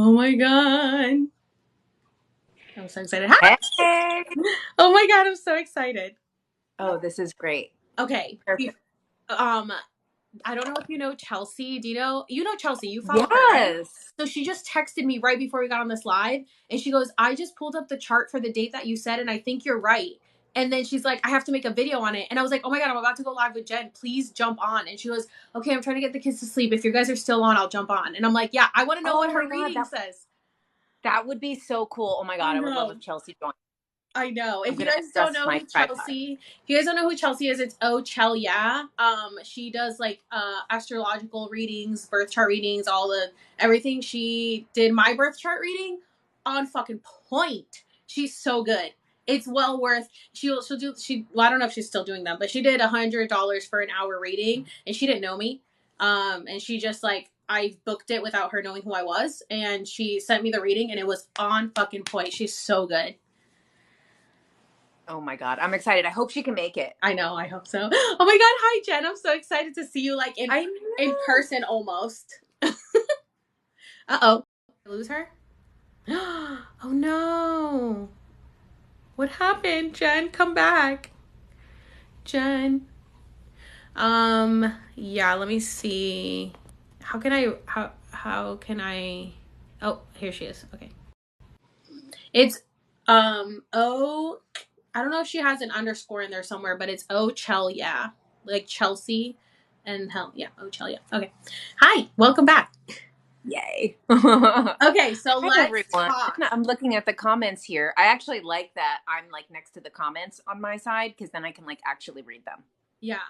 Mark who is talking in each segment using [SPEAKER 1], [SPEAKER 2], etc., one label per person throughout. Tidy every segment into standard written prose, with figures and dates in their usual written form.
[SPEAKER 1] Oh my God. I'm so excited. Hi.
[SPEAKER 2] Hey.
[SPEAKER 1] Oh my God, I'm so excited.
[SPEAKER 2] Oh, this is great.
[SPEAKER 1] Okay.
[SPEAKER 2] Perfect.
[SPEAKER 1] I don't know if you know Chelsea. Do you know Chelsea? You follow her, right?
[SPEAKER 2] Yes.
[SPEAKER 1] So she just texted me right before we got on this live and she goes, I just pulled up the chart for the date that you said and I think you're right. And then she's like, I have to make a video on it. And I was like, oh my God, I'm about to go live with Jen. Please jump on. And she goes, okay, I'm trying to get the kids to sleep. If you guys are still on, I'll jump on. And I'm like, yeah, I want to know
[SPEAKER 2] Oh
[SPEAKER 1] what
[SPEAKER 2] my
[SPEAKER 1] her
[SPEAKER 2] God,
[SPEAKER 1] reading says.
[SPEAKER 2] that would be so cool. Oh my
[SPEAKER 1] I
[SPEAKER 2] God, I would love if
[SPEAKER 1] know.
[SPEAKER 2] Chelsea joined.
[SPEAKER 1] I know.
[SPEAKER 2] I'm
[SPEAKER 1] If you
[SPEAKER 2] gonna
[SPEAKER 1] guys don't
[SPEAKER 2] adjust
[SPEAKER 1] know
[SPEAKER 2] my
[SPEAKER 1] who
[SPEAKER 2] tripod.
[SPEAKER 1] Chelsea is, it's Chelia. She does like astrological readings, birth chart readings, all the everything. She did my birth chart reading on fucking point. She's so good. It's well worth. Well, I don't know if she's still doing them, but she did $100 for an hour reading, and she didn't know me. And she just like I booked it without her knowing who I was, and she sent me the reading, and it was on fucking point. She's so good.
[SPEAKER 2] Oh my God, I'm excited. I hope she can make it.
[SPEAKER 1] I know. I hope so. Oh my God. Hi, Jen. I'm so excited to see you like
[SPEAKER 2] I
[SPEAKER 1] in
[SPEAKER 2] know.
[SPEAKER 1] person almost. Uh-oh. Lose her? Oh no. What happened, Jen? Come back. Jen. Yeah, let me see. How can I Oh, here she is. Okay. It's I don't know if she has an underscore in there somewhere, but it's Chelia. Like Chelsea and hell yeah, Chelia. Okay. Hi, welcome back.
[SPEAKER 2] Yay. Hi
[SPEAKER 1] Okay, so let's
[SPEAKER 2] everyone.
[SPEAKER 1] talk.
[SPEAKER 2] I'm looking at the comments here. I actually like that I'm like next to the comments on my side because then I can like actually read them.
[SPEAKER 1] Yeah.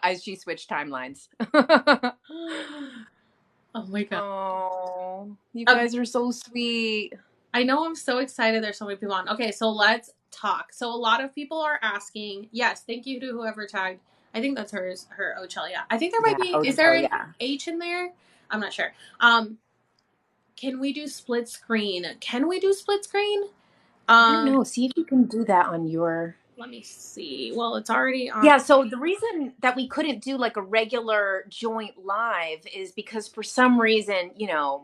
[SPEAKER 2] As she switched timelines.
[SPEAKER 1] Oh my God.
[SPEAKER 2] Oh, you
[SPEAKER 1] Okay.
[SPEAKER 2] guys are so sweet.
[SPEAKER 1] I know I'm so excited there's so many people on. Okay, so let's talk. So a lot of people are asking, yes, thank you to whoever tagged. I think that's her Chelia. I think there might
[SPEAKER 2] Yeah.
[SPEAKER 1] be
[SPEAKER 2] Oh,
[SPEAKER 1] is there
[SPEAKER 2] oh
[SPEAKER 1] an
[SPEAKER 2] yeah.
[SPEAKER 1] H in there? I'm not sure. Can we do split screen? Can we do split screen?
[SPEAKER 2] I don't know. See if you can do that on your.
[SPEAKER 1] Let me see. Well, it's already on.
[SPEAKER 2] Yeah, so the reason that we couldn't do like a regular joint live is because for some reason,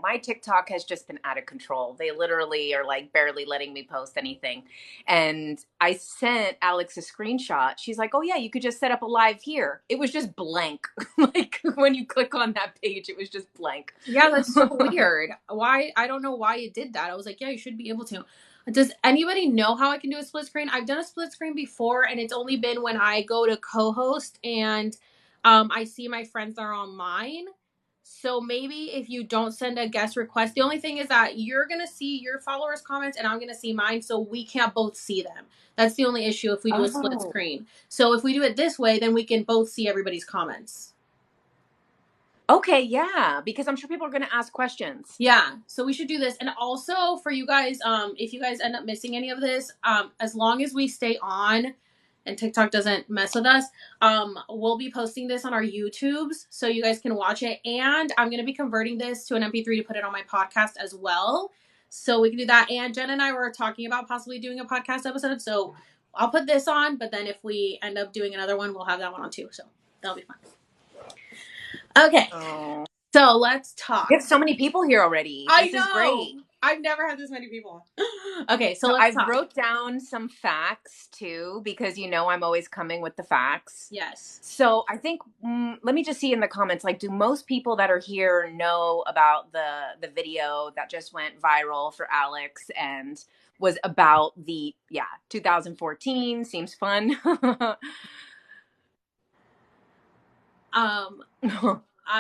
[SPEAKER 2] my TikTok has just been out of control. They literally are like barely letting me post anything. And I sent Alex a screenshot. She's like, "Oh yeah, you could just set up a live here." It was just blank. Like when you click on that page, it was just blank.
[SPEAKER 1] Yeah, that's so weird. Why? I don't know why it did that. I was like, yeah, you should be able to. Does anybody know how I can do a split screen? I've done a split screen before, and it's only been when I go to co-host and I see my friends are online. So maybe if you don't send a guest request, the only thing is that you're gonna see your followers' comments and I'm gonna see mine, so we can't both see them. That's the only issue if we do a split
[SPEAKER 2] Oh.
[SPEAKER 1] screen. So if we do it this way, then we can both see everybody's comments.
[SPEAKER 2] Okay, yeah, because I'm sure people are going to ask questions.
[SPEAKER 1] Yeah, so we should do this. And also for you guys, if you guys end up missing any of this, as long as we stay on and TikTok doesn't mess with us, we'll be posting this on our YouTubes so you guys can watch it. And I'm gonna be converting this to an MP3 to put it on my podcast as well. So we can do that. And Jen and I were talking about possibly doing a podcast episode. So I'll put this on, but then if we end up doing another one, we'll have that one on too. So that'll be fun. Okay.
[SPEAKER 2] Oh.
[SPEAKER 1] So let's talk.
[SPEAKER 2] We have so many people here already.
[SPEAKER 1] I
[SPEAKER 2] This is great.
[SPEAKER 1] know. I've never had this many people. Okay, so
[SPEAKER 2] So
[SPEAKER 1] let's
[SPEAKER 2] I
[SPEAKER 1] talk.
[SPEAKER 2] wrote down some facts too, because I'm always coming with the facts.
[SPEAKER 1] Yes.
[SPEAKER 2] So I think, let me just see in the comments, like, do most people that are here know about the video that just went viral for Alex and was about 2014? Seems fun.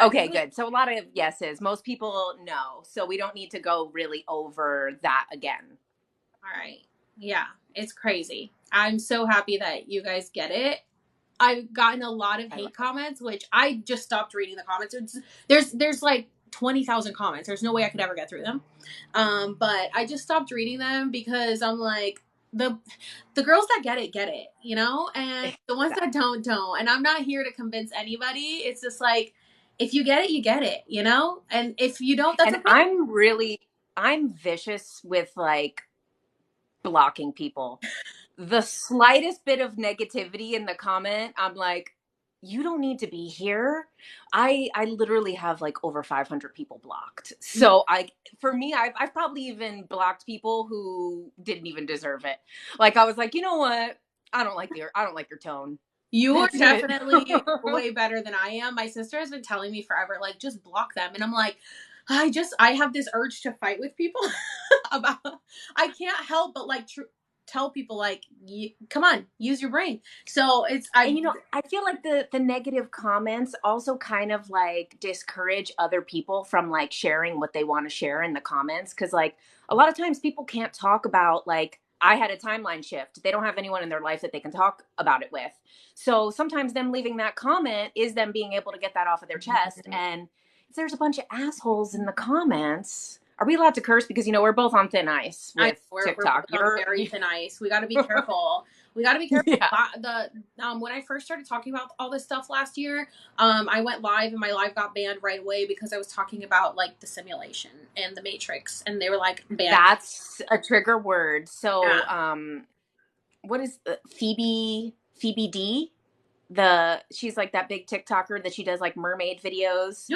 [SPEAKER 2] Okay, good. So a lot of yeses. Most people know. So we don't need to go really over that again.
[SPEAKER 1] All right. Yeah, it's crazy. I'm so happy that you guys get it. I've gotten a lot of hate comments, which I just stopped reading the comments. There's like 20,000 comments. There's no way I could ever get through them. But I just stopped reading them because I'm like, the girls that get it, and the ones that don't. And I'm not here to convince anybody. It's just like, if you get it, you get it, and if you don't, that's
[SPEAKER 2] okay. I'm vicious with like blocking people. The slightest bit of negativity in the comment, I'm like, you don't need to be here. I literally have like over 500 people blocked. So for me, I've probably even blocked people who didn't even deserve it. Like I was like, you know what? I don't like your tone.
[SPEAKER 1] You are
[SPEAKER 2] That's it.
[SPEAKER 1] definitely way better than I am. My sister has been telling me forever, like, just block them. And I'm like, I have this urge to fight with people about, I can't help but like tell people, like, come on, use your brain. So
[SPEAKER 2] And you know, I feel like the negative comments also kind of like discourage other people from like sharing what they want to share in the comments. Cause like a lot of times people can't talk about like, I had a timeline shift. They don't have anyone in their life that they can talk about it with. So sometimes them leaving that comment is them being able to get that off of their chest. And if there's a bunch of assholes in the comments, are we allowed to curse? Because, you know, we're both on thin ice with TikTok.
[SPEAKER 1] We're on very thin ice. We got to be careful. We got to be careful.
[SPEAKER 2] Yeah.
[SPEAKER 1] When I first started talking about all this stuff last year, I went live and my live got banned right away because I was talking about like the simulation and the Matrix, and they were like, banned.
[SPEAKER 2] That's a trigger word. So, what is Phoebe D? She's like that big TikToker that she does like mermaid videos.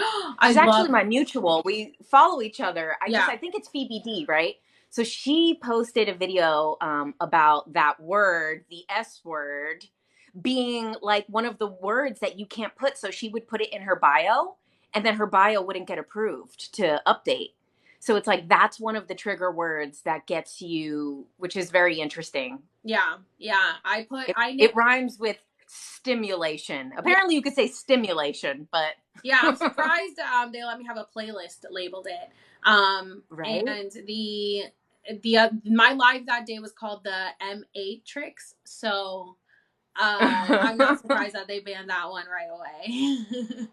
[SPEAKER 2] She's actually my mutual. We follow each other. I think it's Phoebe D, right? So she posted a video about that word, the S word, being like one of the words that you can't put. So she would put it in her bio, and then her bio wouldn't get approved to update. So it's like that's one of the trigger words that gets you, which is very interesting.
[SPEAKER 1] Yeah.
[SPEAKER 2] It rhymes with stimulation. Apparently, you could say stimulation, but
[SPEAKER 1] yeah, I'm surprised they let me have a playlist labeled it.
[SPEAKER 2] Right.
[SPEAKER 1] And the my live that day was called the M8 Tricks, so I'm not surprised that they banned that one right away.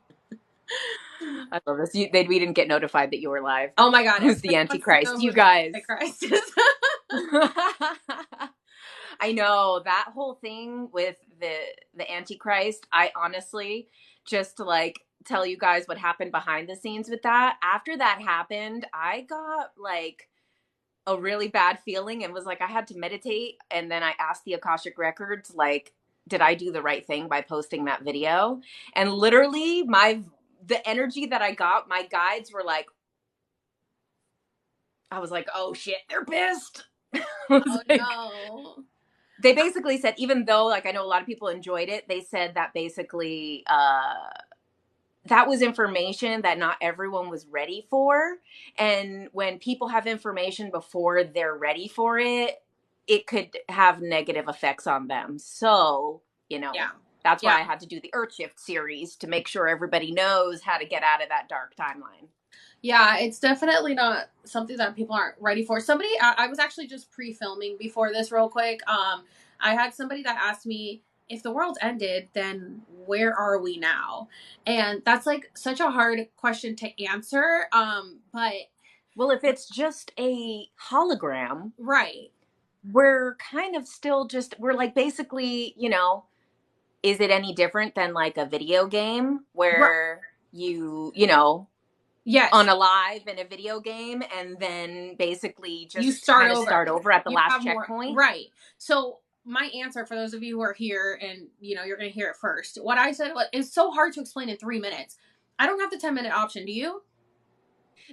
[SPEAKER 2] I love this. We didn't get notified that you were live.
[SPEAKER 1] Oh my god,
[SPEAKER 2] who's the Antichrist? You guys.
[SPEAKER 1] Antichrist.
[SPEAKER 2] I know that whole thing with the Antichrist. I honestly just like tell you guys what happened behind the scenes with that. After that happened, I got like a really bad feeling and was like, I had to meditate. And then I asked the Akashic Records, like, did I do the right thing by posting that video? And literally the energy that I got, my guides were like, I was like, oh shit, they're pissed.
[SPEAKER 1] No.
[SPEAKER 2] They basically said, even though like I know a lot of people enjoyed it, they said that basically that was information that not everyone was ready for. And when people have information before they're ready for it, it could have negative effects on them. So, you know, that's why I had to do the Earthshift series to make sure everybody knows how to get out of that dark timeline.
[SPEAKER 1] Yeah, it's definitely not something that people aren't ready for. I was actually just pre-filming before this real quick. I had somebody that asked me, if the world ended, then where are we now? And that's like such a hard question to answer. But
[SPEAKER 2] well, if it's just a hologram,
[SPEAKER 1] right,
[SPEAKER 2] we're kind of still we're like basically, you know, is it any different than like a video game where you know,
[SPEAKER 1] yes,
[SPEAKER 2] on a live in a video game, and then basically just
[SPEAKER 1] you start
[SPEAKER 2] over at the last checkpoint.
[SPEAKER 1] Right. So my answer for those of you who are here and, you know, you're going to hear it first. What I said is so hard to explain in 3 minutes. I don't have the 10-minute option. Do you?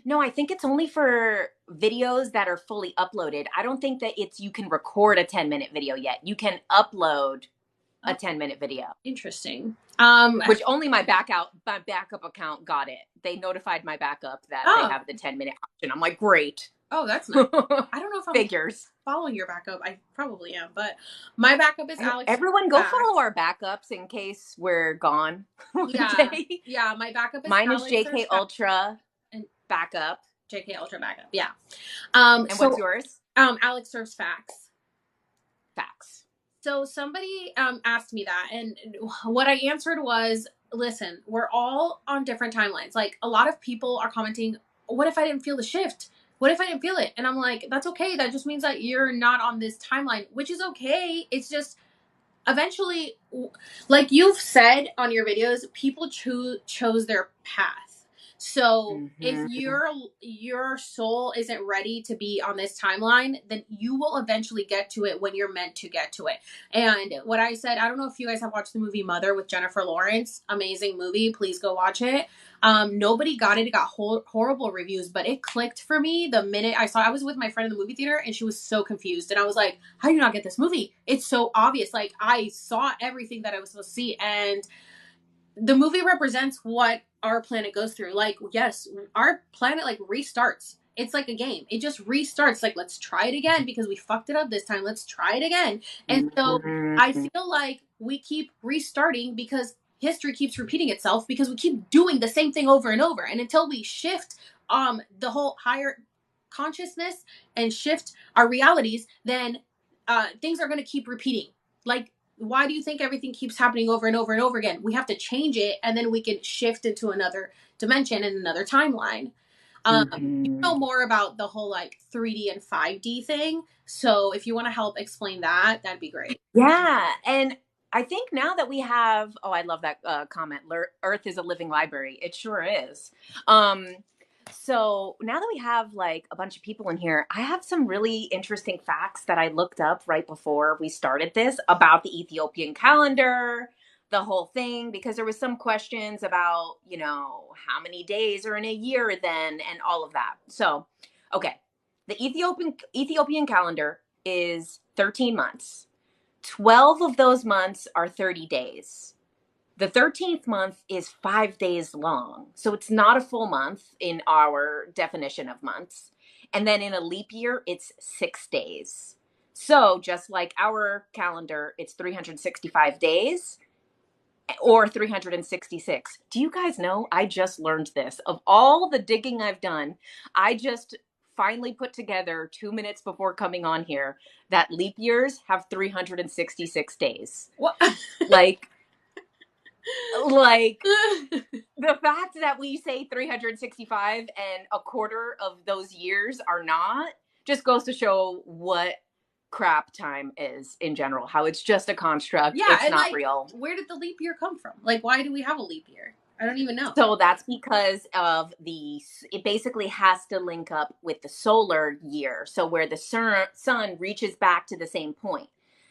[SPEAKER 2] No, I think it's only for videos that are fully uploaded. I don't think that you can record a 10-minute video yet. You can upload a 10-minute video.
[SPEAKER 1] Interesting.
[SPEAKER 2] Which only my backup account got it. They notified my backup that they have the 10-minute option. I'm like, great.
[SPEAKER 1] Oh, that's nice. I don't know if I'm following your backup. I probably am, but my backup is Alex.
[SPEAKER 2] Everyone go follow our backups in case we're gone.
[SPEAKER 1] Yeah, my backup is
[SPEAKER 2] mine is JK Ultra and backup.
[SPEAKER 1] JK Ultra backup, yeah.
[SPEAKER 2] And what's yours?
[SPEAKER 1] Alex serves facts.
[SPEAKER 2] Facts.
[SPEAKER 1] So somebody asked me that, and what I answered was, listen, we're all on different timelines. Like, a lot of people are commenting, what if I didn't feel the shift? What if I didn't feel it? And I'm like, that's okay. That just means that you're not on this timeline, which is okay. It's just eventually, like you've said on your videos, people chose their path. So if
[SPEAKER 2] Mm-hmm.
[SPEAKER 1] your soul isn't ready to be on this timeline, then you will eventually get to it when you're meant to get to it. And what I said, I don't know if you guys have watched the movie Mother with Jennifer Lawrence. Amazing movie. Please go watch it. Nobody got it. It got horrible reviews, but it clicked for me the minute I saw it. I was with my friend in the movie theater and she was so confused. And I was like, how do you not get this movie? It's so obvious. Like, I saw everything that I was supposed to see. And the movie represents what our planet goes through. Like, yes, our planet like restarts. It's like a game. It just restarts. Like, let's try it again because we fucked it up this time. Let's try it again. And so I
[SPEAKER 2] Mm-hmm.
[SPEAKER 1] feel like we keep restarting because history keeps repeating itself because we keep doing the same thing over and over. And until we shift the whole higher consciousness and shift our realities, then things are going to keep repeating. Like, why do you think everything keeps happening over and over and over again? We have to change it and then we can shift into another dimension and another timeline. You
[SPEAKER 2] Mm-hmm.
[SPEAKER 1] know more about the whole like 3D and 5D thing. So if you want to help explain that, that'd be great.
[SPEAKER 2] Yeah. And I think now that we have, oh, I love that comment. Earth is a living library. It sure is. Um, so now that we have like a bunch of people in here, I have some really interesting facts that I looked up right before we started this about the Ethiopian calendar, the whole thing, because there was some questions about, how many days are in a year then and all of that. So, okay. The Ethiopian calendar is 13 months. 12 of those months are 30 days. The 13th month is 5 days long. So it's not a full month in our definition of months. And then in a leap year, it's 6 days. So just like our calendar, it's 365 days or 366. Do you guys know? I just learned this. Of all the digging I've done, I just finally put together 2 minutes before coming on here that leap years have 366 days.
[SPEAKER 1] What?
[SPEAKER 2] Like, like the fact that we say 365 and a quarter of those years are not just goes to show what crap time is in general, how it's just a construct,
[SPEAKER 1] Yeah,
[SPEAKER 2] it's
[SPEAKER 1] and
[SPEAKER 2] not
[SPEAKER 1] like,
[SPEAKER 2] real.
[SPEAKER 1] where did the leap year come from? Like, why do we have a leap year? I don't even know.
[SPEAKER 2] So that's because of it basically has to link up with the solar year. So where the sun reaches back to the same point.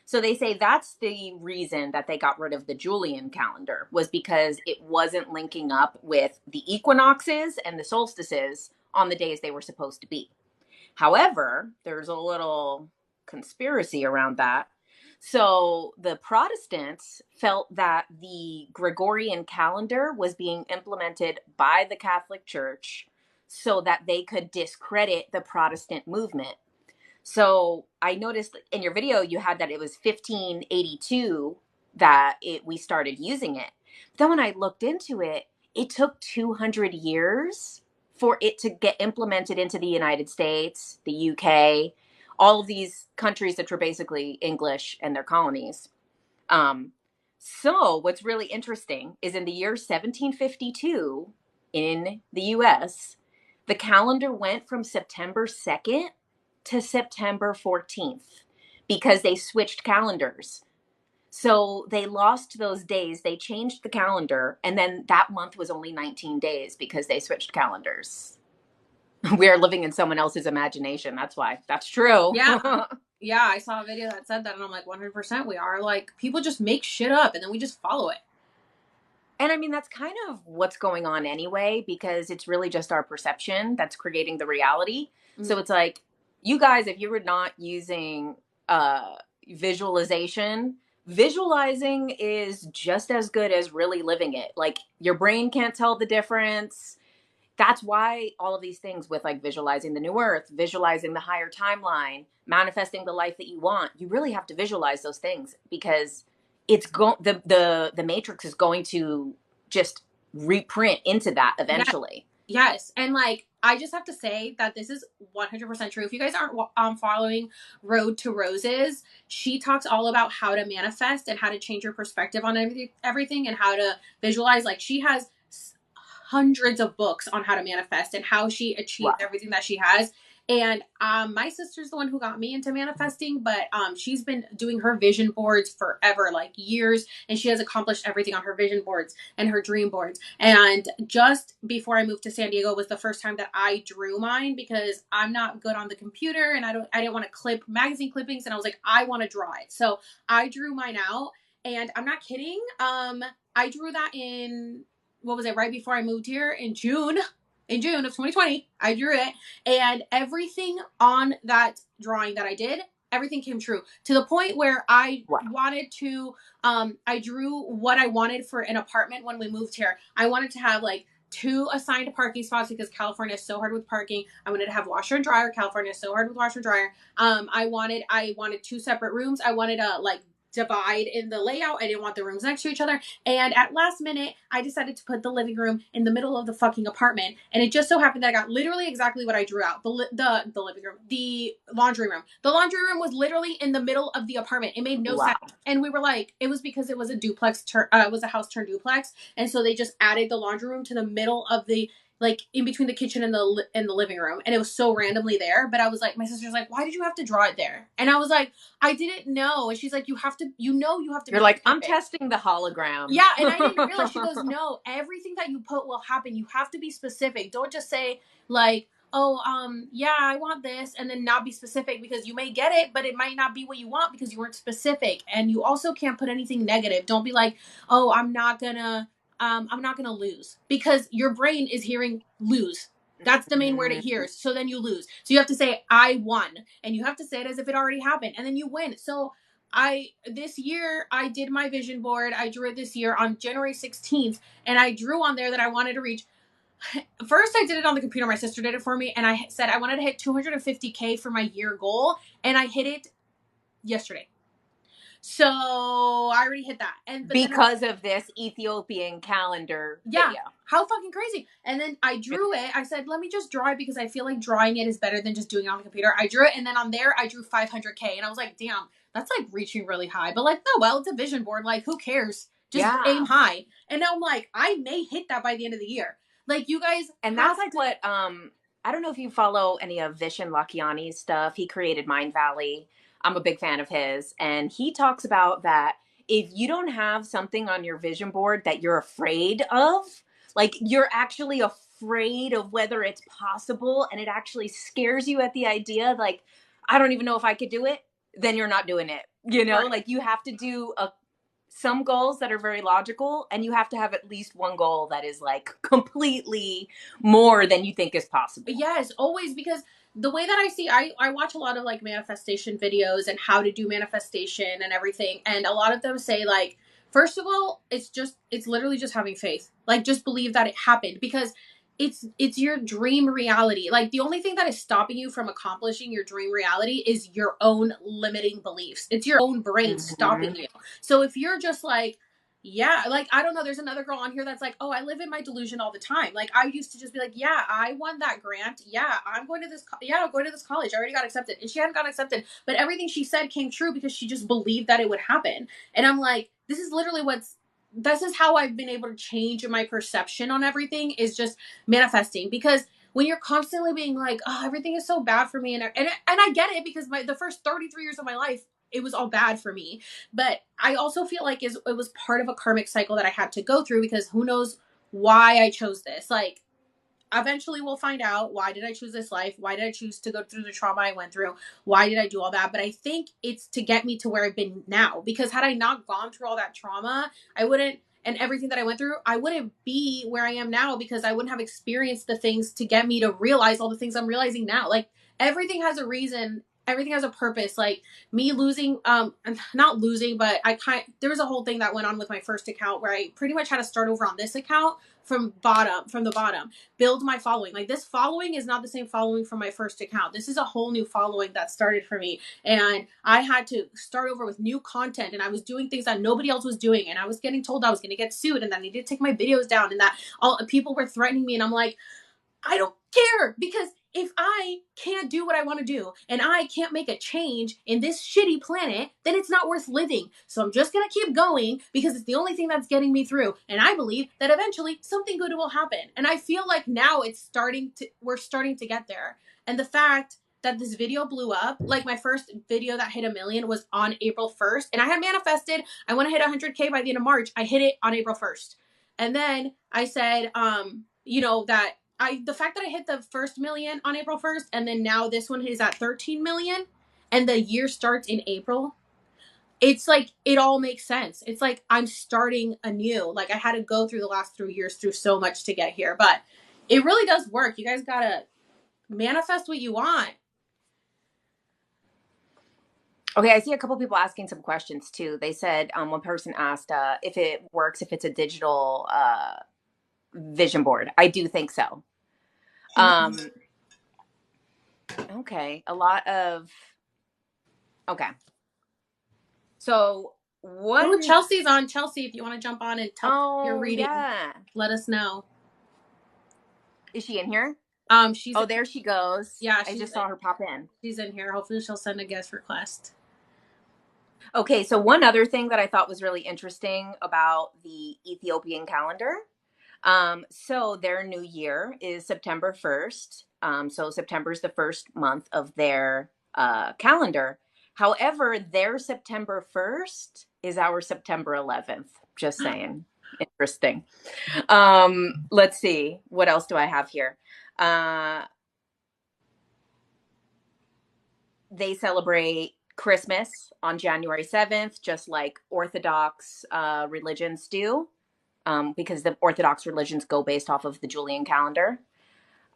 [SPEAKER 2] So they say that's the reason that they got rid of the Julian calendar, was because it wasn't linking up with the equinoxes and the solstices on the days they were supposed to be. However, there's a little conspiracy around that. So the Protestants felt that the Gregorian calendar was being implemented by the Catholic Church so that they could discredit the Protestant movement. So I noticed in your video you had that it was 1582 that we started using it. But then when I looked into it, it took 200 years for it to get implemented into the United States, the UK, all of these countries that were basically English and their colonies. Um, so what's really interesting is in the year 1752 in the US, the calendar went from September 2nd to September 14th because they switched calendars. So they lost those days. They changed the calendar, and then that month was only 19 days because they switched calendars. We are living in someone else's imagination. That's why. That's true.
[SPEAKER 1] Yeah. Yeah, I saw a video that said that, and I'm like, 100% we are. Like, people just make shit up, and then we just follow it.
[SPEAKER 2] And I mean, that's kind of what's going on anyway, because it's really just our perception that's creating the reality.
[SPEAKER 1] Mm-hmm.
[SPEAKER 2] So it's like, you guys, if you were not using visualization, visualizing is just as good as really living it. Like, your brain can't tell the difference. That's why all of these things with like visualizing the new earth, visualizing the higher timeline, manifesting the life that you want, you really have to visualize those things because the matrix is going to just reprint into that
[SPEAKER 1] Yeah.
[SPEAKER 2] eventually.
[SPEAKER 1] Yes. And like, I just have to say that this is 100% true. If you guys aren't following Road to Roses, she talks all about how to manifest and how to change your perspective on everything and how to visualize. Like, she has hundreds of books on how to manifest and how she achieved
[SPEAKER 2] Wow.
[SPEAKER 1] everything that she has. And my sister's the one who got me into manifesting, but she's been doing her vision boards forever, like years, and she has accomplished everything on her vision boards and her dream boards. And just before I moved to San Diego was the first time that I drew mine, because I'm not good on the computer and I didn't want to clip magazine clippings, and I was like, I want to draw it. So I drew mine out, and I'm not kidding. I drew that in, what was it, right before I moved here in June. In June of 2020, I drew it, and everything on that drawing that I did, everything came true, to the point where I wanted to, I drew what I wanted for an apartment when we moved here. I wanted to have like 2 assigned parking spots, because California is so hard with parking. I wanted to have washer and dryer. California is so hard with washer and dryer. I wanted 2 separate rooms. I wanted a like divide in the layout. I didn't want the rooms next to each other. And at last minute, I decided to put the living room in the middle of the fucking apartment. And it just so happened that I got literally exactly what I drew out. The living room, the laundry room. The laundry room was literally in the middle of the apartment. It made no sense. And we were like, it was because it was a duplex, it was a house turned duplex. And so they just added the laundry room to the middle of the, like in between the kitchen and the living room, and it was so randomly there. But I was like, my sister's like, why did you have to draw it there? And I was like, I didn't know. And she's like, you have to. You're
[SPEAKER 2] like, I'm testing the hologram.
[SPEAKER 1] Yeah, and I didn't realize. She goes, no, everything that you put will happen. You have to be specific. Don't just say like, oh, yeah, I want this, and then not be specific, because you may get it, but it might not be what you want because you weren't specific. And you also can't put anything negative. Don't be like, oh, I'm not gonna lose, because your brain is hearing lose. That's the main word it hears. So then you lose. So you have to say, I won. And you have to say it as if it already happened. And then you win. So this year, I did my vision board. I drew it this year on January 16th. And I drew on there that I wanted to reach. First, I did it on the computer. My sister did it for me. And I said I wanted to hit 250K for my year goal. And I hit it yesterday. So I already hit that. And
[SPEAKER 2] because of this Ethiopian calendar video.
[SPEAKER 1] How fucking crazy. And then I drew it. I said, let me just draw it, because I feel like drawing it is better than just doing it on the computer. I drew it, and then on there I drew 500K. And I was like, damn, that's like reaching really high. But like, no, well, it's a vision board. Like, who cares? Just aim high. And now I'm like, I may hit that by the end of the year. Like, you guys.
[SPEAKER 2] And that's like what, I don't know if you follow any of Vishen Lakhiani's stuff. He created Mind Valley. I'm a big fan of his. And he talks about that if you don't have something on your vision board that you're afraid of, like you're actually afraid of whether it's possible, and it actually scares you at the idea, like, I don't even know if I could do it, then you're not doing it. You know, like you have to do some goals that are very logical, and you have to have at least one goal that is like completely more than you think is possible.
[SPEAKER 1] Yes, always, because the way that I see, I watch a lot of like manifestation videos and how to do manifestation and everything. And a lot of them say like, first of all, it's literally just having faith. Like, just believe that it happened, because it's your dream reality. Like, the only thing that is stopping you from accomplishing your dream reality is your own limiting beliefs. It's your own brain stopping you. So if you're just like, yeah, like, I don't know, there's another girl on here that's like, oh, I live in my delusion all the time. Like, I used to just be like, yeah, I won that grant. Yeah, I'm going to this college. I already got accepted. And she hadn't got accepted. But everything she said came true because she just believed that it would happen. And I'm like, this is literally this is how I've been able to change my perception on everything, is just manifesting. Because when you're constantly being like, oh, everything is so bad for me. And I get it, because the first 33 years of my life, it was all bad for me. But I also feel like it was part of a karmic cycle that I had to go through, because who knows why I chose this. Like, eventually we'll find out, why did I choose this life? Why did I choose to go through the trauma I went through? Why did I do all that? But I think it's to get me to where I've been now, because had I not gone through all that trauma, and everything that I went through, I wouldn't be where I am now, because I wouldn't have experienced the things to get me to realize all the things I'm realizing now. Like, everything has a reason. Everything has a purpose. Like, me losing, not losing, but there was a whole thing that went on with my first account where I pretty much had to start over on this account from the bottom, build my following. Like, this following is not the same following from my first account. This is a whole new following that started for me. And I had to start over with new content, and I was doing things that nobody else was doing. And I was getting told I was going to get sued, and that I needed to take my videos down, and that all people were threatening me. And I'm like, I don't care, because if I can't do what I want to do and I can't make a change in this shitty planet, then it's not worth living. So I'm just going to keep going because it's the only thing that's getting me through. And I believe that eventually something good will happen. And I feel like now we're starting to get there. And the fact that this video blew up, like my first video that hit 1 million was on April 1st. And I had manifested, I want to hit 100K by the end of March. I hit it on April 1st. And then I said, that the fact that I hit the first million on April 1st and then now this one is at 13 million and the year starts in April, it's like it all makes sense. It's like I'm starting anew. Like I had to go through the last 3 years through so much to get here, but it really does work. You guys gotta manifest what you want.
[SPEAKER 2] Okay, I see a couple people asking some questions too. They said one person asked if it works if it's a digital vision board. I do think so. Okay, okay. So what?
[SPEAKER 1] Oh, Chelsea's on. Chelsea, if you want to jump on and tell your reading, let us know.
[SPEAKER 2] Is she in here?
[SPEAKER 1] She's.
[SPEAKER 2] Oh, there she goes.
[SPEAKER 1] Yeah,
[SPEAKER 2] I just saw her pop in.
[SPEAKER 1] She's in here. Hopefully, she'll send a guest request.
[SPEAKER 2] Okay, so one other thing that I thought was really interesting about the Ethiopian calendar. So their new year is September 1st. So September is the first month of their calendar. However, their September 1st is our September 11th. Just saying. Interesting. Let's see. What else do I have here? They celebrate Christmas on January 7th, just like Orthodox religions do, because the Orthodox religions go based off of the Julian calendar.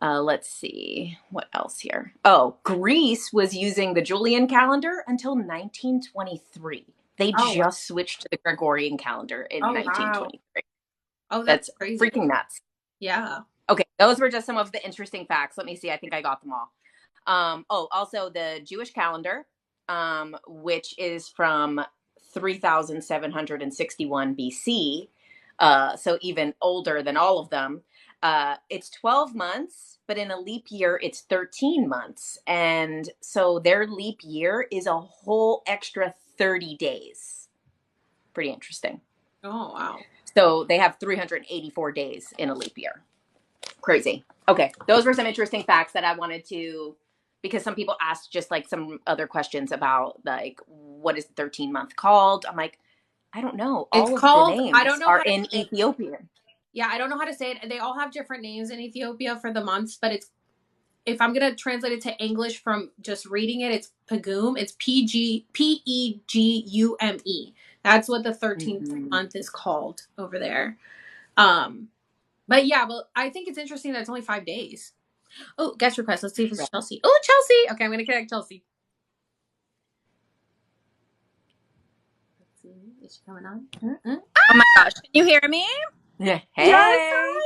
[SPEAKER 2] Let's see. What else here? Oh, Greece was using the Julian calendar until 1923. They just switched to the Gregorian calendar in 1923.
[SPEAKER 1] Wow. Oh, that's crazy.
[SPEAKER 2] Freaking nuts.
[SPEAKER 1] Yeah.
[SPEAKER 2] Okay, those were just some of the interesting facts. Let me see. I think I got them all. Also the Jewish calendar, which is from 3761 BC. So even older than all of them. It's 12 months, but in a leap year, it's 13 months. And so their leap year is a whole extra 30 days. Pretty interesting.
[SPEAKER 1] Oh, wow.
[SPEAKER 2] So they have 384 days in a leap year. Crazy. Okay. Those were some interesting facts that I wanted to, because some people asked just like some other questions about like, what is the 13-month called? I'm like, I don't know. All of the names are in Ethiopian.
[SPEAKER 1] Yeah, I don't know how to say it. They all have different names in Ethiopia for the months, but if I'm going to translate it to English from just reading it, it's Pegum. It's Pegume. That's what the 13th month is called over there. But yeah, I think it's interesting that it's only 5 days. Oh, guest request. Let's see if it's Chelsea. Oh, Chelsea. Okay, I'm going to connect Chelsea. Let's see. Is she coming on?
[SPEAKER 3] Oh my gosh. Can you hear me?
[SPEAKER 2] Yeah.
[SPEAKER 3] Hey. Yes,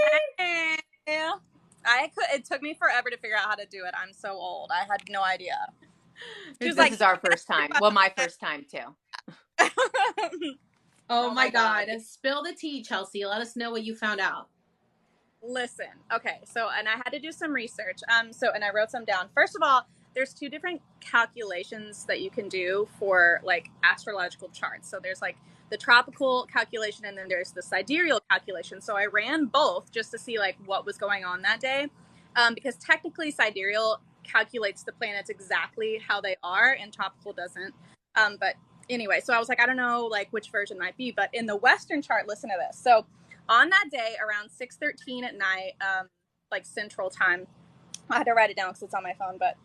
[SPEAKER 3] it took me forever to figure out how to do it. I'm so old. I had no idea.
[SPEAKER 2] This is our first time. Well, my first time too.
[SPEAKER 1] Oh my God. Spill the tea, Chelsea. Let us know what you found out.
[SPEAKER 3] Listen. Okay. So, and I had to do some research. And I wrote some down. First of all, there's 2 different calculations that you can do for like astrological charts. So there's like the tropical calculation and then there's the sidereal calculation. So I ran both just to see like what was going on that day. Because technically sidereal calculates the planets exactly how they are and tropical doesn't. But anyway, so I was like, I don't know like which version might be, but in the Western chart, listen to this. So on that day around 6:13 at night, like Central Time, I had to write it down because it's on my phone, but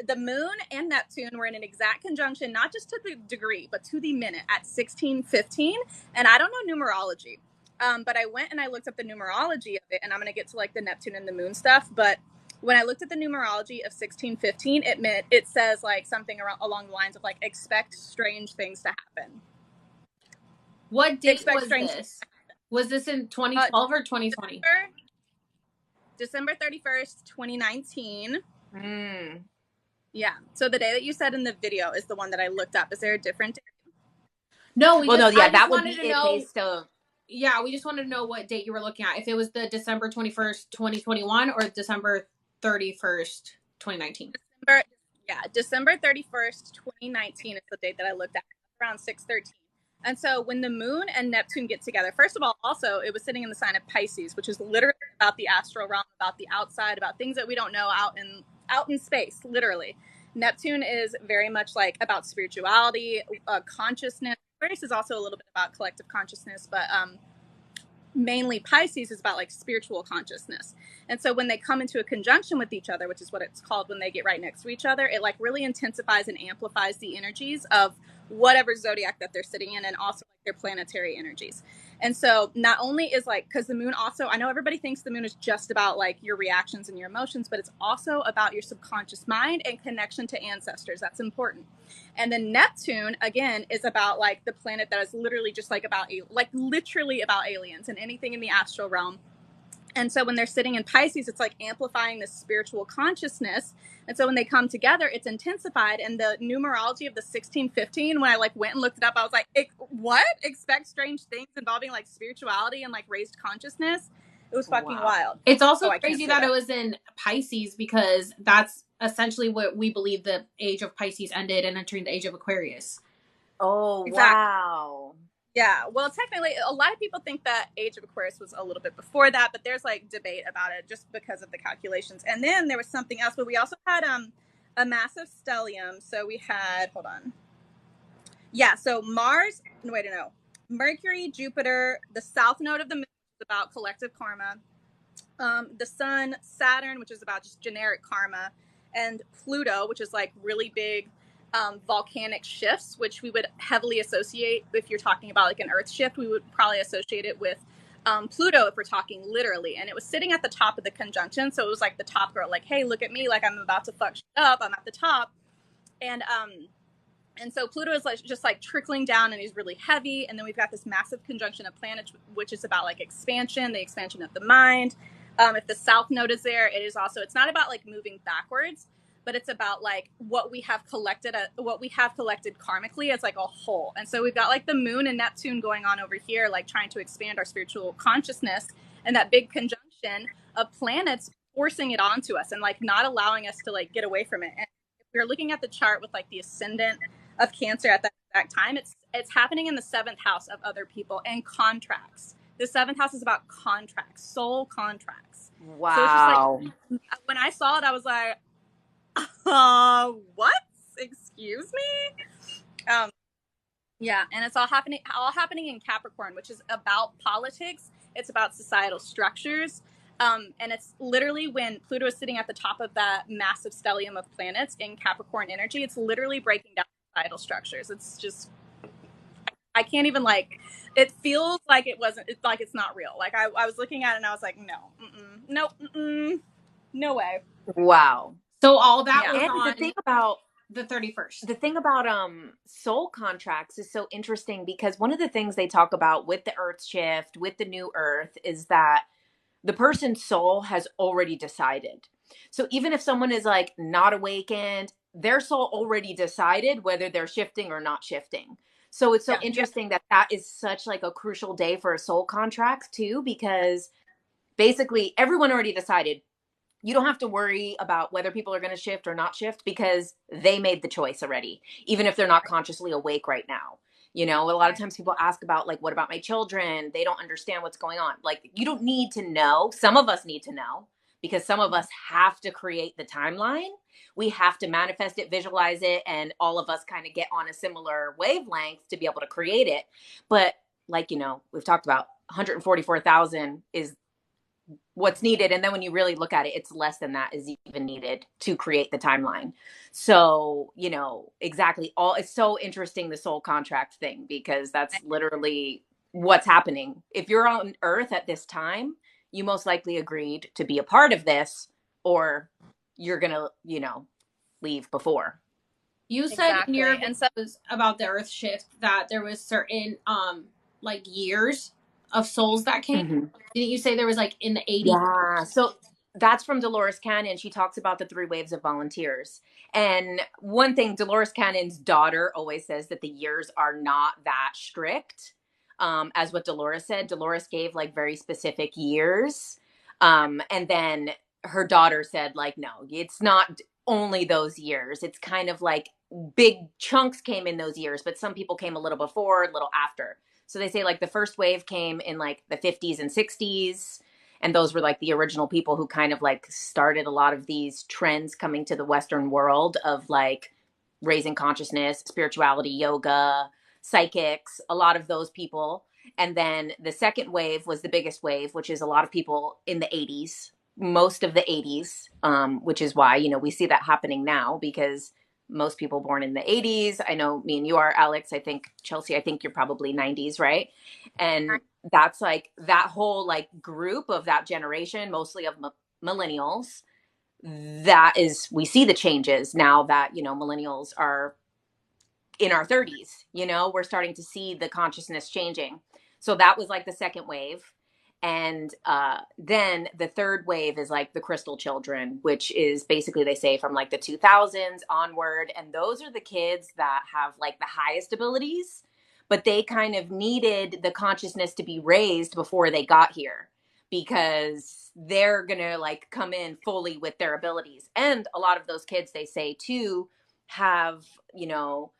[SPEAKER 3] the moon and Neptune were in an exact conjunction, not just to the degree, but to the minute at 16:15. And I don't know numerology, but I went and I looked up the numerology of it, and I'm going to get to like the Neptune and the moon stuff. But when I looked at the numerology of 16:15, it says like something along the lines of like, expect strange things to happen.
[SPEAKER 1] What date was this? Was this in 2012 or 2020?
[SPEAKER 3] December 31st, 2019. Yeah. So the day that you said in the video is the one that I looked up. Is there a different day?
[SPEAKER 1] No.
[SPEAKER 2] That would be it based on.
[SPEAKER 1] Yeah, we just wanted to know what date you were looking at. If it was the December 21st, 2021 or December 31st, 2019.
[SPEAKER 3] December 31st, 2019 is the date that I looked at, around 6:13. And so when the moon and Neptune get together, first of all, also it was sitting in the sign of Pisces, which is literally about the astral realm, about the outside, about things that we don't know out in space, literally. Neptune is very much like about spirituality, consciousness. Aquarius is also a little bit about collective consciousness, but mainly Pisces is about like spiritual consciousness. And so when they come into a conjunction with each other, which is what it's called when they get right next to each other, it like really intensifies and amplifies the energies of whatever zodiac that they're sitting in, and also like their planetary energies. And so not only is like, because the moon also, I know everybody thinks the moon is just about like your reactions and your emotions, but it's also about your subconscious mind and connection to ancestors. That's important. And then Neptune, again, is about like the planet that is literally just like about, like literally about aliens and anything in the astral realm. And so when they're sitting in Pisces, it's like amplifying this spiritual consciousness. And so when they come together, it's intensified. And the numerology of the 1615, when I like went and looked it up, I was like, what? Expect strange things involving like spirituality and like raised consciousness. It was fucking wild.
[SPEAKER 1] It's also crazy that it was in Pisces, because that's essentially what we believe the age of Pisces ended and entering the age of Aquarius.
[SPEAKER 2] Oh, exactly. Wow.
[SPEAKER 3] Yeah, well, technically, a lot of people think that Age of Aquarius was a little bit before that, but there's like debate about it just because of the calculations. And then there was something else, but we also had a massive stellium. So we had, hold on. Yeah, so Mars, no, wait, no. Mercury, Jupiter, the south node of the moon is about collective karma. The sun, Saturn, which is about just generic karma, and Pluto, which is like really big volcanic shifts, which we would heavily associate, if you're talking about like an earth shift, we would probably associate it with Pluto if we're talking literally. And it was sitting at the top of the conjunction, so it was like the top girl, like, hey, look at me, like I'm about to fuck shit up, I'm at the top. And so Pluto is like just like trickling down, and he's really heavy. And then we've got this massive conjunction of planets, which is about like expansion, the expansion of the mind. If the south node is there, it is also, it's not about like moving backwards, but it's about like what we have collected karmically as like a whole. And so we've got like the moon and Neptune going on over here, like trying to expand our spiritual consciousness, and that big conjunction of planets forcing it onto us and like not allowing us to like get away from it. And if we're looking at the chart with like the ascendant of Cancer at that exact time, it's happening in the 7th house of other people and contracts. The 7th house is about contracts, soul contracts.
[SPEAKER 2] Wow.
[SPEAKER 3] So it's just like, when I saw it, I was like, what? Excuse me? Yeah, and it's all happening in Capricorn, which is about politics. It's about societal structures. And it's literally when Pluto is sitting at the top of that massive stellium of planets in Capricorn energy, it's literally breaking down societal structures. It's just, I can't even like, it feels like it's like it's not real. Like I was looking at it and I was like, no way.
[SPEAKER 2] Wow.
[SPEAKER 1] So all that was
[SPEAKER 2] and
[SPEAKER 1] on
[SPEAKER 2] the thing about
[SPEAKER 1] the 31st.
[SPEAKER 2] The thing about soul contracts is so interesting, because one of the things they talk about with the earth shift, with the new earth, is that the person's soul has already decided. So even if someone is like not awakened, their soul already decided whether they're shifting or not shifting. So it's so interesting that is such like a crucial day for a soul contract too, because basically everyone already decided. You don't have to worry about whether people are going to shift or not shift, because they made the choice already, even if they're not consciously awake right now. You know, a lot of times people ask about like, what about my children? They don't understand what's going on. Like, you don't need to know. Some of us need to know, because some of us have to create the timeline. We have to manifest it, visualize it, and all of us kind of get on a similar wavelength to be able to create it. But like, you know, we've talked about 144,000 is what's needed. And then when you really look at it, it's less than that is even needed to create the timeline. So, you know, exactly. It's so interesting, the soul contract thing, because that's literally what's happening. If you're on Earth at this time, you most likely agreed to be a part of this, or you're going to, you know, leave before.
[SPEAKER 1] You said in your videos about the Earth shift that there was certain like years of souls that came. Mm-hmm. Didn't you say there was like in the 80s?
[SPEAKER 2] Yeah. So that's from Dolores Cannon. She talks about the 3 waves of volunteers. And one thing, Dolores Cannon's daughter always says that the years are not that strict. As what Dolores said, Dolores gave like very specific years. And then her daughter said, like, no, it's not only those years. It's kind of like big chunks came in those years, but some people came a little before, a little after. So they say like the first wave came in like the 50s and 60s. And those were like the original people who kind of like started a lot of these trends coming to the Western world of like raising consciousness, spirituality, yoga, psychics, a lot of those people. And then the second wave was the biggest wave, which is a lot of people in the 80s, most of the 80s, which is why, you know, we see that happening now because most people born in the 80s. I know me and you are, Alex. I think, Chelsea, I think you're probably 90s, right? And that's like that whole like group of that generation, mostly of millennials. That is, we see the changes now that, you know, millennials are in our 30s, you know, we're starting to see the consciousness changing. So that was like the second wave. And then the third wave is like the crystal children, which is basically, they say, from like the 2000s onward. And those are the kids that have like the highest abilities, but they kind of needed the consciousness to be raised before they got here because they're going to like come in fully with their abilities. And a lot of those kids, they say too, have, you know,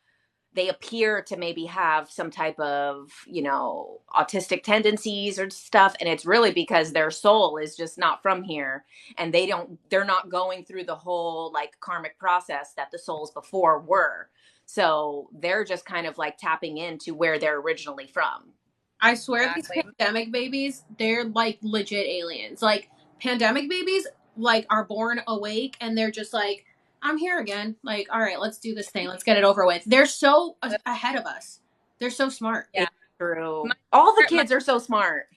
[SPEAKER 2] they appear to maybe have some type of, you know, autistic tendencies or stuff. And it's really because their soul is just not from here. And they're not going through the whole like karmic process that the souls before were. So they're just kind of like tapping into where they're originally from.
[SPEAKER 1] I swear
[SPEAKER 3] Exactly.
[SPEAKER 1] these pandemic babies, they're like legit aliens. Like pandemic babies like are born awake and they're just like, I'm here again. Like, all right, let's do this thing. Let's get it over with. They're so ahead of us. They're so smart.
[SPEAKER 3] Yeah.
[SPEAKER 2] It's true.
[SPEAKER 3] My,
[SPEAKER 2] All the kids are so smart.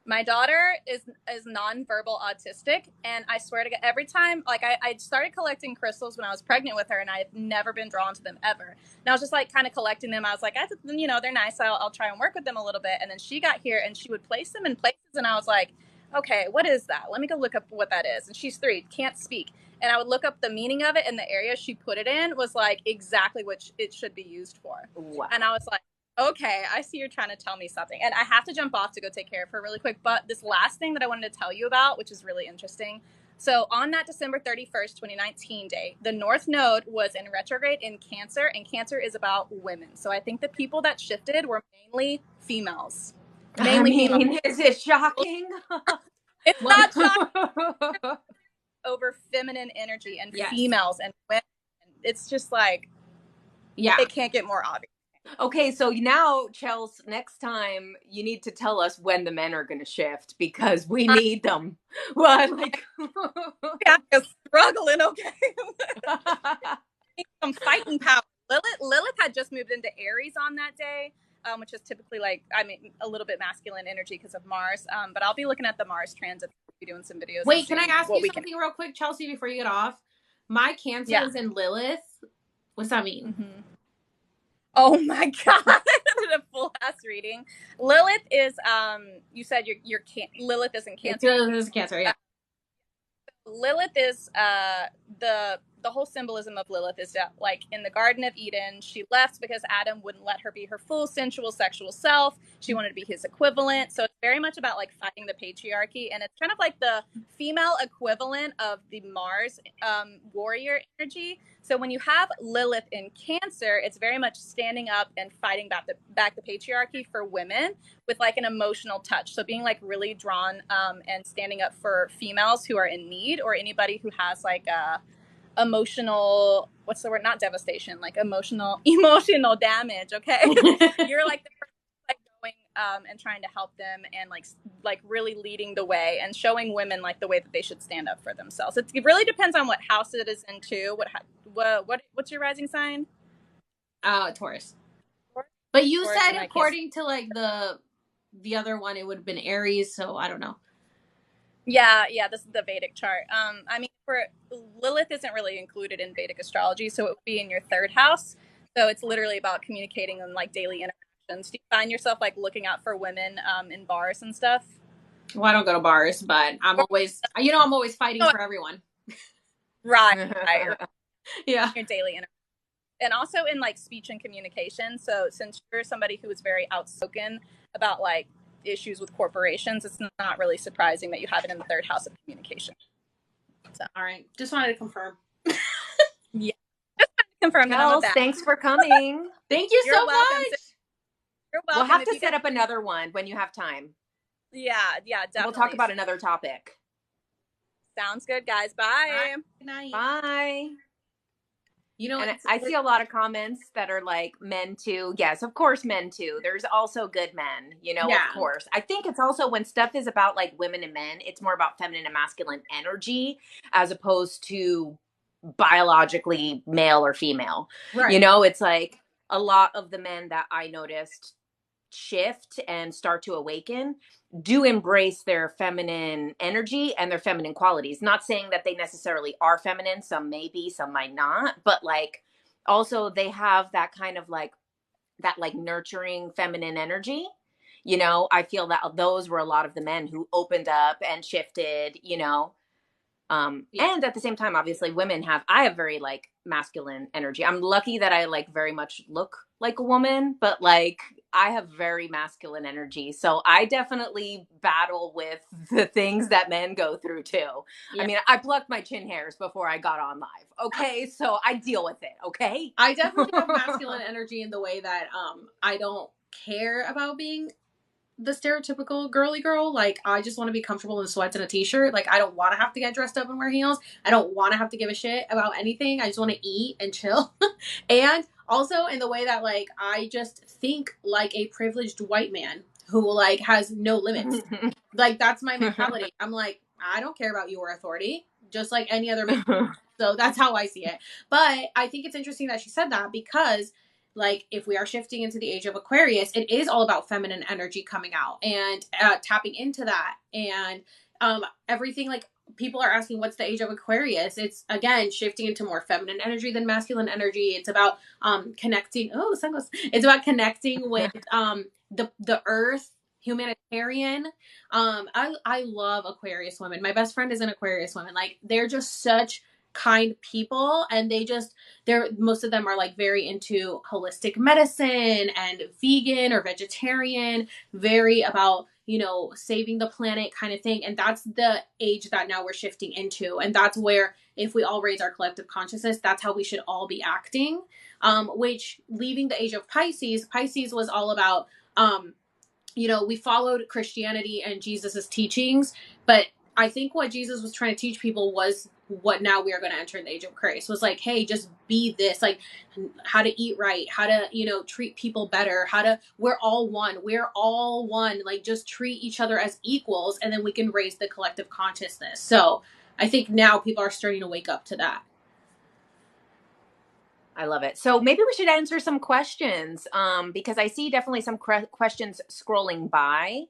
[SPEAKER 3] my daughter is nonverbal autistic, and I swear to God, every time, like I started collecting crystals when I was pregnant with her, and I've never been drawn to them ever. And I was just like kind of collecting them. I was like, you know, they're nice. I'll try and work with them a little bit. And then she got here, and she would place them in places, and I was like, okay, what is that? Let me go look up what that is. And she's 3, can't speak. And I would look up the meaning of it, and the area she put it in was like exactly what it should be used for.
[SPEAKER 2] Wow.
[SPEAKER 3] And I was like, okay, I see you're trying to tell me something. And I have to jump off to go take care of her really quick. But this last thing that I wanted to tell you about, which is really interesting. So on that December 31st, 2019 day, the North Node was in retrograde in Cancer, and Cancer is about women. So I think the people that shifted were mainly females. Females.
[SPEAKER 2] Is it shocking?
[SPEAKER 3] It's not shocking. Over feminine energy and females and women. It's just like, it can't get more obvious.
[SPEAKER 2] Okay, so now, Chels, next time you need to tell us when the men are going to shift because we need them. Well, like,
[SPEAKER 3] yeah, struggling. Okay, some fighting power. Lilith had just moved into Aries on that day, which is typically like, I mean, a little bit masculine energy because of Mars. But I'll be looking at the Mars transit. Be doing some videos.
[SPEAKER 1] Wait, can I ask you something real quick, Chelsea, before you get off? My Cancer is in Lilith. What's that mean?
[SPEAKER 3] Mm-hmm. Oh my God. A full ass reading. Lilith is you said your Lilith is in Cancer.
[SPEAKER 1] Lilith is Cancer, yeah.
[SPEAKER 3] Lilith is the whole symbolism of Lilith is that, like, in the Garden of Eden, she left because Adam wouldn't let her be her full sensual sexual self. She wanted to be his equivalent. So it's very much about like fighting the patriarchy, and it's kind of like the female equivalent of the Mars warrior energy. So when you have Lilith in Cancer, it's very much standing up and fighting back the patriarchy for women with like an emotional touch. So being like really drawn and standing up for females who are in need, or anybody who has like a emotional, what's the word? Not devastation, like emotional damage. Okay, you're like the person like going and trying to help them and like really leading the way and showing women like the way that they should stand up for themselves. It really depends on what house it is in too. What's your rising sign?
[SPEAKER 1] Taurus. But you Taurus, said according to like the other one, it would have been Aries. So I don't know.
[SPEAKER 3] Yeah, this is the Vedic chart. I mean, for Lilith isn't really included in Vedic astrology, so it would be in your 3rd house. So it's literally about communicating and like daily interactions. Do you find yourself like looking out for women in bars and stuff?
[SPEAKER 1] Well, I don't go to bars, but I'm always fighting for everyone.
[SPEAKER 3] Right.
[SPEAKER 1] Yeah.
[SPEAKER 3] Your daily interaction. And also in like speech and communication. So since you're somebody who is very outspoken about like issues with corporations, it's not really surprising that you have it in the third house of communication.
[SPEAKER 1] So, all right. Just wanted to confirm.
[SPEAKER 3] Yeah. Just confirm that I'm a
[SPEAKER 2] Kels,
[SPEAKER 3] bad.
[SPEAKER 2] thanks for coming.
[SPEAKER 1] Thank you
[SPEAKER 3] You're
[SPEAKER 1] so
[SPEAKER 3] welcome.
[SPEAKER 1] much.
[SPEAKER 3] You're welcome.
[SPEAKER 2] We'll have
[SPEAKER 3] If
[SPEAKER 2] to
[SPEAKER 3] you
[SPEAKER 2] set
[SPEAKER 3] guys...
[SPEAKER 2] up another one when you have time.
[SPEAKER 3] Yeah, definitely.
[SPEAKER 2] We'll talk about another topic.
[SPEAKER 3] Sounds good, guys. Bye.
[SPEAKER 1] Bye. Good night.
[SPEAKER 2] Bye.
[SPEAKER 1] You know,
[SPEAKER 2] And I see a lot of comments that are like, men too. Yes, of course, men too. There's also good men, you know,
[SPEAKER 1] Yeah.
[SPEAKER 2] of course. I think it's also when stuff is about like women and men, it's more about feminine and masculine energy as opposed to biologically male or female.
[SPEAKER 1] Right.
[SPEAKER 2] You know, it's like a lot of the men that I noticed shift and start to awaken do embrace their feminine energy and their feminine qualities. Not saying that they necessarily are feminine, some may be, some might not, but like also they have that kind of like that like nurturing feminine energy. You know, I feel that those were a lot of the men who opened up and shifted, you know.
[SPEAKER 1] Yeah.
[SPEAKER 2] And at the same time, obviously I have very like masculine energy. I'm lucky that I like very much look like a woman, but like I have very masculine energy. So I definitely battle with the things that men go through too.
[SPEAKER 1] Yeah.
[SPEAKER 2] I mean, I plucked my chin hairs before I got on live. Okay. So I deal with it. Okay.
[SPEAKER 1] I definitely have masculine energy in the way that I don't care about being the stereotypical girly girl. Like, I just want to be comfortable in sweats and a t-shirt. Like, I don't want to have to get dressed up and wear heels. I don't want to have to give a shit about anything. I just want to eat and chill. And also in the way that like I just think like a privileged white man who like has no limits. Like, that's my mentality. I'm like, I don't care about your authority, just like any other man. So that's how I see it. But I think it's interesting that she said that because, like, if we are shifting into the age of Aquarius, it is all about feminine energy coming out and tapping into that. And everything, like, people are asking, what's the age of Aquarius? It's, again, shifting into more feminine energy than masculine energy. It's about connecting. Oh, the sun goes. It's about connecting with the earth, humanitarian. I love Aquarius women. My best friend is an Aquarius woman. Like, they're just such kind people, and they're most of them are like very into holistic medicine and vegan or vegetarian, very about, you know, saving the planet kind of thing. And that's the age that now we're shifting into, and that's where, if we all raise our collective consciousness, that's how we should all be acting. Which, leaving the age of Pisces was all about, you know, we followed Christianity and Jesus's teachings, but I think what Jesus was trying to teach people was what now we are going to enter in the age of Christ, was like, hey, just be this, like, how to eat right, how to, you know, treat people better, we're all one, like, just treat each other as equals, and then we can raise the collective consciousness. So I think now people are starting to wake up to that.
[SPEAKER 2] I love it. So maybe we should answer some questions because I see definitely some questions scrolling by.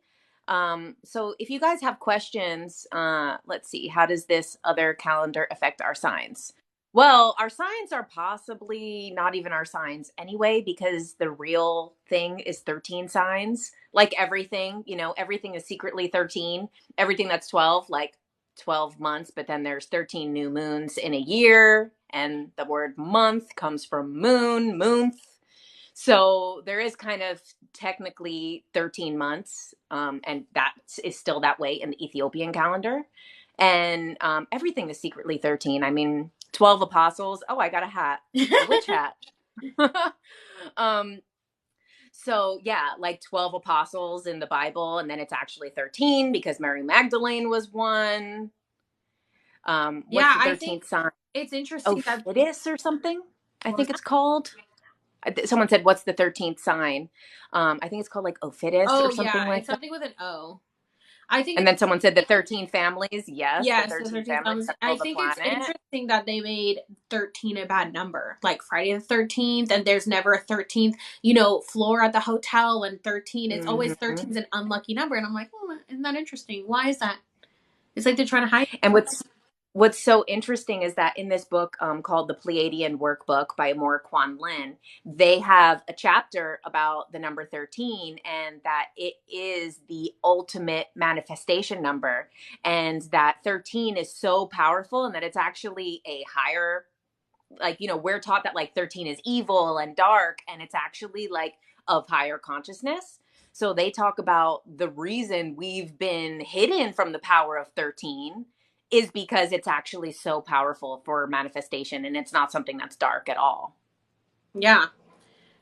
[SPEAKER 2] So if you guys have questions, let's see, how does this other calendar affect our signs? Well, our signs are possibly not even our signs anyway, because the real thing is 13 signs. Like everything, you know, everything is secretly 13. Everything that's 12, like 12 months, but then there's 13 new moons in a year. And the word month comes from moonth. So there is kind of technically 13 months, and that is still that way in the Ethiopian calendar. And everything is secretly 13. I mean, 12 apostles. Oh, I got a hat, a witch hat. So yeah, like 12 apostles in the Bible, and then it's actually 13 because Mary Magdalene was one. What's
[SPEAKER 1] Yeah,
[SPEAKER 2] the 13th
[SPEAKER 1] I think
[SPEAKER 2] sign?
[SPEAKER 1] it's interesting that
[SPEAKER 2] Ophidius or something, I think it's called. Someone said, what's the 13th sign? I think it's called like Ophidus or something like
[SPEAKER 1] it's
[SPEAKER 2] that.
[SPEAKER 1] something with an O. I think,
[SPEAKER 2] and then someone said the 13 families. Yes,
[SPEAKER 1] yes,
[SPEAKER 2] the
[SPEAKER 1] the
[SPEAKER 2] 13
[SPEAKER 1] 13th
[SPEAKER 2] families
[SPEAKER 1] comes.
[SPEAKER 2] that
[SPEAKER 1] I
[SPEAKER 2] fill the
[SPEAKER 1] think it's
[SPEAKER 2] planet.
[SPEAKER 1] interesting that they made 13 a bad number, like Friday the 13th, and there's never a 13th, you know, floor at the hotel, and 13, it's always 13 is an unlucky number. And I'm like, oh, isn't that interesting? Why is that? It's like they're trying to hide.
[SPEAKER 2] And what's so interesting is that in this book called The Pleiadian Workbook by Amor Kwan Lin, they have a chapter about the number 13, and that it is the ultimate manifestation number, and that 13 is so powerful, and that it's actually a higher, like, you know, we're taught that like 13 is evil and dark, and it's actually like of higher consciousness. So they talk about the reason we've been hidden from the power of 13 is because it's actually so powerful for manifestation, and it's not something that's dark at all.
[SPEAKER 1] Yeah.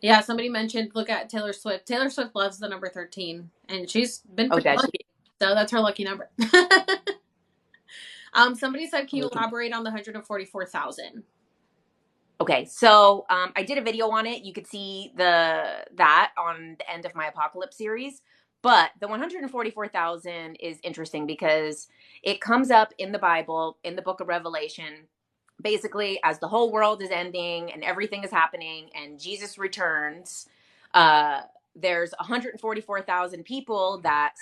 [SPEAKER 1] Yeah, somebody mentioned, look at Taylor Swift. Taylor Swift loves the number 13, and she's been pretty lucky. So that's her lucky number. Somebody said, can you elaborate on the 144,000?
[SPEAKER 2] Okay, so I did a video on it. You could see that on the end of my Apocalypse series. But the 144,000 is interesting because it comes up in the Bible, in the book of Revelation, basically as the whole world is ending and everything is happening and Jesus returns. There's 144,000 people that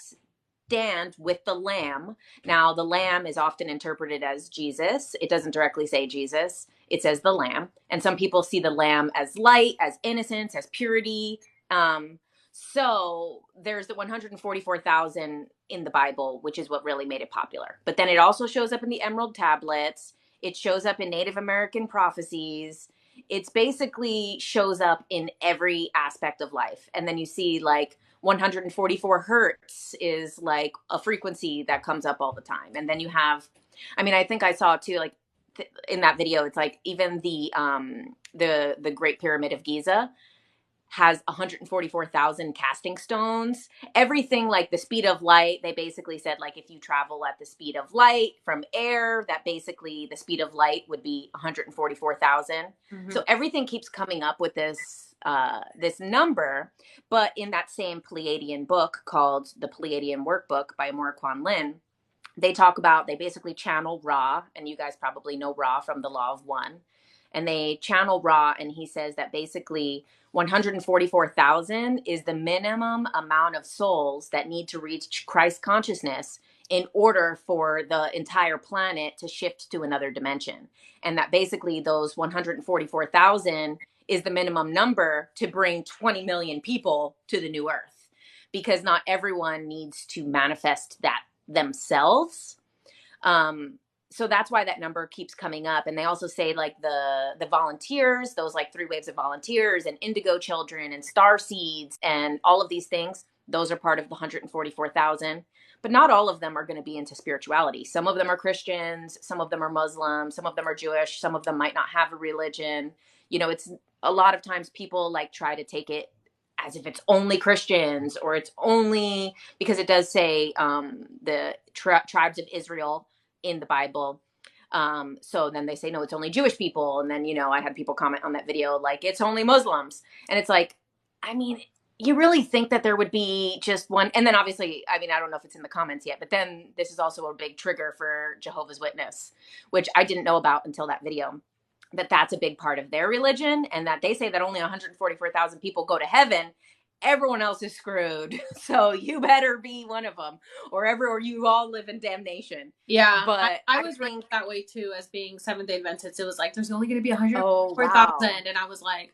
[SPEAKER 2] stand with the Lamb. Now, the Lamb is often interpreted as Jesus. It doesn't directly say Jesus. It says the Lamb. And some people see the Lamb as light, as innocence, as purity. So there's the 144,000 in the Bible, which is what really made it popular. But then it also shows up in the Emerald Tablets. It shows up in Native American prophecies. It's basically shows up in every aspect of life. And then you see like 144 hertz is like a frequency that comes up all the time. And then you have, I mean, I think I saw too, like in that video, it's like even the Great Pyramid of Giza has 144,000 casting stones. Everything like the speed of light, they basically said like if you travel at the speed of light from air, that basically the speed of light would be 144,000. Mm-hmm. So everything keeps coming up with this number. But in that same Pleiadian book called the Pleiadian Workbook by Morquan Lin, they basically channel Ra, and you guys probably know Ra from the Law of One. And they channel Ra, and he says that basically 144,000 is the minimum amount of souls that need to reach Christ consciousness in order for the entire planet to shift to another dimension. And that basically those 144,000 is the minimum number to bring 20 million people to the new earth, because not everyone needs to manifest that themselves. So that's why that number keeps coming up. And they also say like the volunteers, those like 3 waves of volunteers and indigo children and star seeds and all of these things, those are part of the 144,000. But not all of them are going to be into spirituality. Some of them are Christians, some of them are Muslims, some of them are Jewish, some of them might not have a religion. You know, it's a lot of times people like try to take it as if it's only Christians, or it's only, because it does say the tribes of Israel in the Bible. So then they say, no, it's only Jewish people. And then, you know, I had people comment on that video, like it's only Muslims. And it's like, I mean, you really think that there would be just one? And then obviously, I mean, I don't know if it's in the comments yet, but then this is also a big trigger for Jehovah's Witness, which I didn't know about until that video, that that's a big part of their religion. And that they say that only 144,000 people go to heaven. Everyone else is screwed. So you better be one of them, or you all live in damnation.
[SPEAKER 1] Yeah. But I was ranked that way too, as being Seventh-day Adventist. It was like, there's only going to be 144,000. And I was like,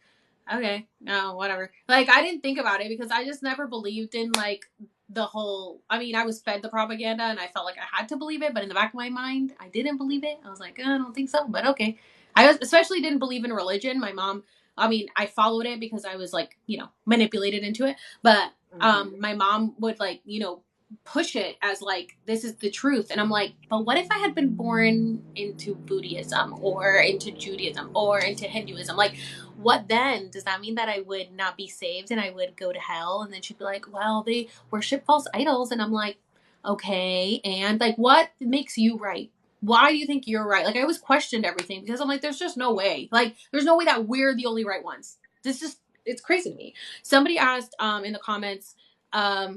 [SPEAKER 1] okay, no, whatever. Like, I didn't think about it because I just never believed in like the whole, I mean, I was fed the propaganda and I felt like I had to believe it. But in the back of my mind, I didn't believe it. I was like, I don't think so, but okay. I especially didn't believe in religion. My mom, I mean, I followed it because I was like, you know, manipulated into it. But my mom would like, you know, push it as like, this is the truth. And I'm like, but what if I had been born into Buddhism or into Judaism or into Hinduism? Like, what then? Does that mean that I would not be saved and I would go to hell? And then she'd be like, well, they worship false idols. And I'm like, okay. And like, what makes you right? Why do you think you're right? Like, I always questioned everything because I'm like, there's just no way. Like, there's no way that we're the only right ones. It's crazy to me. Somebody asked in the comments,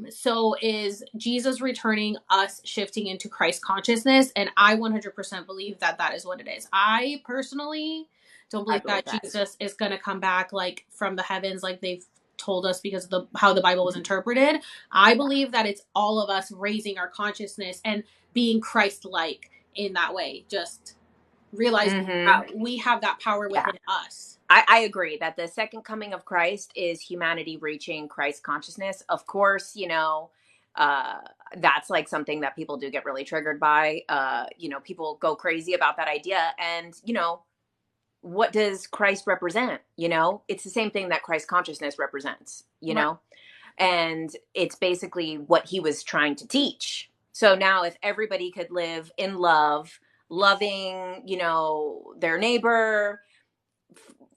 [SPEAKER 1] so is Jesus returning us shifting into Christ consciousness? And I 100% believe that that is what it is. I personally don't believe that Jesus is going to come back like from the heavens like they've told us because of how the Bible was interpreted. I believe that it's all of us raising our consciousness and being Christ-like in that way, just realizing that we have that power within us.
[SPEAKER 2] I agree that the second coming of Christ is humanity reaching Christ consciousness. Of course, you know, that's like something that people do get really triggered by. You know, people go crazy about that idea. And, you know, what does Christ represent? You know, it's the same thing that Christ consciousness represents, you know? And it's basically what he was trying to teach. So now if everybody could live in love, loving, their neighbor,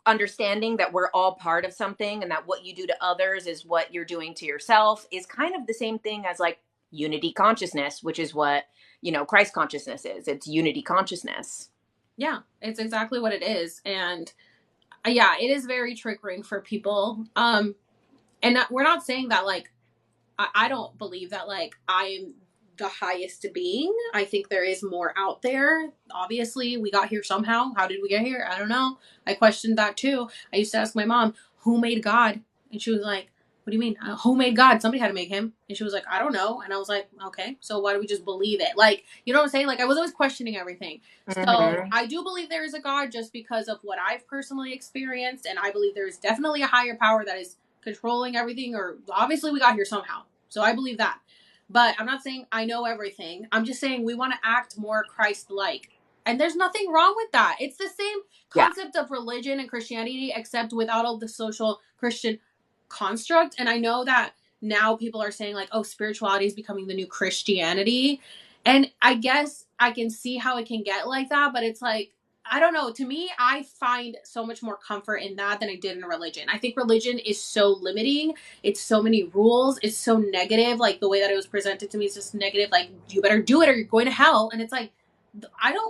[SPEAKER 2] understanding that we're all part of something and that what you do to others is what you're doing to yourself, is kind of the same thing as like unity consciousness, which is what, Christ consciousness is. It's unity consciousness.
[SPEAKER 1] Yeah, it's exactly what it is. And yeah, it is very triggering for people. And we're not saying that like, I don't believe that like I'm the highest being. I think there is more out there. Obviously, we got here somehow. How did we get here? I don't know. I questioned that too. I used to ask my mom, who made God? And she was like, what do you mean? Who made God? Somebody had to make him. And she was like, I don't know. And I was like, okay, so why do we just believe it? Like, you know what I'm saying? Like, I was always questioning everything. So I do believe there is a God just because of what I've personally experienced. And I believe there is definitely a higher power that is controlling everything, or obviously we got here somehow. So I believe that. But I'm not saying I know everything. I'm just saying we want to act more Christ-like. And there's nothing wrong with that. It's the same concept of religion and Christianity, except without all the social Christian construct. And I know that now people are saying like, oh, spirituality is becoming the new Christianity. And I guess I can see how it can get like that, but it's like, I don't know. To me, I find so much more comfort in that than I did in religion. I think religion is so limiting. It's so many rules. It's so negative. Like the way that it was presented to me is just negative. Like, you better do it or you're going to hell. And it's like,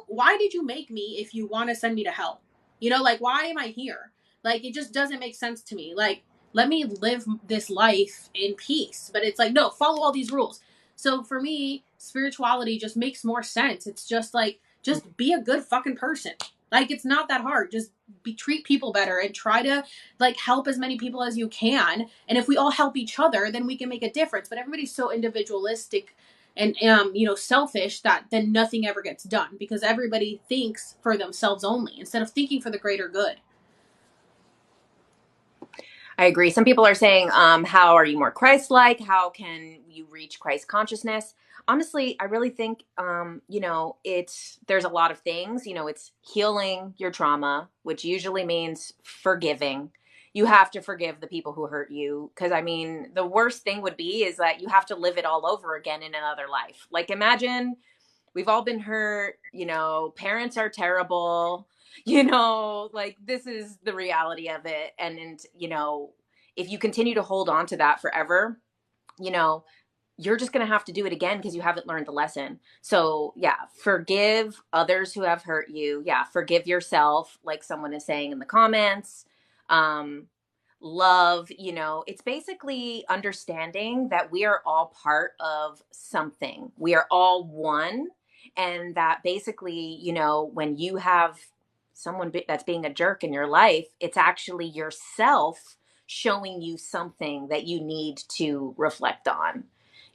[SPEAKER 1] why did you make me if you want to send me to hell? Like, why am I here? Like, it just doesn't make sense to me. Like, let me live this life in peace. But it's like, no, follow all these rules. So for me, spirituality just makes more sense. It's just like, just be a good fucking person. Like, it's not that hard. Just treat people better and try to like help as many people as you can. And if we all help each other, then we can make a difference. But everybody's so individualistic and selfish that then nothing ever gets done because everybody thinks for themselves only instead of thinking for the greater good.
[SPEAKER 2] I agree. Some people are saying, how are you more Christ-like? How can you reach Christ consciousness? Honestly, I really think, there's a lot of things, it's healing your trauma, which usually means forgiving. You have to forgive the people who hurt you. Cause I mean, the worst thing would be is that you have to live it all over again in another life. Like imagine we've all been hurt, parents are terrible, like this is the reality of it. And if you continue to hold on to that forever, you're just going to have to do it again because you haven't learned the lesson. So yeah, forgive others who have hurt you. Yeah. Forgive yourself. Like someone is saying in the comments, love, it's basically understanding that we are all part of something. We are all one. And that basically, when you have someone that's being a jerk in your life, it's actually yourself showing you something that you need to reflect on,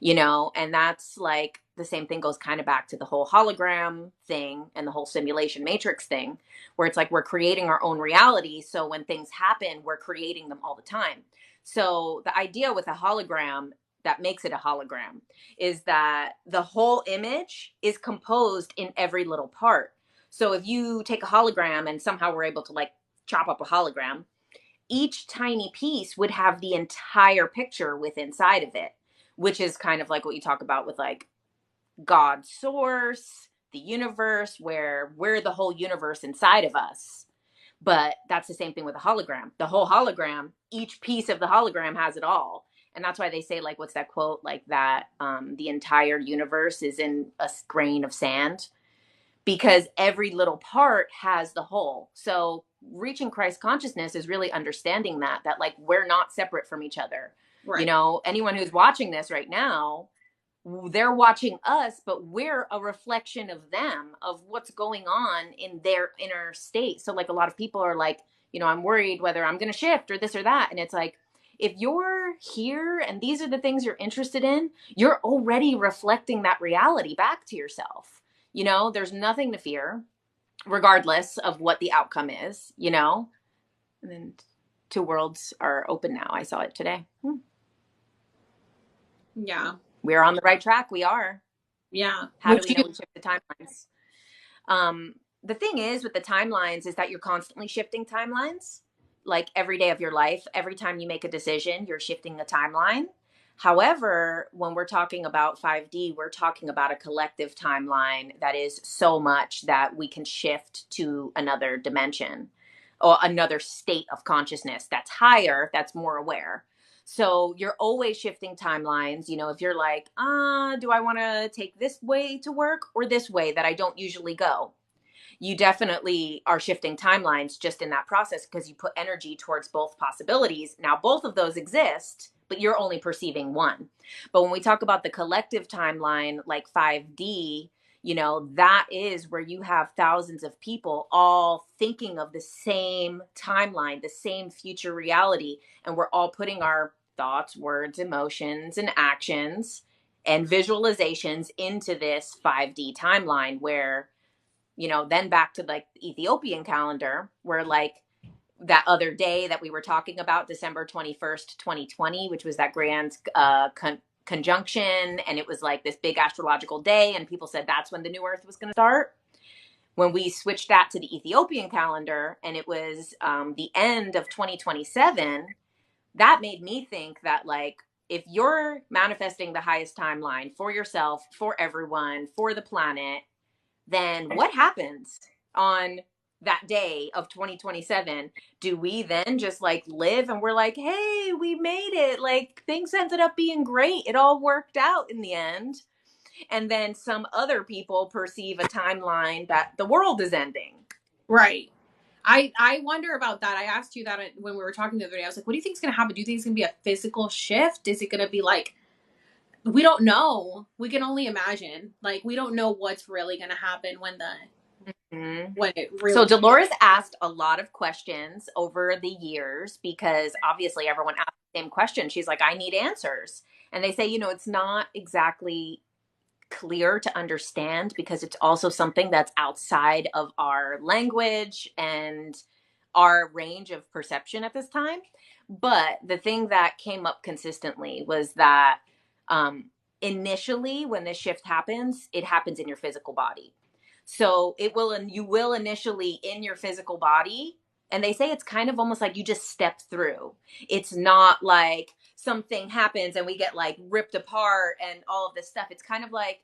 [SPEAKER 2] and that's like the same thing goes kind of back to the whole hologram thing and the whole simulation matrix thing, where it's like we're creating our own reality. So when things happen, we're creating them all the time. So the idea with a hologram that makes it a hologram is that the whole image is composed in every little part. So if you take a hologram and somehow we're able to like chop up a hologram, each tiny piece would have the entire picture with inside of it, which is kind of like what you talk about with like God's source, the universe, where we're the whole universe inside of us. But that's the same thing with a hologram. The whole hologram, each piece of the hologram has it all. And that's why they say, like, what's that quote? Like that the entire universe is in a grain of sand, because every little part has the whole. So reaching Christ consciousness is really understanding that like we're not separate from each other. Right. Anyone who's watching this right now, they're watching us, but we're a reflection of them, of what's going on in their inner state. So like a lot of people are like, I'm worried whether I'm going to shift or this or that. And it's like, if you're here and these are the things you're interested in, you're already reflecting that reality back to yourself. There's nothing to fear, regardless of what the outcome is, and then 2 worlds are open now. I saw it today.
[SPEAKER 1] Yeah.
[SPEAKER 2] We're on the right track. We are.
[SPEAKER 1] Yeah.
[SPEAKER 2] How do we know we shift the timelines? The thing is with the timelines is that you're constantly shifting timelines, like every day of your life. Every time you make a decision, you're shifting the timeline. However, when we're talking about 5D, we're talking about a collective timeline that is so much that we can shift to another dimension or another state of consciousness that's higher, that's more aware. So you're always shifting timelines. You know, if you're like, do I want to take this way to work or this way that I don't usually go? You definitely are shifting timelines just in that process because you put energy towards both possibilities. Now, both of those exist, but you're only perceiving one. But when we talk about the collective timeline, like 5D, you know, that is where you have thousands of people all thinking of the same timeline, the same future reality. And we're all putting our thoughts, words, emotions, and actions and visualizations into this 5D timeline where, you know, then back to like the Ethiopian calendar, where like that other day that we were talking about, December 21st, 2020, which was that grand conjunction. And it was like this big astrological day. And people said that's when the new earth was going to start. When we switched that to the Ethiopian calendar and it was the end of 2027, that made me think that like, if you're manifesting the highest timeline for yourself, for everyone, for the planet, then what happens on that day of 2027? Do we then just like live and we're like, hey, we made it, like things ended up being great, it all worked out in the end? And then some other people perceive a timeline that the world is ending.
[SPEAKER 1] Right. I wonder about that. I asked you that when we were talking the other day. I was like, what do you think is going to happen? Do you think it's going to be a physical shift? Is it going to be like, we don't know. We can only imagine. Like, we don't know what's really going to happen when when it really.
[SPEAKER 2] So Dolores asked a lot of questions over the years because obviously everyone asked the same question. She's like, I need answers. And they say, you know, it's not exactly clear to understand because it's also something that's outside of our language and our range of perception at this time. But the thing that came up consistently was that initially when this shift happens, it happens in your physical body. So it will, and you will initially in your physical body. And they say it's kind of almost like you just step through. It's not like something happens and we get like ripped apart and all of this stuff. It's kind of like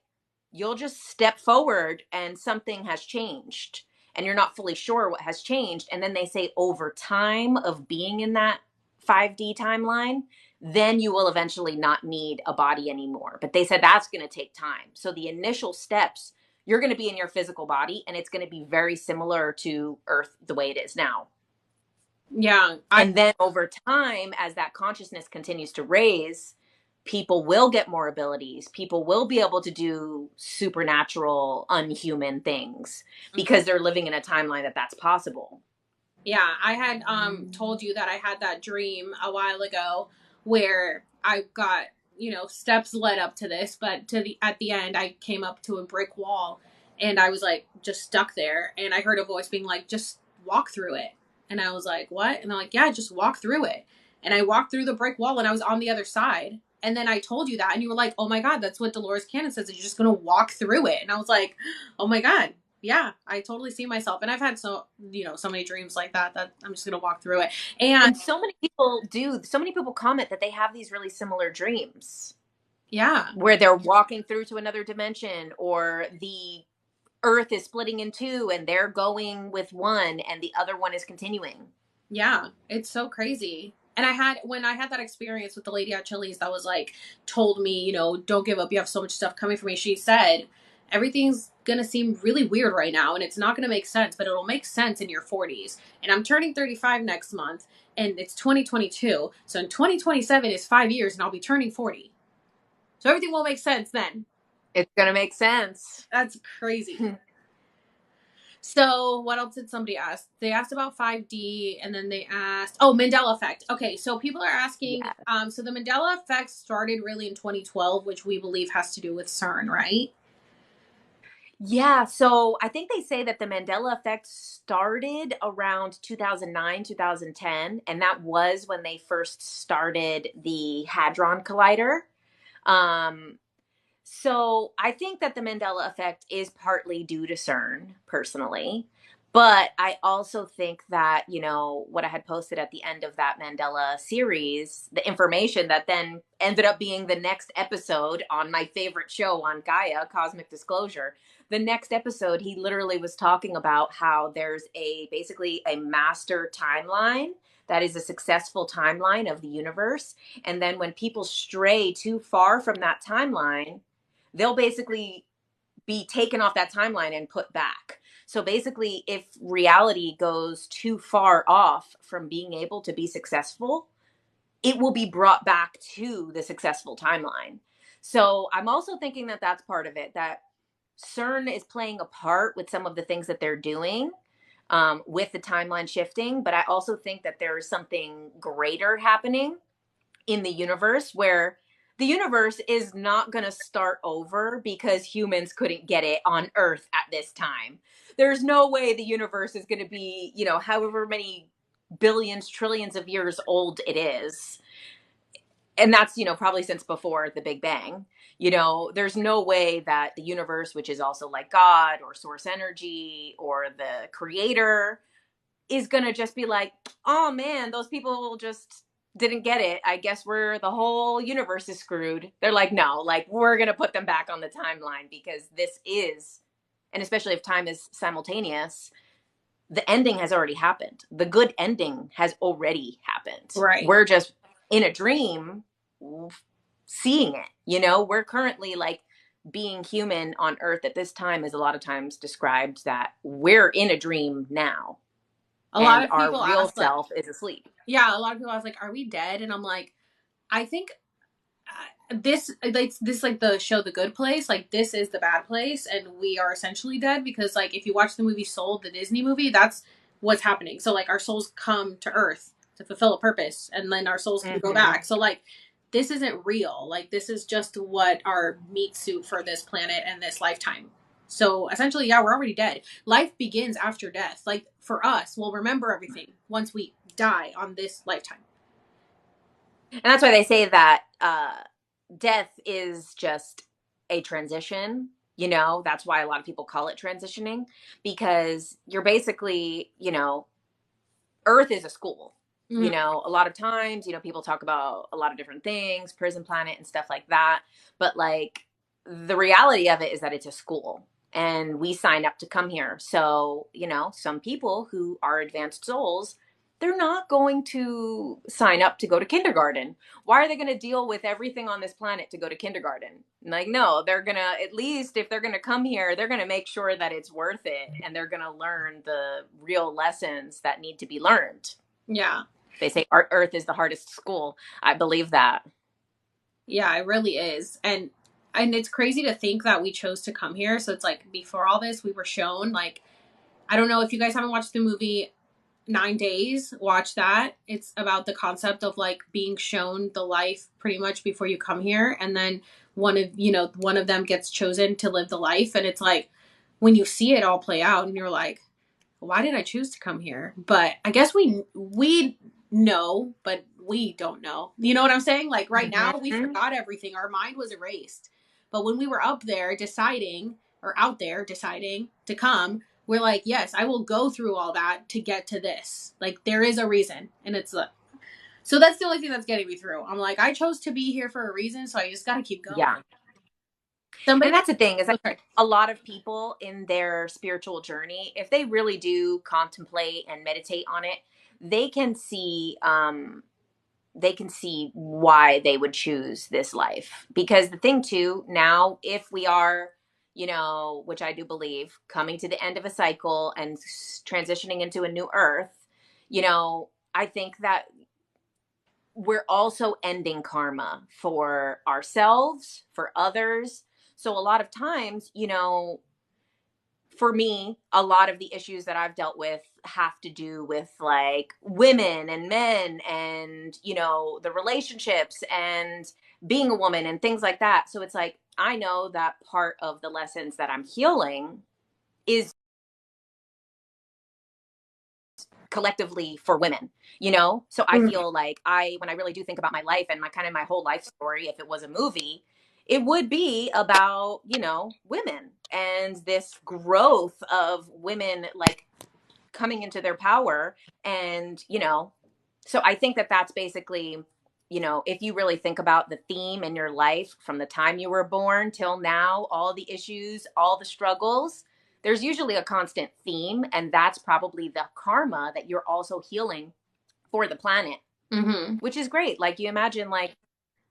[SPEAKER 2] you'll just step forward and something has changed and you're not fully sure what has changed. And then they say over time of being in that 5D timeline, then you will eventually not need a body anymore. But they said that's going to take time. So the initial steps, you're going to be in your physical body and it's going to be very similar to Earth the way it is now.
[SPEAKER 1] Yeah.
[SPEAKER 2] And then over time, as that consciousness continues to raise, people will get more abilities. People will be able to do supernatural, unhuman things because they're living in a timeline that that's possible.
[SPEAKER 1] Yeah, I had told you that I had that dream a while ago where I got, you know, steps led up to this, but at the end I came up to a brick wall and I was like just stuck there and I heard a voice being like, just walk through it. And I was like, what? And they're like, yeah, just walk through it. And I walked through the brick wall and I was on the other side. And then I told you that and you were like, oh my God, that's what Dolores Cannon says. You're just going to walk through it. And I was like, oh my God. Yeah, I totally see myself. And I've had so many dreams like that I'm just going to walk through it.
[SPEAKER 2] And so many people comment that they have these really similar dreams.
[SPEAKER 1] Yeah.
[SPEAKER 2] Where they're walking through to another dimension or the Earth is splitting in two and they're going with one and the other one is continuing.
[SPEAKER 1] Yeah, it's so crazy. And when I had that experience with the lady at Chili's that was like, told me, you know, don't give up. You have so much stuff coming for me. She said, everything's going to seem really weird right now and it's not going to make sense, but it'll make sense in your 40s. And I'm turning 35 next month and it's 2022. So in 2027 is 5 years and I'll be turning 40. So everything will make sense then.
[SPEAKER 2] It's going to make sense.
[SPEAKER 1] That's crazy. So what else did somebody ask? They asked about 5D and then they asked, Mandela effect. Okay. So people are asking, so the Mandela effect started really in 2012, which we believe has to do with CERN, right?
[SPEAKER 2] Yeah. So I think they say that the Mandela effect started around 2009, 2010. And that was when they first started the Hadron Collider. So I think that the Mandela effect is partly due to CERN, personally. But I also think that, what I had posted at the end of that Mandela series, the information that then ended up being the next episode on my favorite show on Gaia, Cosmic Disclosure. The next episode, he literally was talking about how there's basically a master timeline that is a successful timeline of the universe. And then when people stray too far from that timeline, they'll basically be taken off that timeline and put back. So basically, if reality goes too far off from being able to be successful, it will be brought back to the successful timeline. So I'm also thinking that that's part of it, that CERN is playing a part with some of the things that they're doing with the timeline shifting. But I also think that there is something greater happening in the universe where the universe is not going to start over because humans couldn't get it on Earth at this time. There's no way the universe is going to be, however many billions, trillions of years old it is. And that's, probably since before the Big Bang. There's no way that the universe, which is also like God or source energy or the creator, is going to just be like, oh man, those people just didn't get it. I guess the whole universe is screwed. They're like, no, like we're going to put them back on the timeline because this is, and especially if time is simultaneous, the ending has already happened. The good ending has already happened.
[SPEAKER 1] Right.
[SPEAKER 2] We're just in a dream seeing it, we're currently like being human on Earth at this time is a lot of times described that we're in a dream now.
[SPEAKER 1] A lot of people
[SPEAKER 2] our real
[SPEAKER 1] ask, like,
[SPEAKER 2] self is asleep.
[SPEAKER 1] Yeah, a lot of people ask, like, are we dead? And I'm like, I think this like the show The Good Place, like this is the bad place, and we are essentially dead because, like, if you watch the movie Soul, the Disney movie, that's what's happening. So like our souls come to Earth to fulfill a purpose, and then our souls can go back. So like this isn't real. Like this is just what our meat suit for this planet and this lifetime. So essentially, yeah, we're already dead. Life begins after death. Like for us, we'll remember everything once we die on this lifetime.
[SPEAKER 2] And that's why they say that death is just a transition. That's why a lot of people call it transitioning, because you're basically, Earth is a school.
[SPEAKER 1] Mm-hmm.
[SPEAKER 2] A lot of times, people talk about a lot of different things, prison planet and stuff like that. But like the reality of it is that it's a school and we sign up to come here. So, some people who are advanced souls, they're not going to sign up to go to kindergarten. Why are they going to deal with everything on this planet to go to kindergarten? Like, no, they're going to, at least if they're going to come here, they're going to make sure that it's worth it. And they're going to learn the real lessons that need to be learned.
[SPEAKER 1] Yeah.
[SPEAKER 2] They say Earth is the hardest school. I believe that.
[SPEAKER 1] Yeah, it really is. And it's crazy to think that we chose to come here. So it's like before all this, we were shown, like, I don't know if you guys haven't watched the movie 9 Days, watch that. It's about the concept of like being shown the life pretty much before you come here. And then one of them gets chosen to live the life. And it's like when you see it all play out and you're like, why did I choose to come here? But I guess we know, but we don't know. You know what I'm saying? Like right now we forgot everything. Our mind was erased. But when we were up there deciding, or out there deciding to come, we're like, yes, I will go through all that to get to this. Like there is a reason. And it's so that's the only thing that's getting me through. I'm like, I chose to be here for a reason, so I just got to keep going.
[SPEAKER 2] Yeah. And that's the thing is that a lot of people in their spiritual journey, if they really do contemplate and meditate on it, they can see why they would choose this life. Because the thing too, now, if we are, which I do believe, coming to the end of a cycle and transitioning into a new Earth, I think that we're also ending karma for ourselves, for others. So a lot of times, for me, a lot of the issues that I've dealt with have to do with like women and men and, the relationships and being a woman and things like that. So it's like, I know that part of the lessons that I'm healing is collectively for women, So I feel like when I really do think about my life and my whole life story, if it was a movie, it would be about, women and this growth of women, like coming into their power. And, you know, so I think that that's basically, you know, if you really think about the theme in your life from the time you were born till now, all the issues, all the struggles, there's usually a constant theme. And that's probably the karma that you're also healing for the planet, which is great. Like, you imagine, like,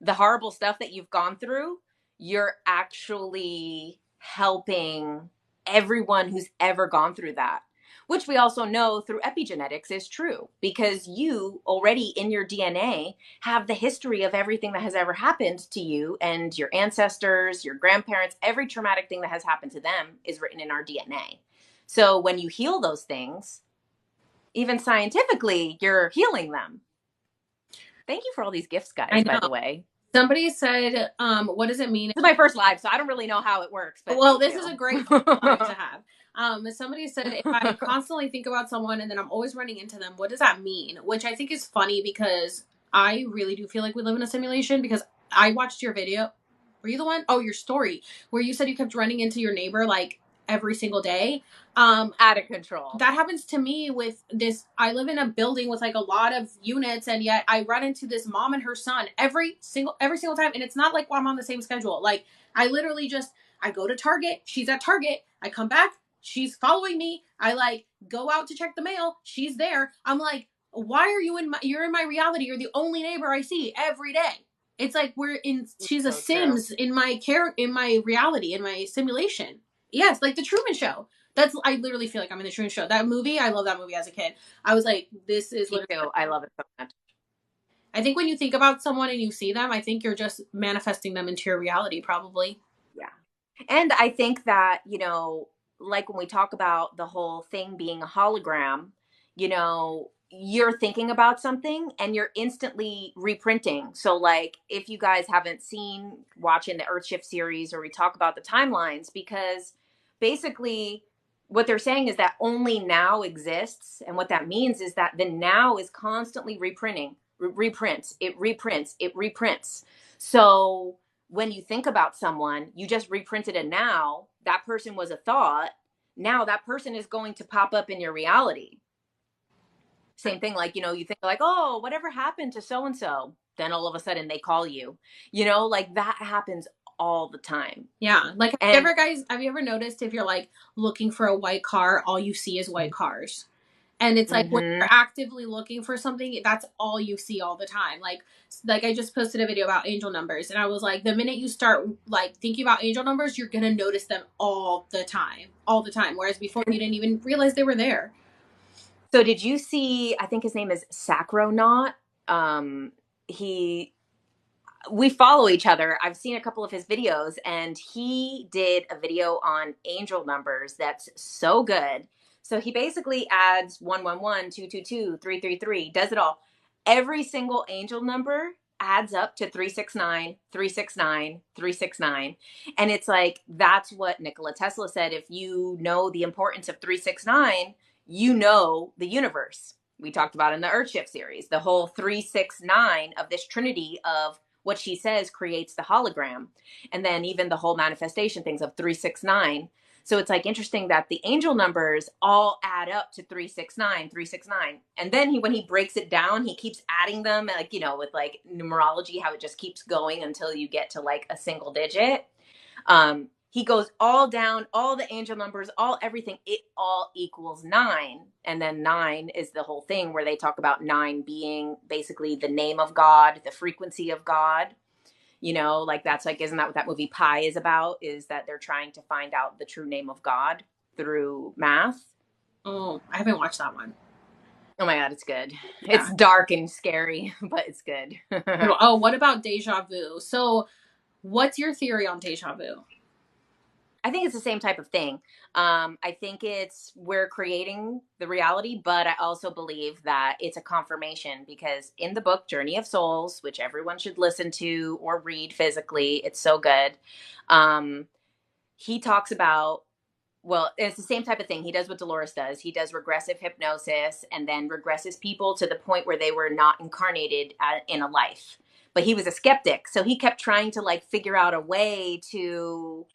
[SPEAKER 2] the horrible stuff that you've gone through, you're actually helping everyone who's ever gone through that, which we also know through epigenetics is true, because you already in your DNA have the history of everything that has ever happened to you and your ancestors, your grandparents. Every traumatic thing that has happened to them is written in our DNA. So when you heal those things, even scientifically, you're healing them. Thank you for all these gifts, guys, by the way.
[SPEAKER 1] Somebody said, what does it mean?
[SPEAKER 2] This is my first live, so I don't really know how it works. But
[SPEAKER 1] well, this is a great live to have. Somebody said, if I constantly think about someone and then I'm always running into them, what does that mean? Which I think is funny, because I really do feel like we live in a simulation, because I watched your video. Were you the one? Oh, your story where you said you kept running into your neighbor like every single day.
[SPEAKER 2] Out of control.
[SPEAKER 1] That happens to me with this. I live in a building with like a lot of units, and yet I run into this mom and her son every single time. And it's not like I'm on the same schedule. Like, I literally just, I go to Target, she's at Target, I come back, she's following me, I like go out to check the mail, she's there. I'm like, why are you you're in my reality, you're the only neighbor I see every day. It's like she's so a Sims true. in my reality, in my simulation. Yes, like the Truman Show. I literally feel like I'm in the Truman Show. That movie, I love that movie as a kid. I was like, this is
[SPEAKER 2] what I love it so much.
[SPEAKER 1] I think when you think about someone and you see them, I think you're just manifesting them into your reality, probably.
[SPEAKER 2] Yeah. And I think that, you know, like when we talk about the whole thing being a hologram, you know, you're thinking about something and you're instantly reprinting. So like, if you guys haven't watching the Earthshift series, or we talk about the timelines, because basically what they're saying is that only now exists. And what that means is that the now is constantly reprinting, reprints. So when you think about someone, you just reprinted a now. That person was a thought. Now that person is going to pop up in your reality. Same thing, like, you know, you think like, oh, whatever happened to so-and-so? Then all of a sudden they call you, you know, like that happens all the time.
[SPEAKER 1] Yeah. Like, have you ever noticed, if you're like looking for a white car, all you see is white cars? And it's like, when you're actively looking for something, that's all you see all the time. Like I just posted a video about angel numbers, and I was like, the minute you start like thinking about angel numbers, you're going to notice them all the time. Whereas before you didn't even realize they were there.
[SPEAKER 2] So did you see, I think his name is Sacronaut. We follow each other. I've seen a couple of his videos, and he did a video on angel numbers that's so good. So he basically adds 111, 222, 333, does it all. Every single angel number adds up to 369, 369, 369. And it's like, that's what Nikola Tesla said. If you know the importance of 369, you know the universe. We talked about in the Earthshift series, the whole 369 of this trinity of what she says creates the hologram. And then even the whole manifestation things of 369. So it's like interesting that the angel numbers all add up to 369, 369. And then when he breaks it down, he keeps adding them, like, you know, with like numerology, how it just keeps going until you get to like a single digit. He goes all down, all the angel numbers, all everything, it all equals 9. And then 9 is the whole thing where they talk about 9 being basically the name of God, the frequency of God. You know, like that's like, isn't that what that movie Pi is about? Is that they're trying to find out the true name of God through math.
[SPEAKER 1] Oh, I haven't watched that one.
[SPEAKER 2] Oh my God, it's good. Yeah. It's dark and scary, but it's good.
[SPEAKER 1] Oh, what about deja vu? So what's your theory on deja vu?
[SPEAKER 2] I think it's the same type of thing. I think we're creating the reality, but I also believe that it's a confirmation, because in the book Journey of Souls, which everyone should listen to or read physically, it's so good. He talks about, well, it's the same type of thing. He does what Dolores does. He does regressive hypnosis and then regresses people to the point where they were not incarnated in a life. But he was a skeptic. So he kept trying to like figure out a way to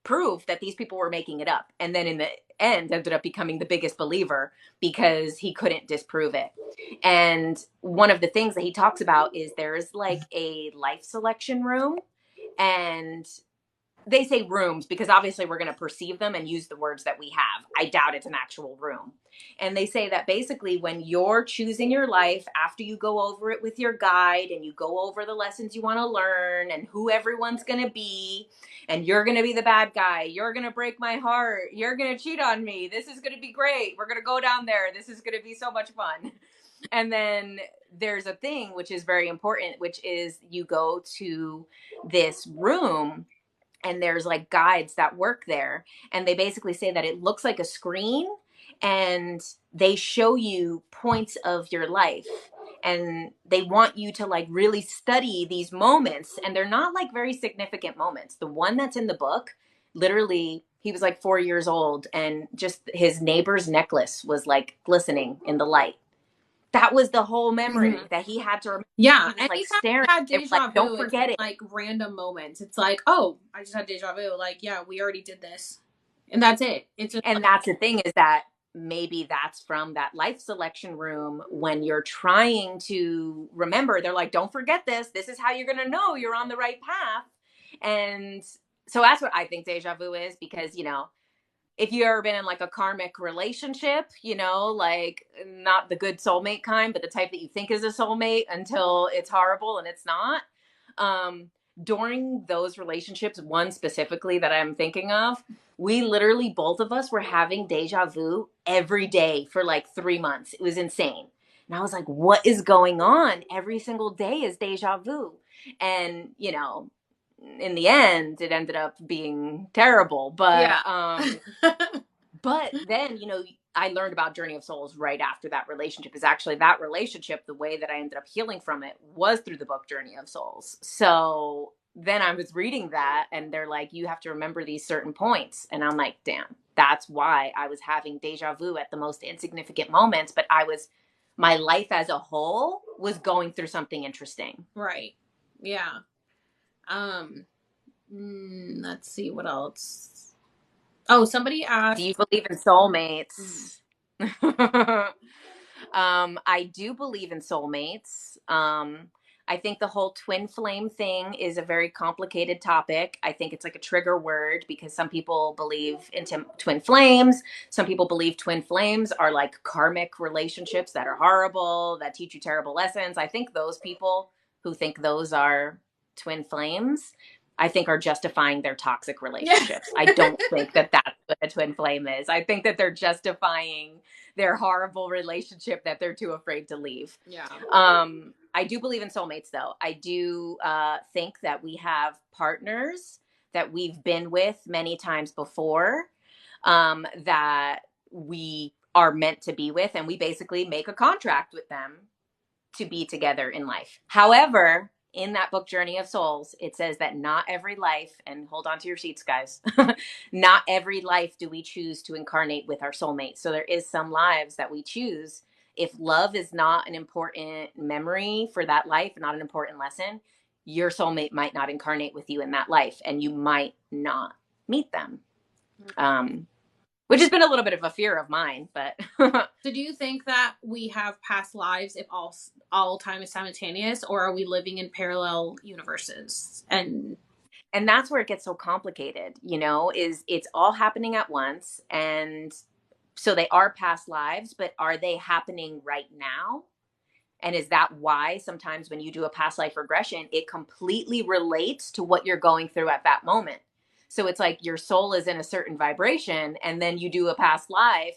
[SPEAKER 2] proof that these people were making it up. And then in the end ended up becoming the biggest believer because he couldn't disprove it. And one of the things that he talks about is there's like a life selection room, and they say rooms because obviously we're going to perceive them and use the words that we have. I doubt it's an actual room. And they say that basically when you're choosing your life, after you go over it with your guide and you go over the lessons you want to learn and who everyone's going to be, and you're going to be the bad guy, you're going to break my heart, you're going to cheat on me, this is going to be great, we're going to go down there, this is going to be so much fun. And then there's a thing which is very important, which is you go to this room and there's like guides that work there, and they basically say that it looks like a screen and they show you points of your life, and they want you to like really study these moments, and they're not like very significant moments. The one that's in the book, literally he was like 4 years old and just his neighbor's necklace was like glistening in the light. That was the whole memory that he had to remember.
[SPEAKER 1] Yeah,
[SPEAKER 2] He was like
[SPEAKER 1] anytime
[SPEAKER 2] staring
[SPEAKER 1] I had
[SPEAKER 2] at it,
[SPEAKER 1] deja
[SPEAKER 2] like,
[SPEAKER 1] vu,
[SPEAKER 2] don't
[SPEAKER 1] it's
[SPEAKER 2] forget
[SPEAKER 1] been
[SPEAKER 2] it.
[SPEAKER 1] like random moments. It's like, oh, I just had deja vu. Like, yeah, we already did this, and that's it. It's just
[SPEAKER 2] And that's the thing, is that maybe that's from that life selection room when you're trying to remember. They're like, don't forget this. This is how you're going to know you're on the right path. And so that's what I think deja vu is, because, you know, if you've ever been in like a karmic relationship, you know, like not the good soulmate kind, but the type that you think is a soulmate until it's horrible and it's not. During those relationships, one specifically that I'm thinking of, we literally, both of us were having deja vu every day for like 3 months. It was insane. And I was like, what is going on? Every single day is deja vu. And, you know, in the end, it ended up being terrible. But but then, you know, I learned about Journey of Souls right after that relationship. Is actually that relationship, the way that I ended up healing from it was through the book Journey of Souls. So then I was reading that and they're like, you have to remember these certain points. And I'm like, damn, that's why I was having deja vu at the most insignificant moments. But my life as a whole was going through something interesting.
[SPEAKER 1] right. Yeah. Let's see what else. Oh, somebody asked,
[SPEAKER 2] do you believe in soulmates? I do believe in soulmates. I think the whole twin flame thing is a very complicated topic. I think it's like a trigger word because some people believe in twin flames. Some people believe twin flames are like karmic relationships that are horrible, that teach you terrible lessons. I think those people who think those are twin flames, I think are justifying their toxic relationships. I don't think that that's what a twin flame is. I think that they're justifying their horrible relationship that they're too afraid to leave.
[SPEAKER 1] yeah.
[SPEAKER 2] I do believe in soulmates, though. I do think that we have partners that we've been with many times before, that we are meant to be with, and we basically make a contract with them to be together in life. However, in that book, Journey of Souls, it says that not every life, and hold on to your seats, guys, not every life do we choose to incarnate with our soulmate. So there is some lives that we choose. If love is not an important memory for that life, not an important lesson, your soulmate might not incarnate with you in that life, and you might not meet them. Which has been a little bit of a fear of mine, but.
[SPEAKER 1] So do you think that we have past lives if all time is simultaneous, or are we living in parallel universes? And
[SPEAKER 2] that's where it gets so complicated, you know, is it's all happening at once. And so they are past lives, but are they happening right now? And is that why sometimes when you do a past life regression, it completely relates to what you're going through at that moment? So it's like your soul is in a certain vibration, and then you do a past life,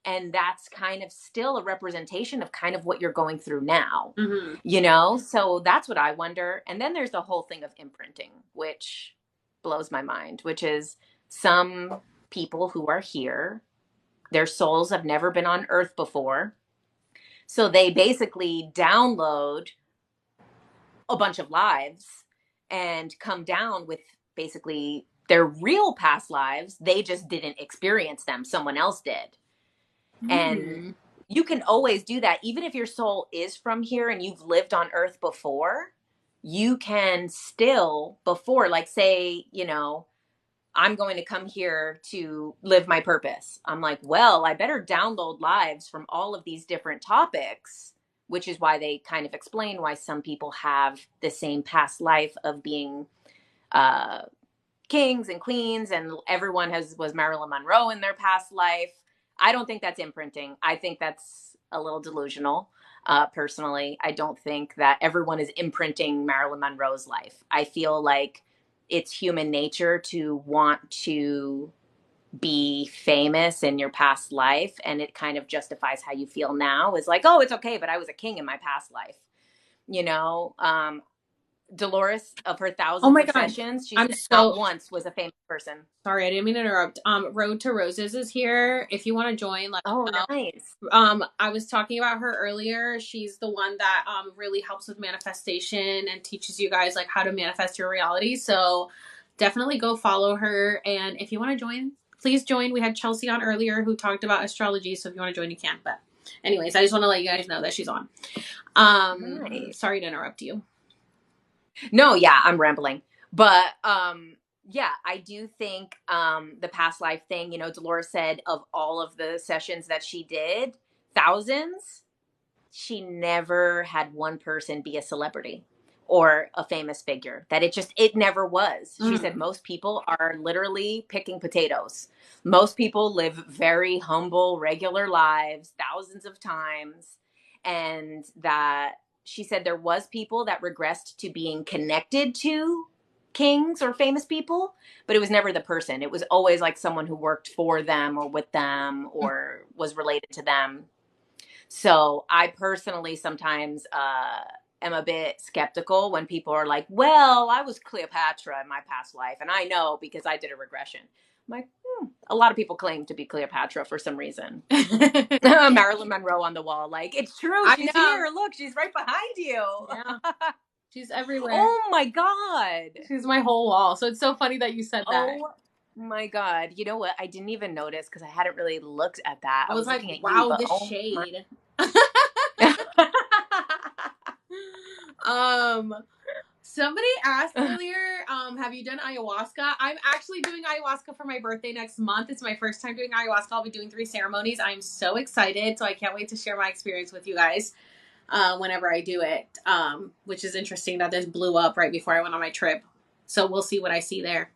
[SPEAKER 2] and that's kind of still a representation of kind of what you're going through now, you know? So that's what I wonder. And then there's the whole thing of imprinting, which blows my mind, which is some people who are here, their souls have never been on Earth before. So they basically download a bunch of lives and come down with basically their real past lives. They just didn't experience them. Someone else did. And you can always do that. Even if your soul is from here and you've lived on Earth before, you can still, before, like say, you know, I'm going to come here to live my purpose. I'm like, well, I better download lives from all of these different topics, which is why they kind of explain why some people have the same past life of being uh, kings and queens, and everyone was Marilyn Monroe in their past life. I don't think that's imprinting. I think that's a little delusional. Personally, I don't think that everyone is imprinting Marilyn Monroe's life. I feel like it's human nature to want to be famous in your past life, and it kind of justifies how you feel now. Is like, oh, it's okay, but I was a king in my past life. You know, Dolores, of her
[SPEAKER 1] Oh
[SPEAKER 2] thousands
[SPEAKER 1] my
[SPEAKER 2] of
[SPEAKER 1] God.
[SPEAKER 2] sessions, she
[SPEAKER 1] I'm
[SPEAKER 2] said not
[SPEAKER 1] so
[SPEAKER 2] once was a famous person.
[SPEAKER 1] sorry. I didn't mean to interrupt. Road to Roses is here. If you want to join, let
[SPEAKER 2] Oh,
[SPEAKER 1] me know.
[SPEAKER 2] nice.
[SPEAKER 1] I was talking about her earlier. She's the one that really helps with manifestation and teaches you guys like how to manifest your reality. So definitely go follow her. And if you want to join, please join. We had Chelsea on earlier who talked about astrology. So if you want to join, you can. But anyways, I just want to let you guys know that she's on.
[SPEAKER 2] Nice.
[SPEAKER 1] Sorry to interrupt you.
[SPEAKER 2] No, yeah, I'm rambling. But yeah, I do think the past life thing, you know, Dolores said of all of the sessions that she did, thousands, she never had one person be a celebrity or a famous figure. That it never was. She said most people are literally picking potatoes. Most people live very humble, regular lives thousands of times, and that she said there was people that regressed to being connected to kings or famous people, but it was never the person. It was always like someone who worked for them or with them or was related to them. So I personally sometimes am a bit skeptical when people are like, well, I was Cleopatra in my past life. And I know because I did a regression. I'm like, a lot of people claim to be Cleopatra for some reason. Marilyn Monroe on the wall. Like, it's true.
[SPEAKER 1] I
[SPEAKER 2] She's
[SPEAKER 1] know.
[SPEAKER 2] here. Look, she's right behind you.
[SPEAKER 1] Yeah. She's everywhere.
[SPEAKER 2] Oh my God.
[SPEAKER 1] She's my whole wall. So it's so funny that you said that.
[SPEAKER 2] Oh my God. You know what? I didn't even notice because I hadn't really looked at that.
[SPEAKER 1] I was like,
[SPEAKER 2] looking at you,
[SPEAKER 1] wow,
[SPEAKER 2] but
[SPEAKER 1] the
[SPEAKER 2] oh my.
[SPEAKER 1] shade. Somebody asked earlier, have you done ayahuasca? I'm actually doing ayahuasca for my birthday next month. It's my first time doing ayahuasca. I'll be doing 3 ceremonies. I'm so excited. So I can't wait to share my experience with you guys whenever I do it, which is interesting that this blew up right before I went on my trip. So we'll see what I see there.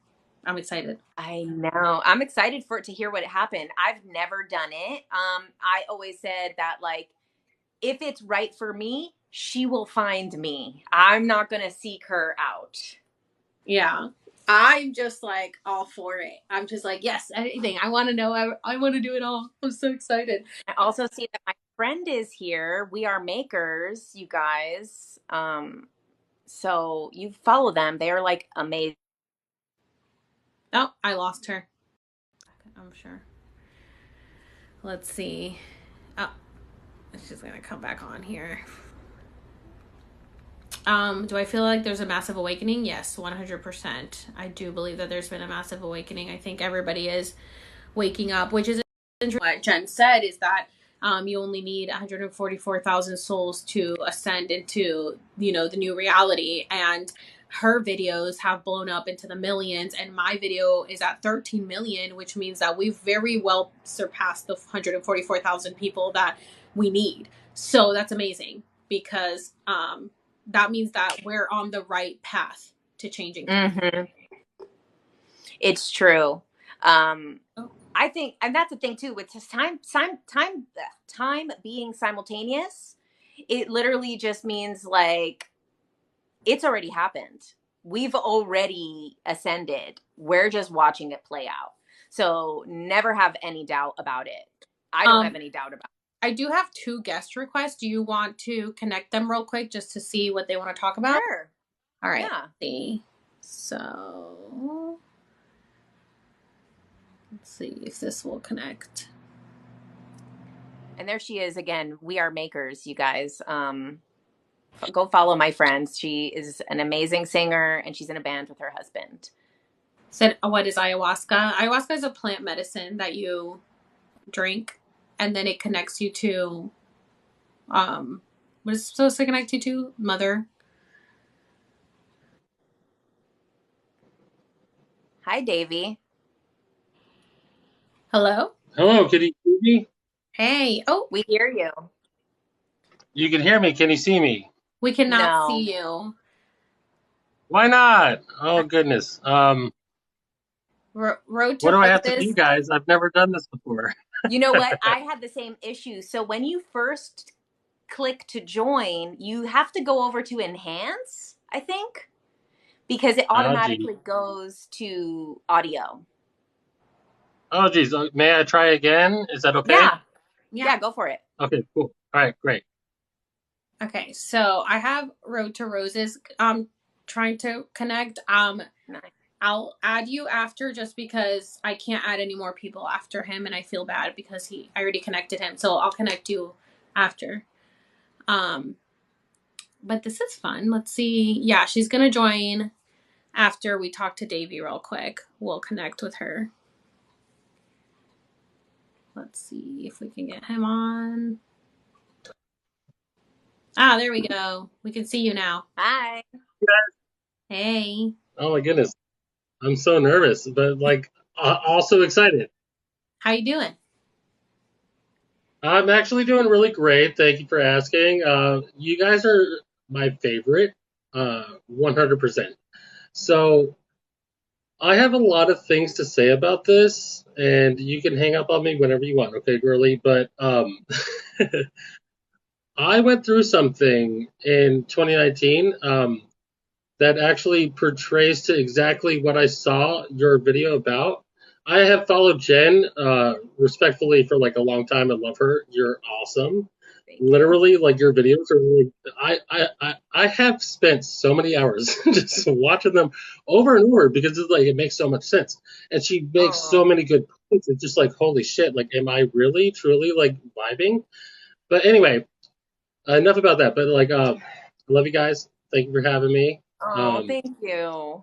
[SPEAKER 1] I'm excited.
[SPEAKER 2] I know. I'm excited for it to hear what happened. I've never done it. I always said that, like, if it's right for me, she will find me. I'm not going to seek her out.
[SPEAKER 1] Yeah. I'm just like all for it. I'm just like, yes, anything. I want to know. I want to do it all. I'm so excited.
[SPEAKER 2] I also see that my friend is here. We are makers, you guys. So you follow them. They are like amazing.
[SPEAKER 1] Oh, I lost her. I'm sure. Let's see. Oh, she's going to come back on here. Do I feel like there's a massive awakening? Yes, 100%. I do believe that there's been a massive awakening. I think everybody is waking up, which is what Jen said is that you only need 144,000 souls to ascend into, you know, the new reality. And her videos have blown up into the millions, and my video is at 13 million, which means that we've very well surpassed the 144,000 people that we need. So that's amazing because that means that we're on the right path to changing.
[SPEAKER 2] Mm-hmm. It's true. I think, and that's the thing too, with time being simultaneous, it literally just means like it's already happened. We've already ascended. We're just watching it play out. So never have any doubt about it. I don't have any doubt about it.
[SPEAKER 1] I do have 2 guest requests. Do you want to connect them real quick just to see what they want to talk about?
[SPEAKER 2] Sure.
[SPEAKER 1] All right.
[SPEAKER 2] Yeah.
[SPEAKER 1] Let's see. So let's see if this will connect.
[SPEAKER 2] And there she is again. We are makers, you guys. Go follow my friend. She is an amazing singer and she's in a band with her husband.
[SPEAKER 1] Said, what is ayahuasca? Ayahuasca is a plant medicine that you drink, and then it connects you to, what is it supposed to connect you to? Mother.
[SPEAKER 2] Hi, Davy.
[SPEAKER 1] Hello?
[SPEAKER 4] Hello, can you hear me?
[SPEAKER 1] Hey. Oh,
[SPEAKER 2] We hear you.
[SPEAKER 4] You can hear me. Can you see me?
[SPEAKER 1] we cannot
[SPEAKER 2] No.
[SPEAKER 1] see you.
[SPEAKER 4] Why not? Oh goodness.
[SPEAKER 1] Road
[SPEAKER 4] What
[SPEAKER 1] to
[SPEAKER 4] do I have to do,
[SPEAKER 1] Roses.
[SPEAKER 4] guys? I've never done this before.
[SPEAKER 2] You know what? I had the same issue. So when you first click to join, you have to go over to enhance, I think, because it
[SPEAKER 4] Oh geez.
[SPEAKER 2] automatically goes to audio.
[SPEAKER 4] Oh geez. May I try again? Is that okay?
[SPEAKER 2] Yeah.
[SPEAKER 1] Yeah.
[SPEAKER 2] Yeah, go for it.
[SPEAKER 4] Okay, cool. All right, great.
[SPEAKER 1] Okay, so I have Road to Roses trying to connect.
[SPEAKER 2] Nice.
[SPEAKER 1] I'll add you after just because I can't add any more people after him and I feel bad because I already connected him. So I'll connect you after. But this is fun. Let's see. Yeah, she's gonna join after we talk to Davy real quick. We'll connect with her. Let's see if we can get him on. Ah, there we go. We can see you now.
[SPEAKER 2] Hi.
[SPEAKER 1] Hey.
[SPEAKER 4] Oh my goodness. I'm so nervous, but like also excited.
[SPEAKER 1] How you doing?
[SPEAKER 4] I'm actually doing really great. Thank you for asking. You guys are my favorite, 100%. So I have a lot of things to say about this, and you can hang up on me whenever you want, okay, girly? But I went through something in 2019 that actually portrays to exactly what I saw your video about. I have followed Jen respectfully for like a long time. I love her. You're awesome.
[SPEAKER 2] Thank you.
[SPEAKER 4] Literally, like your videos are really. I have spent so many hours just watching them over and over because it's like it makes so much sense, and she makes so
[SPEAKER 2] Oh,
[SPEAKER 4] many good points. It's just like holy shit! Like, am I really truly like vibing? But anyway, enough about that. But like, I love you guys. Thank you for having me.
[SPEAKER 2] oh,
[SPEAKER 4] Um,
[SPEAKER 2] thank you.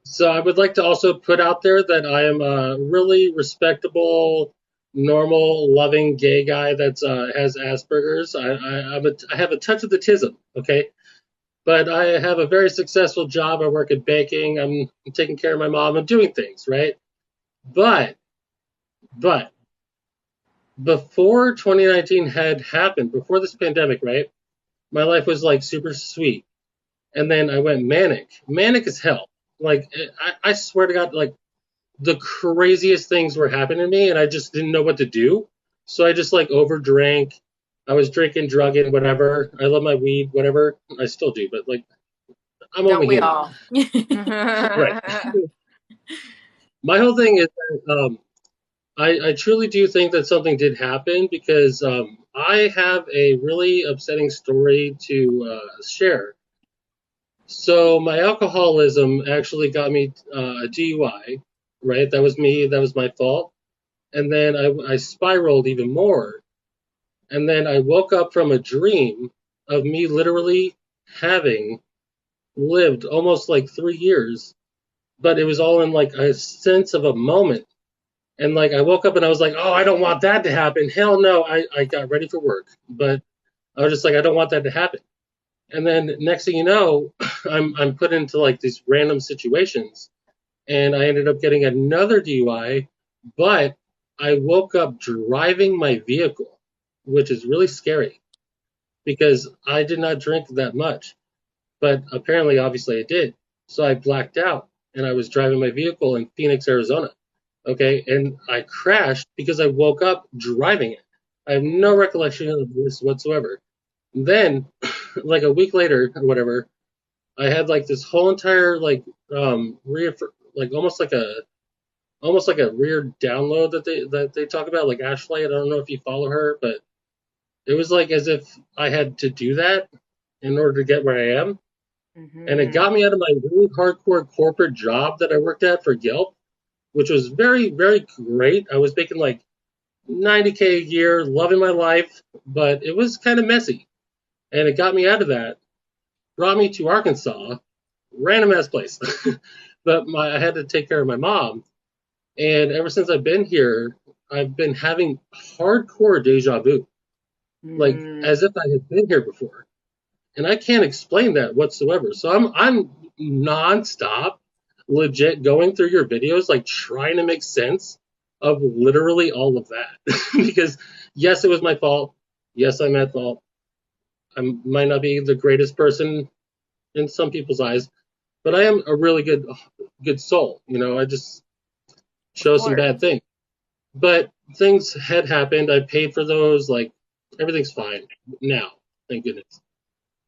[SPEAKER 4] so I would like to also put out there that I am a really respectable, normal, loving gay guy that has Asperger's. I have a touch of the tism, okay? But I have a very successful job. I work at baking. I'm taking care of my mom. I'm doing things, right? But, but before 2019 had happened, before this pandemic, right? My life was like super sweet. And then I went manic. Manic as hell. Like, I swear to God, like, the craziest things were happening to me and I just didn't know what to do. So I just like overdrank. I was drinking, drugging, whatever. I love my weed, whatever. I still do, but like I'm
[SPEAKER 2] Don't
[SPEAKER 4] only
[SPEAKER 2] we
[SPEAKER 4] human.
[SPEAKER 2] all?
[SPEAKER 4] Right. My whole thing is that I truly do think that something did happen because I have a really upsetting story to share. So my alcoholism actually got me a DUI, right? That was me. That was my fault. And then I spiraled even more. And then I woke up from a dream of me literally having lived almost like 3 years, but it was all in like a sense of a moment. And like I woke up and I was like, oh, I don't want that to happen. Hell no. I got ready for work, but I was just like, I don't want that to happen. And then next thing you know, I'm put into like these random situations and I ended up getting another DUI, but I woke up driving my vehicle, which is really scary because I did not drink that much, but apparently, obviously, I did. So I blacked out and I was driving my vehicle in Phoenix, Arizona. Okay, and I crashed because I woke up driving it. I have no recollection of this whatsoever. Then, like a week later or whatever, I had like this whole entire like rear like almost like a rear download that they talk about, like Ashley. I don't know if you follow her, but it was like as if I had to do that in order to get where I am. And it got me out of my really hardcore corporate job that I worked at for Yelp, which was very, very great. I was making like 90K a year, loving my life, but it was kind of messy. And it got me out of that, brought me to Arkansas, random ass place. But I had to take care of my mom. And ever since I've been here, I've been having hardcore deja vu, like as if I had been here before. And I can't explain that whatsoever. So I'm nonstop, legit going through your videos, like trying to make sense of literally all of that. Because yes, it was my fault. Yes, I'm at fault. I might not be the greatest person in some people's eyes, but I am a really good soul. I just
[SPEAKER 2] Of
[SPEAKER 4] show some
[SPEAKER 2] course.
[SPEAKER 4] bad things. But things had happened. I paid for those. Like, everything's fine now, thank goodness.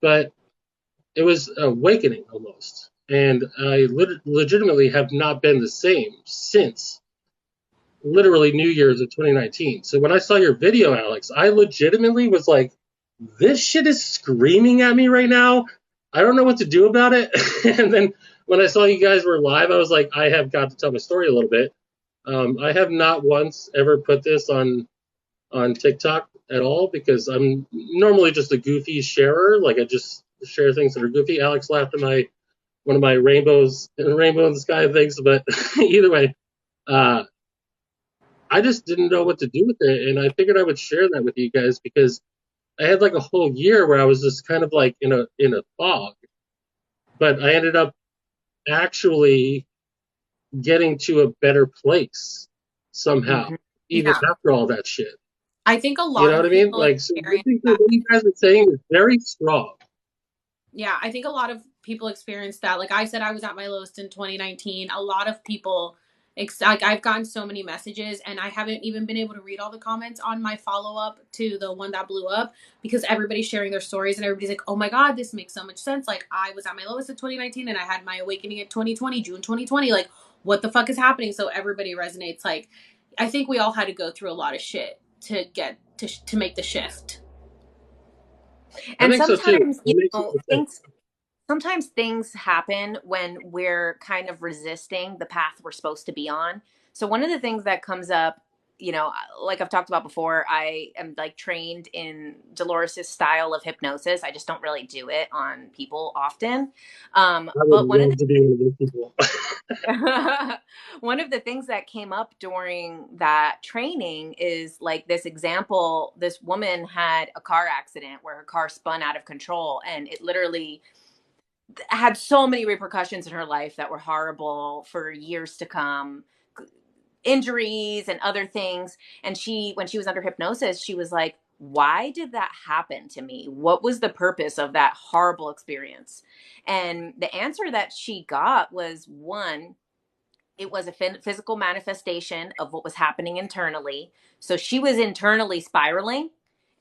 [SPEAKER 4] But it was awakening almost. And I legitimately have not been the same since literally New Year's of 2019. So when I saw your video, Alex, I legitimately was like, this shit is screaming at me right now. I don't know what to do about it. And then when I saw you guys were live, I was like, I have got to tell my story a little bit. I have not once ever put this on TikTok at all because I'm normally just a goofy sharer. Like, I just share things that are goofy. Alex laughed at one of my rainbow in the sky things, but either way, uh, I just didn't know what to do with it, and I figured I would share that with you guys because I had like a whole year where I was just kind of like in a fog, but I ended up actually getting to a better place somehow,
[SPEAKER 2] Mm-hmm.
[SPEAKER 4] even
[SPEAKER 1] Yeah.
[SPEAKER 4] after all that shit.
[SPEAKER 1] I think a
[SPEAKER 4] You
[SPEAKER 1] lot
[SPEAKER 4] know what
[SPEAKER 1] of
[SPEAKER 4] I mean?
[SPEAKER 1] people
[SPEAKER 4] Like, so I
[SPEAKER 1] experience
[SPEAKER 4] think that
[SPEAKER 1] that.
[SPEAKER 4] what you guys are saying is very strong.
[SPEAKER 1] Yeah, I think a lot of people experience that. Like I said, I was at my lowest in 2019. A lot of people, like I've gotten so many messages, and I haven't even been able to read all the comments on my follow up to the one that blew up because everybody's sharing their stories, and everybody's like, "Oh my god, this makes so much sense." Like I was at my lowest in 2019, and I had my awakening at 2020, June 2020. Like, what the fuck is happening? So everybody resonates. Like, I think we all had to go through a lot of shit to get to make the shift.
[SPEAKER 4] I
[SPEAKER 2] And
[SPEAKER 4] think so too.
[SPEAKER 2] sometimes,
[SPEAKER 4] It makes a lot of sense.
[SPEAKER 2] sometimes things happen when we're kind of resisting the path we're supposed to be on. So one of the things that comes up, like I've talked about before, I am like trained in Dolores's style of hypnosis. I just don't really do it on people often.
[SPEAKER 4] I would
[SPEAKER 2] But one of
[SPEAKER 4] love to be one of those people.
[SPEAKER 2] one of the things that came up during that training is like this example. This woman had a car accident where her car spun out of control, and it literally had so many repercussions in her life that were horrible for years to come, injuries and other things. And when she was under hypnosis, she was like, why did that happen to me? What was the purpose of that horrible experience? And the answer that she got was, one, it was a physical manifestation of what was happening internally. So she was internally spiraling,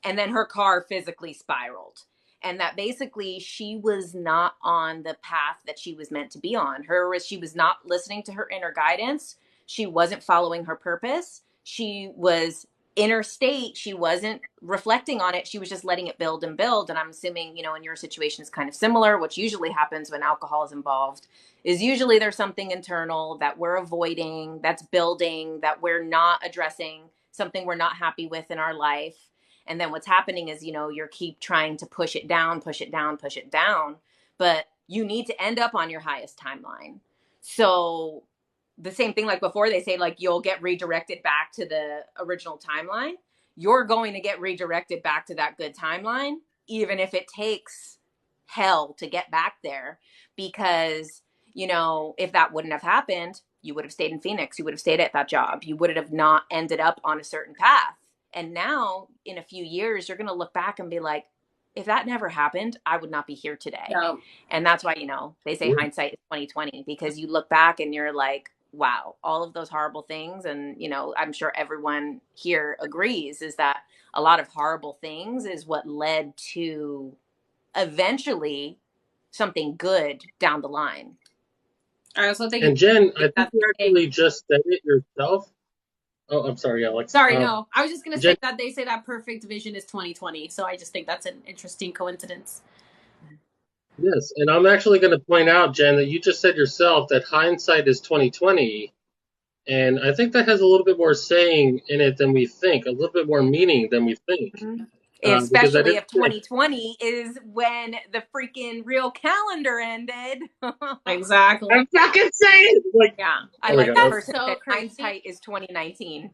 [SPEAKER 2] and then her car physically spiraled. And that basically she was not on the path that she was meant to be on. She was not listening to her inner guidance. She wasn't following her purpose. She was in her state. She wasn't reflecting on it. She was just letting it build and build. And I'm assuming, in your situation is kind of similar. What usually happens when alcohol is involved is usually there's something internal that we're avoiding, that's building, that we're not addressing, something we're not happy with in our life. And then what's happening is, you keep trying to push it down, push it down, push it down. But you need to end up on your highest timeline. So the same thing like before, they say like you'll get redirected back to the original timeline. You're going to get redirected back to that good timeline, even if it takes hell to get back there, because if that wouldn't have happened, you would have stayed in Phoenix. You would have stayed at that job. You would have not ended up on a certain path. And now, in a few years, you're going to look back and be like, if that never happened, I would not be here today.
[SPEAKER 1] Yeah.
[SPEAKER 2] And that's why, they say
[SPEAKER 4] Yeah.
[SPEAKER 2] hindsight is 2020, because you look back and you're like, wow, all of those horrible things. And, I'm sure everyone here agrees is that a lot of horrible things is what led to eventually something good down the line.
[SPEAKER 1] I also think
[SPEAKER 4] And Jen, I think
[SPEAKER 1] that
[SPEAKER 4] you actually just said it yourself. Oh, I'm sorry, Alex.
[SPEAKER 1] sorry, no. I was just gonna
[SPEAKER 4] Jen,
[SPEAKER 1] say that they say that perfect vision is 2020, so I just think that's an interesting coincidence.
[SPEAKER 4] yes, and I'm actually going to point out, Jen, that you just said yourself that hindsight is 2020, and I think that has a little bit more saying in it than we think, a little bit more meaning than we think,
[SPEAKER 2] Mm-hmm.
[SPEAKER 4] because I
[SPEAKER 2] Especially
[SPEAKER 4] didn't.
[SPEAKER 2] if 2020 is when the freaking real calendar ended.
[SPEAKER 1] Exactly.
[SPEAKER 4] I'm fucking saying, like,
[SPEAKER 1] Yeah.
[SPEAKER 2] I
[SPEAKER 4] oh my
[SPEAKER 2] like
[SPEAKER 4] god,
[SPEAKER 2] the
[SPEAKER 1] That's
[SPEAKER 2] person that
[SPEAKER 1] so
[SPEAKER 2] said
[SPEAKER 1] crazy.
[SPEAKER 2] hindsight is 2019.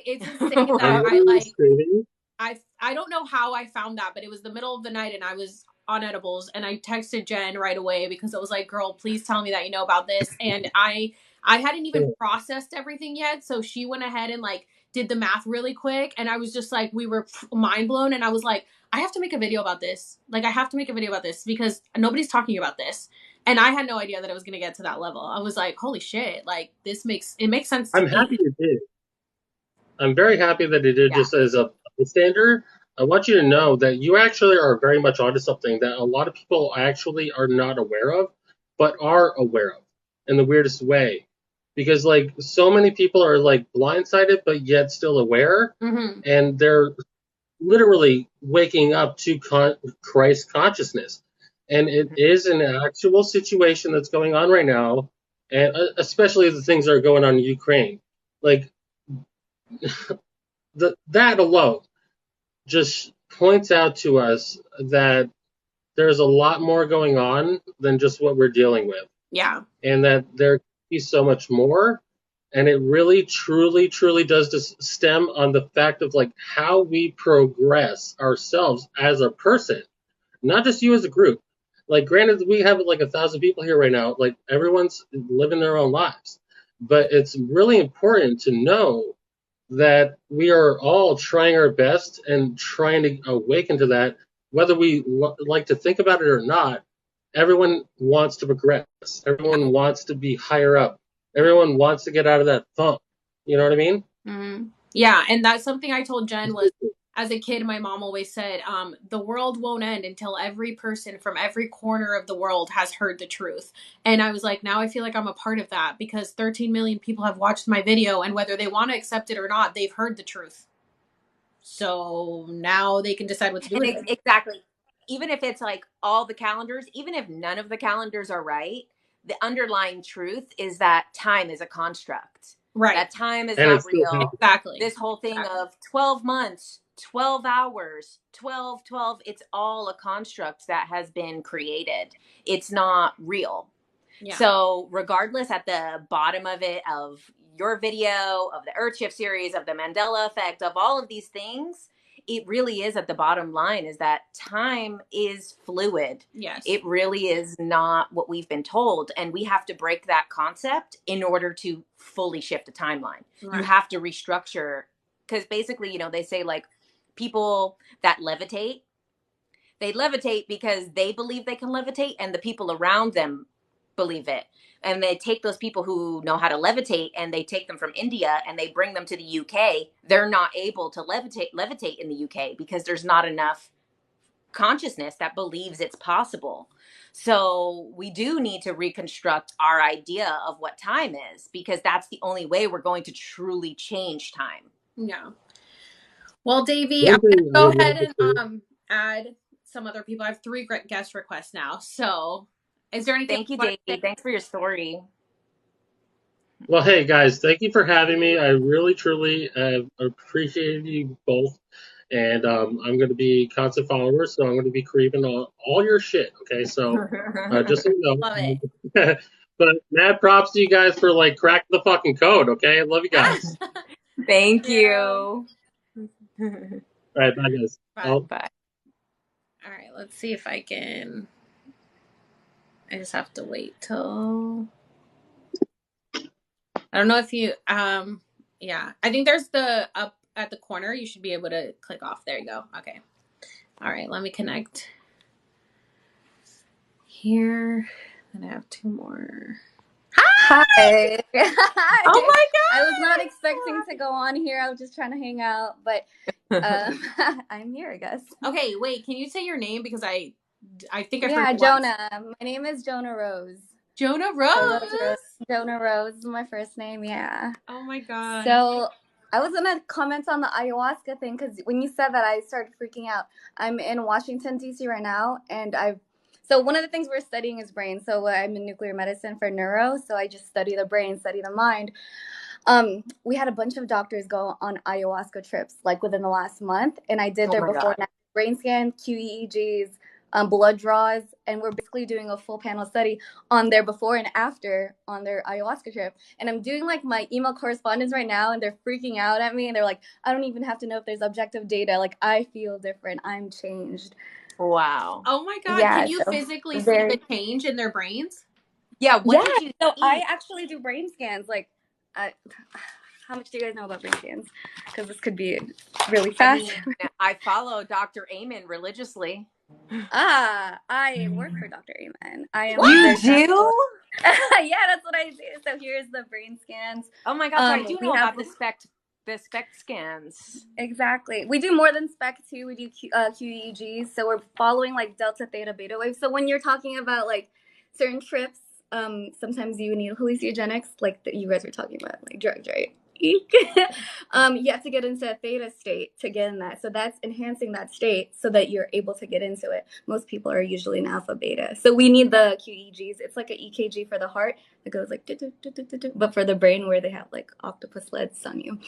[SPEAKER 1] It's insane
[SPEAKER 4] are
[SPEAKER 1] that
[SPEAKER 4] you kidding?
[SPEAKER 1] I don't know how I found that, but it was the middle of the night and I was on edibles and I texted Jen right away because it was like, girl, please tell me that you know about this. And I I hadn't even processed everything yet. So she went ahead and like did the math really quick. And I was just like, we were mind blown. And I was like, I have to make a video about this. Like, I have to make a video about this because nobody's talking about this. And I had no idea that it was going to get to that level. I was like, holy shit. Like, makes sense to
[SPEAKER 4] I'm
[SPEAKER 1] me.
[SPEAKER 4] happy you did. I'm very happy that it did.
[SPEAKER 1] Yeah.
[SPEAKER 4] Just as a bystander, I want you to know that you actually are very much onto something that a lot of people actually are not aware of, but are aware of in the weirdest way. Because like so many people are like blindsided, but yet still aware,
[SPEAKER 1] Mm-hmm.
[SPEAKER 4] and they're literally waking up to Christ consciousness. And it is an actual situation that's going on right now, and especially the things that are going on in Ukraine. Like that alone just points out to us that there's a lot more going on than just what we're dealing with.
[SPEAKER 1] Yeah.
[SPEAKER 4] And that there can be so much more. And it really, truly, truly does just stem on the fact of like how we progress ourselves as a person, not just you as a group. Like, granted, we have like 1,000 people here right now. Like, everyone's living their own lives, but it's really important to know that we are all trying our best and trying to awaken to that, whether we like to think about it or not. Everyone wants to progress. Everyone wants to be higher up. Everyone wants to get out of that funk. You know what I mean?
[SPEAKER 1] Mm-hmm. Yeah, and that's something I told Jen was, as a kid, my mom always said, the world won't end until every person from every corner of the world has heard the truth. And I was like, now I feel like I'm a part of that because 13 million people have watched my video, and whether they want to accept it or not, they've heard the truth. So now they can decide what to do with it.
[SPEAKER 2] Exactly. Even if it's like all the calendars, even if none of the calendars are right, the underlying truth is that time is a construct.
[SPEAKER 1] Right.
[SPEAKER 2] That time is
[SPEAKER 4] And
[SPEAKER 2] not
[SPEAKER 4] it's still
[SPEAKER 2] real.
[SPEAKER 4] happening.
[SPEAKER 1] Exactly.
[SPEAKER 2] This whole thing of 12 months, 12 hours, 12, 12, it's all a construct that has been created. It's not real.
[SPEAKER 1] Yeah.
[SPEAKER 2] So regardless, at the bottom of it, of your video, of the Earth Shift series, of the Mandela effect, of all of these things, it really is at the bottom line is that time is fluid.
[SPEAKER 1] Yes.
[SPEAKER 2] It really is not what we've been told. And we have to break that concept in order to fully shift a timeline.
[SPEAKER 1] Right.
[SPEAKER 2] You have to restructure, because basically, you know, they say like people that levitate, they levitate because they believe they can levitate and the people around them believe it. And they take those people who know how to levitate and they take them from India and they bring them to the UK. They're not able to levitate in the UK because there's not enough consciousness that believes it's possible. So we do need to reconstruct our idea of what time is, because that's the only way we're going to truly change time.
[SPEAKER 1] Yeah. Well, Davey, I'm going to go ahead and add some other people. I have 3 guest requests now. So is there anything?
[SPEAKER 2] Thank you, Davey. Thanks for your story.
[SPEAKER 4] Well, hey guys, thank you for having me. I really, truly appreciate you both, and I'm going to be constant followers, so I'm going to be creeping all your shit. Okay, so just so you know.
[SPEAKER 1] Love it.
[SPEAKER 4] But mad props to you guys for like cracking the fucking code. Okay, I love you guys.
[SPEAKER 2] Thank you.
[SPEAKER 4] All right, bye guys.
[SPEAKER 2] Bye.
[SPEAKER 1] All right, let's see if I can. I just have to wait till. I don't know if you, yeah, I think there's the up at the corner. You should be able to click off. There you go. Okay. All right. Let me connect here. Then I have 2 more.
[SPEAKER 5] Hi.
[SPEAKER 1] Oh my God.
[SPEAKER 5] I was not expecting to go on here. I was just trying to hang out, but I'm here, I guess.
[SPEAKER 1] Okay. Wait, can you say your name? Because I think I
[SPEAKER 5] Yeah,
[SPEAKER 1] forgot.
[SPEAKER 5] Jonah. My name is Jonah Rose.
[SPEAKER 1] Jonah Rose.
[SPEAKER 5] Jonah Rose is my first name, yeah.
[SPEAKER 1] Oh my God.
[SPEAKER 5] So I was going to comment on the ayahuasca thing, because when you said that, I started freaking out. I'm in Washington, D.C. right now, and so one of the things we're studying is brain. So I'm in nuclear medicine for neuro, so I just study the brain, study the mind. We had a bunch of doctors go on ayahuasca trips, like within the last month, and I did their before and after brain scan, QEEGs, blood draws, and we're basically doing a full panel study on their before and after on their ayahuasca trip. And I'm doing like my email correspondence right now, and they're freaking out at me, and they're like, I don't even have to know if there's objective data. Like, I feel different. I'm changed.
[SPEAKER 2] Wow.
[SPEAKER 1] Oh my God.
[SPEAKER 5] Yeah,
[SPEAKER 1] Can you
[SPEAKER 5] so
[SPEAKER 1] physically see the change in their brains?
[SPEAKER 2] Yeah, what did you
[SPEAKER 5] So I
[SPEAKER 2] eat?
[SPEAKER 5] actually do brain scans. Like, I, how much do you guys know about brain scans? Because this could be really
[SPEAKER 2] I
[SPEAKER 5] fast.
[SPEAKER 2] mean, I follow Dr. Amen religiously.
[SPEAKER 5] I work for Dr. Amen. I am
[SPEAKER 2] You
[SPEAKER 5] their task force.
[SPEAKER 2] do?
[SPEAKER 5] Yeah, that's what I do. So here's the brain scans.
[SPEAKER 2] Oh my gosh, I do
[SPEAKER 5] We
[SPEAKER 2] know
[SPEAKER 5] have
[SPEAKER 2] about the SPECT scans.
[SPEAKER 5] exactly. We do more than spec too. We do QEEGs. So we're following like delta, theta, beta waves. So when you're talking about like certain trips, sometimes you need hallucinogenics, like that you guys were talking about, like drugs, right? Eek. You have to get into a theta state to get in that. So that's enhancing that state so that you're able to get into it. Most people are usually in alpha beta. So we need the QEEGs. It's like an EKG for the heart. It goes like, but for the brain where they have like octopus leads on you.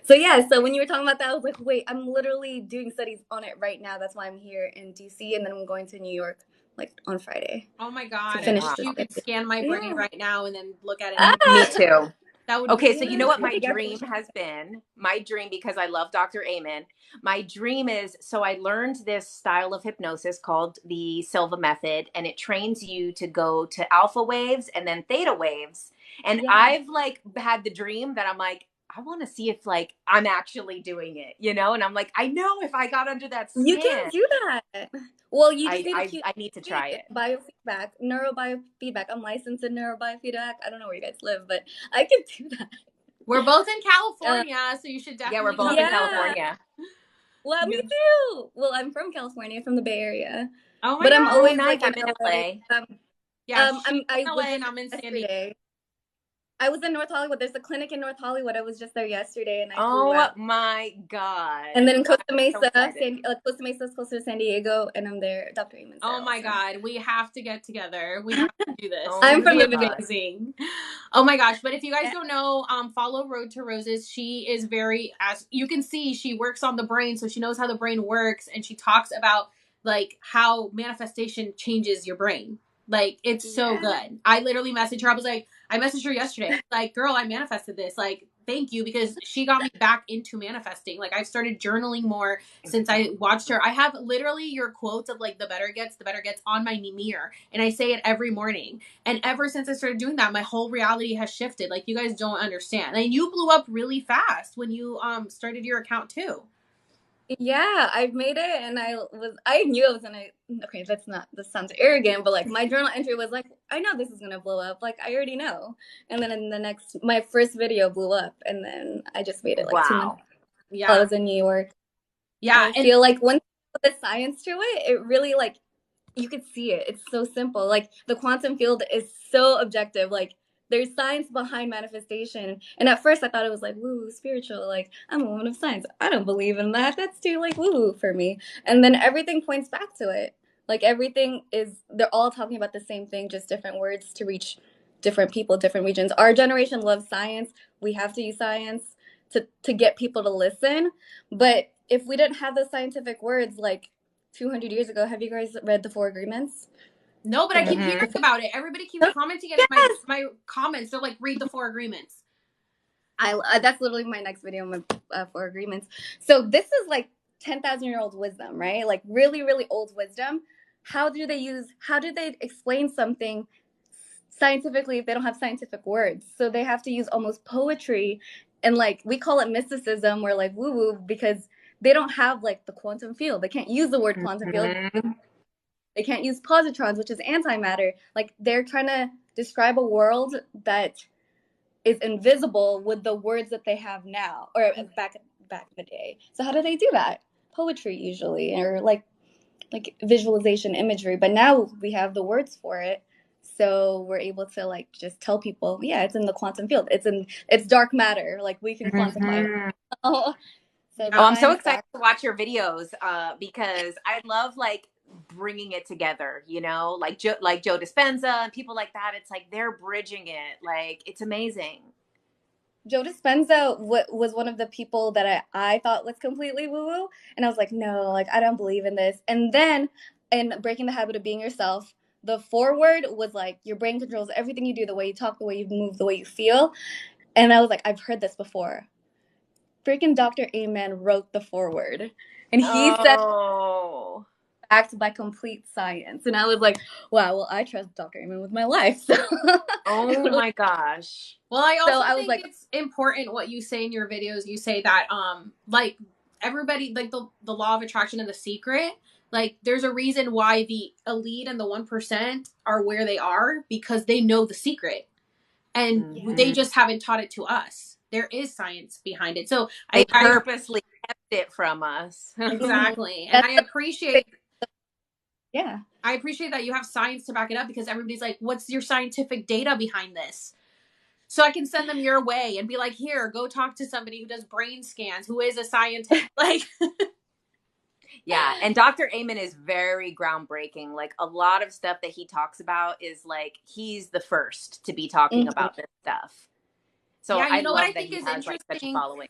[SPEAKER 5] So yeah, so when you were talking about that, I was like, wait, I'm literally doing studies on it right now. That's why I'm here in DC, and then I'm going to New York like on Friday
[SPEAKER 1] Oh my
[SPEAKER 5] to
[SPEAKER 1] god! I
[SPEAKER 5] finish
[SPEAKER 1] wish
[SPEAKER 5] the
[SPEAKER 1] you could
[SPEAKER 5] study.
[SPEAKER 1] scan my brain
[SPEAKER 5] Yeah.
[SPEAKER 1] right now and then look at it.
[SPEAKER 2] Me
[SPEAKER 5] Ah!
[SPEAKER 2] too.
[SPEAKER 1] That would
[SPEAKER 2] Okay,
[SPEAKER 1] be
[SPEAKER 2] so you know what my
[SPEAKER 5] Yeah.
[SPEAKER 2] dream has been? My dream, because I love Dr. Amen, my dream is, so I learned this style of hypnosis called the Silva method, and it trains you to go to alpha waves and then theta waves. And
[SPEAKER 5] Yeah.
[SPEAKER 2] I've like had the dream that I'm like, I want to see if like I'm actually doing it, you know? And I'm like, I know if I got under that
[SPEAKER 5] You can
[SPEAKER 2] skin,
[SPEAKER 5] do that. Well, you just need
[SPEAKER 2] I need to try it.
[SPEAKER 5] biofeedback, neurobiofeedback. I'm licensed in neurobiofeedback. I don't know where you guys live, but I can do that.
[SPEAKER 1] We're both in California, so you should
[SPEAKER 2] Yeah, we're
[SPEAKER 1] definitely
[SPEAKER 2] both
[SPEAKER 1] come.
[SPEAKER 2] in
[SPEAKER 5] Yeah.
[SPEAKER 2] California.
[SPEAKER 5] Well, me too. Well, I'm from California, from the Bay Area,
[SPEAKER 1] Oh my
[SPEAKER 5] but I'm
[SPEAKER 1] god!
[SPEAKER 2] Oh,
[SPEAKER 5] always
[SPEAKER 2] nice.
[SPEAKER 5] like
[SPEAKER 2] I'm
[SPEAKER 5] in
[SPEAKER 2] in
[SPEAKER 5] LA.
[SPEAKER 2] LA.
[SPEAKER 1] Yeah, she's
[SPEAKER 5] I
[SPEAKER 1] in
[SPEAKER 5] was
[SPEAKER 1] LA and
[SPEAKER 5] just
[SPEAKER 1] I'm in San Diego.
[SPEAKER 5] yesterday. I was in North Hollywood. There's a clinic in North Hollywood. I was just there yesterday, and I flew
[SPEAKER 2] Oh
[SPEAKER 5] out.
[SPEAKER 2] my God.
[SPEAKER 5] And then in Costa
[SPEAKER 2] I'm so
[SPEAKER 5] Mesa,
[SPEAKER 2] excited.
[SPEAKER 5] Costa Mesa is closer to San Diego, and I'm there. Dr. Eamon's there
[SPEAKER 1] Oh my
[SPEAKER 5] also.
[SPEAKER 1] god, we have to get together. We have to do this.
[SPEAKER 2] Oh
[SPEAKER 1] It's
[SPEAKER 5] I'm
[SPEAKER 1] gonna
[SPEAKER 5] from
[SPEAKER 1] be
[SPEAKER 5] the Bay.
[SPEAKER 1] amazing. Oh my gosh! But if you guys
[SPEAKER 5] Yeah.
[SPEAKER 1] don't know, follow Road to Roses. She is very, as you can see, she works on the brain, so she knows how the brain works, and she talks about like how manifestation changes your brain. Like it's so
[SPEAKER 5] Yeah.
[SPEAKER 1] good. I literally messaged her. I messaged her yesterday. I was like, girl, I manifested this. Like, thank you because she got me back into manifesting. Like I've started journaling more since I watched her. I have literally your quotes of like the better gets on my mirror, and I say it every morning. And ever since I started doing that, my whole reality has shifted. Like you guys don't understand. And you blew up really fast when you started your account too.
[SPEAKER 5] Yeah, I've made it, and I knew I was gonna. Okay, this sounds arrogant, but like my journal entry was like, I know this is gonna blow up. Like I already know. And then in my first video blew up, and then I just made it like 2 months.
[SPEAKER 1] Yeah.
[SPEAKER 5] While I was in New York.
[SPEAKER 1] Yeah.
[SPEAKER 5] I feel like once you put the science to it, it really like you could see it. It's so simple. Like the quantum field is so objective. Like there's science behind manifestation. And at first I thought it was like woo spiritual. Like I'm a woman of science. I don't believe in that. That's too like woo for me. And then everything points back to it. Like they're all talking about the same thing, just different words to reach different people, different regions. Our generation loves science. We have to use science to get people to listen. But if we didn't have those scientific words, like 200 years ago, have you guys read the Four Agreements?
[SPEAKER 1] No, but I keep hearing about it. Everybody keeps commenting in my comments. They're like, read the Four Agreements.
[SPEAKER 5] That's literally my next video, my Four Agreements. So this is like 10,000-year-old wisdom, right? Like really, really old wisdom. How do they explain something scientifically if they don't have scientific words? So they have to use almost poetry, and like we call it mysticism or like woo-woo because they don't have like the quantum field. They can't use the word quantum field. They can't use positrons, which is antimatter. Like they're trying to describe a world that is invisible with the words that they have now or back in the day. So how do they do that? Poetry usually, or like visualization imagery. But now we have the words for it. So we're able to like just tell people, yeah, it's in the quantum field. It's dark matter. Like we can quantify it. So
[SPEAKER 2] I'm so excited to watch your videos because I love like bringing it together, you know, like Joe Dispenza and people like that. It's like they're bridging it. Like it's amazing.
[SPEAKER 5] Joe Dispenza was one of the people that I thought was completely woo-woo. And I was like, no, like, I don't believe in this. And then in Breaking the Habit of Being Yourself, the foreword was like, your brain controls everything you do, the way you talk, the way you move, the way you feel. And I was like, I've heard this before. Freaking Dr. Amen wrote the foreword. And he said backed by complete science. And I was like, wow, well, I trust Dr. Amen with my life. So,
[SPEAKER 2] Oh my gosh.
[SPEAKER 1] Well, I
[SPEAKER 5] so
[SPEAKER 1] also
[SPEAKER 5] I was
[SPEAKER 1] think
[SPEAKER 5] like,
[SPEAKER 1] it's important what you say in your videos. You say that like everybody, like the law of attraction and The Secret, like there's a reason why the elite and the 1% are where they are, because they know the secret, and they just haven't taught it to us. There is science behind it. So
[SPEAKER 2] They
[SPEAKER 1] I
[SPEAKER 2] purposely kept it from us.
[SPEAKER 1] exactly. And
[SPEAKER 5] that's
[SPEAKER 1] I appreciate
[SPEAKER 5] yeah.
[SPEAKER 1] I appreciate that you have science to back it up, because everybody's like, what's your scientific data behind this? So I can send them your way and be like, here, go talk to somebody who does brain scans, who is a scientist. Like,
[SPEAKER 2] Yeah. And Dr. Amen is very groundbreaking. Like a lot of stuff that he talks about is like, he's the first to be talking about this stuff. So
[SPEAKER 1] yeah,
[SPEAKER 2] I
[SPEAKER 1] you know what I
[SPEAKER 2] love that
[SPEAKER 1] think
[SPEAKER 2] he
[SPEAKER 1] is
[SPEAKER 2] has like such a
[SPEAKER 1] interesting?
[SPEAKER 2] following.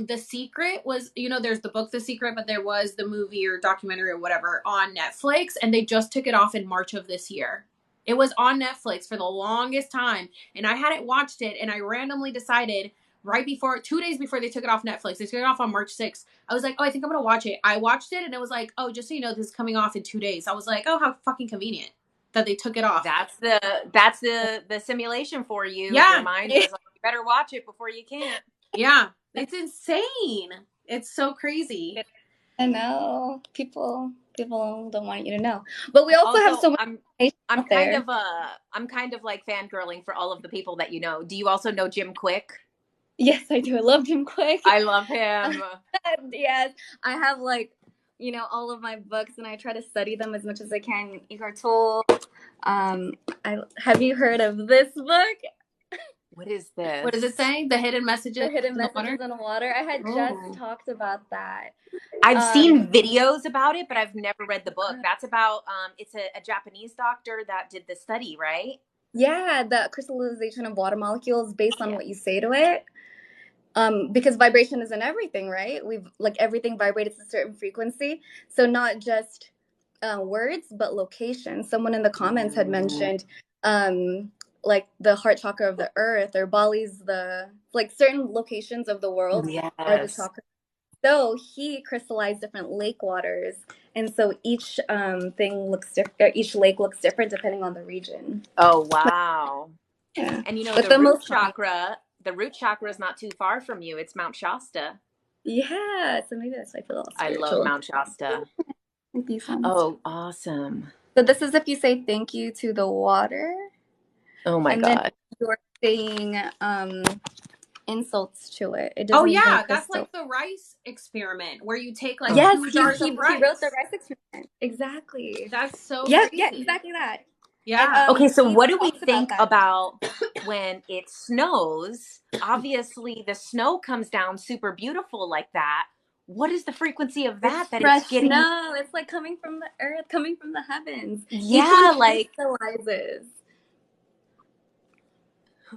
[SPEAKER 1] The Secret was, there's the book The Secret, but there was the movie or documentary or whatever on Netflix, and they just took it off in March of this year. It was on Netflix for the longest time, and I hadn't watched it, and I randomly decided right before, 2 days before they took it off Netflix, they took it off on March 6th. I was like, oh, I think I'm gonna watch it. I watched it, and it was like, oh, just so you know, this is coming off in 2 days. I was like, oh, how fucking convenient that they took it off.
[SPEAKER 2] That's the simulation for you.
[SPEAKER 1] Yeah.
[SPEAKER 2] Your mind was like, you better watch it before you can't.
[SPEAKER 1] Yeah, it's insane. It's so crazy.
[SPEAKER 5] I know people don't want you to know, but we also have so much.
[SPEAKER 2] I'm kind of like fangirling for all of the people that you know. Do you also know Jim Quick?
[SPEAKER 5] Yes, I do. I love Jim Quick.
[SPEAKER 2] I love him.
[SPEAKER 5] Yes, I have all of my books, and I try to study them as much as I can. Eckhart Tolle. Have you heard of this book?
[SPEAKER 2] What is this?
[SPEAKER 1] What is it saying? The Hidden Messages.
[SPEAKER 5] The Hidden
[SPEAKER 1] in
[SPEAKER 5] Messages in the Water. I had just talked about that.
[SPEAKER 2] I've seen videos about it, but I've never read the book. That's about it's a Japanese doctor that did the study, right?
[SPEAKER 5] Yeah, the crystallization of water molecules based on what you say to it. Because vibration is in everything, right? Everything vibrates at a certain frequency. So not just words, but location. Someone in the comments had mentioned like the heart chakra of the earth, or Bali's certain locations of the world are the chakras. So he crystallized different lake waters, and so each thing looks different. Each lake looks different depending on the region.
[SPEAKER 2] Oh wow!
[SPEAKER 5] Yeah.
[SPEAKER 2] And the root chakra is not too far from you. It's Mount Shasta.
[SPEAKER 5] Yeah, so maybe that's why I feel all spiritual.
[SPEAKER 2] I love Mount Shasta.
[SPEAKER 5] Thank you so much.
[SPEAKER 2] Oh, awesome!
[SPEAKER 5] So this is if you say thank you to the water.
[SPEAKER 2] Oh my God!
[SPEAKER 5] Then you're saying insults to it.
[SPEAKER 1] Oh yeah, that's like the rice experiment where you take like 2 jars of rice.
[SPEAKER 5] He wrote the rice experiment. Exactly.
[SPEAKER 1] That's so
[SPEAKER 5] crazy.
[SPEAKER 1] Yeah,
[SPEAKER 5] exactly that.
[SPEAKER 1] Yeah.
[SPEAKER 2] Okay, so what do we think about when it snows? Obviously, the snow comes down super beautiful like that. What is the frequency of that?
[SPEAKER 5] That it's getting snow. It's like coming from the earth, coming from the heavens.
[SPEAKER 2] Yeah,
[SPEAKER 5] like crystallizes.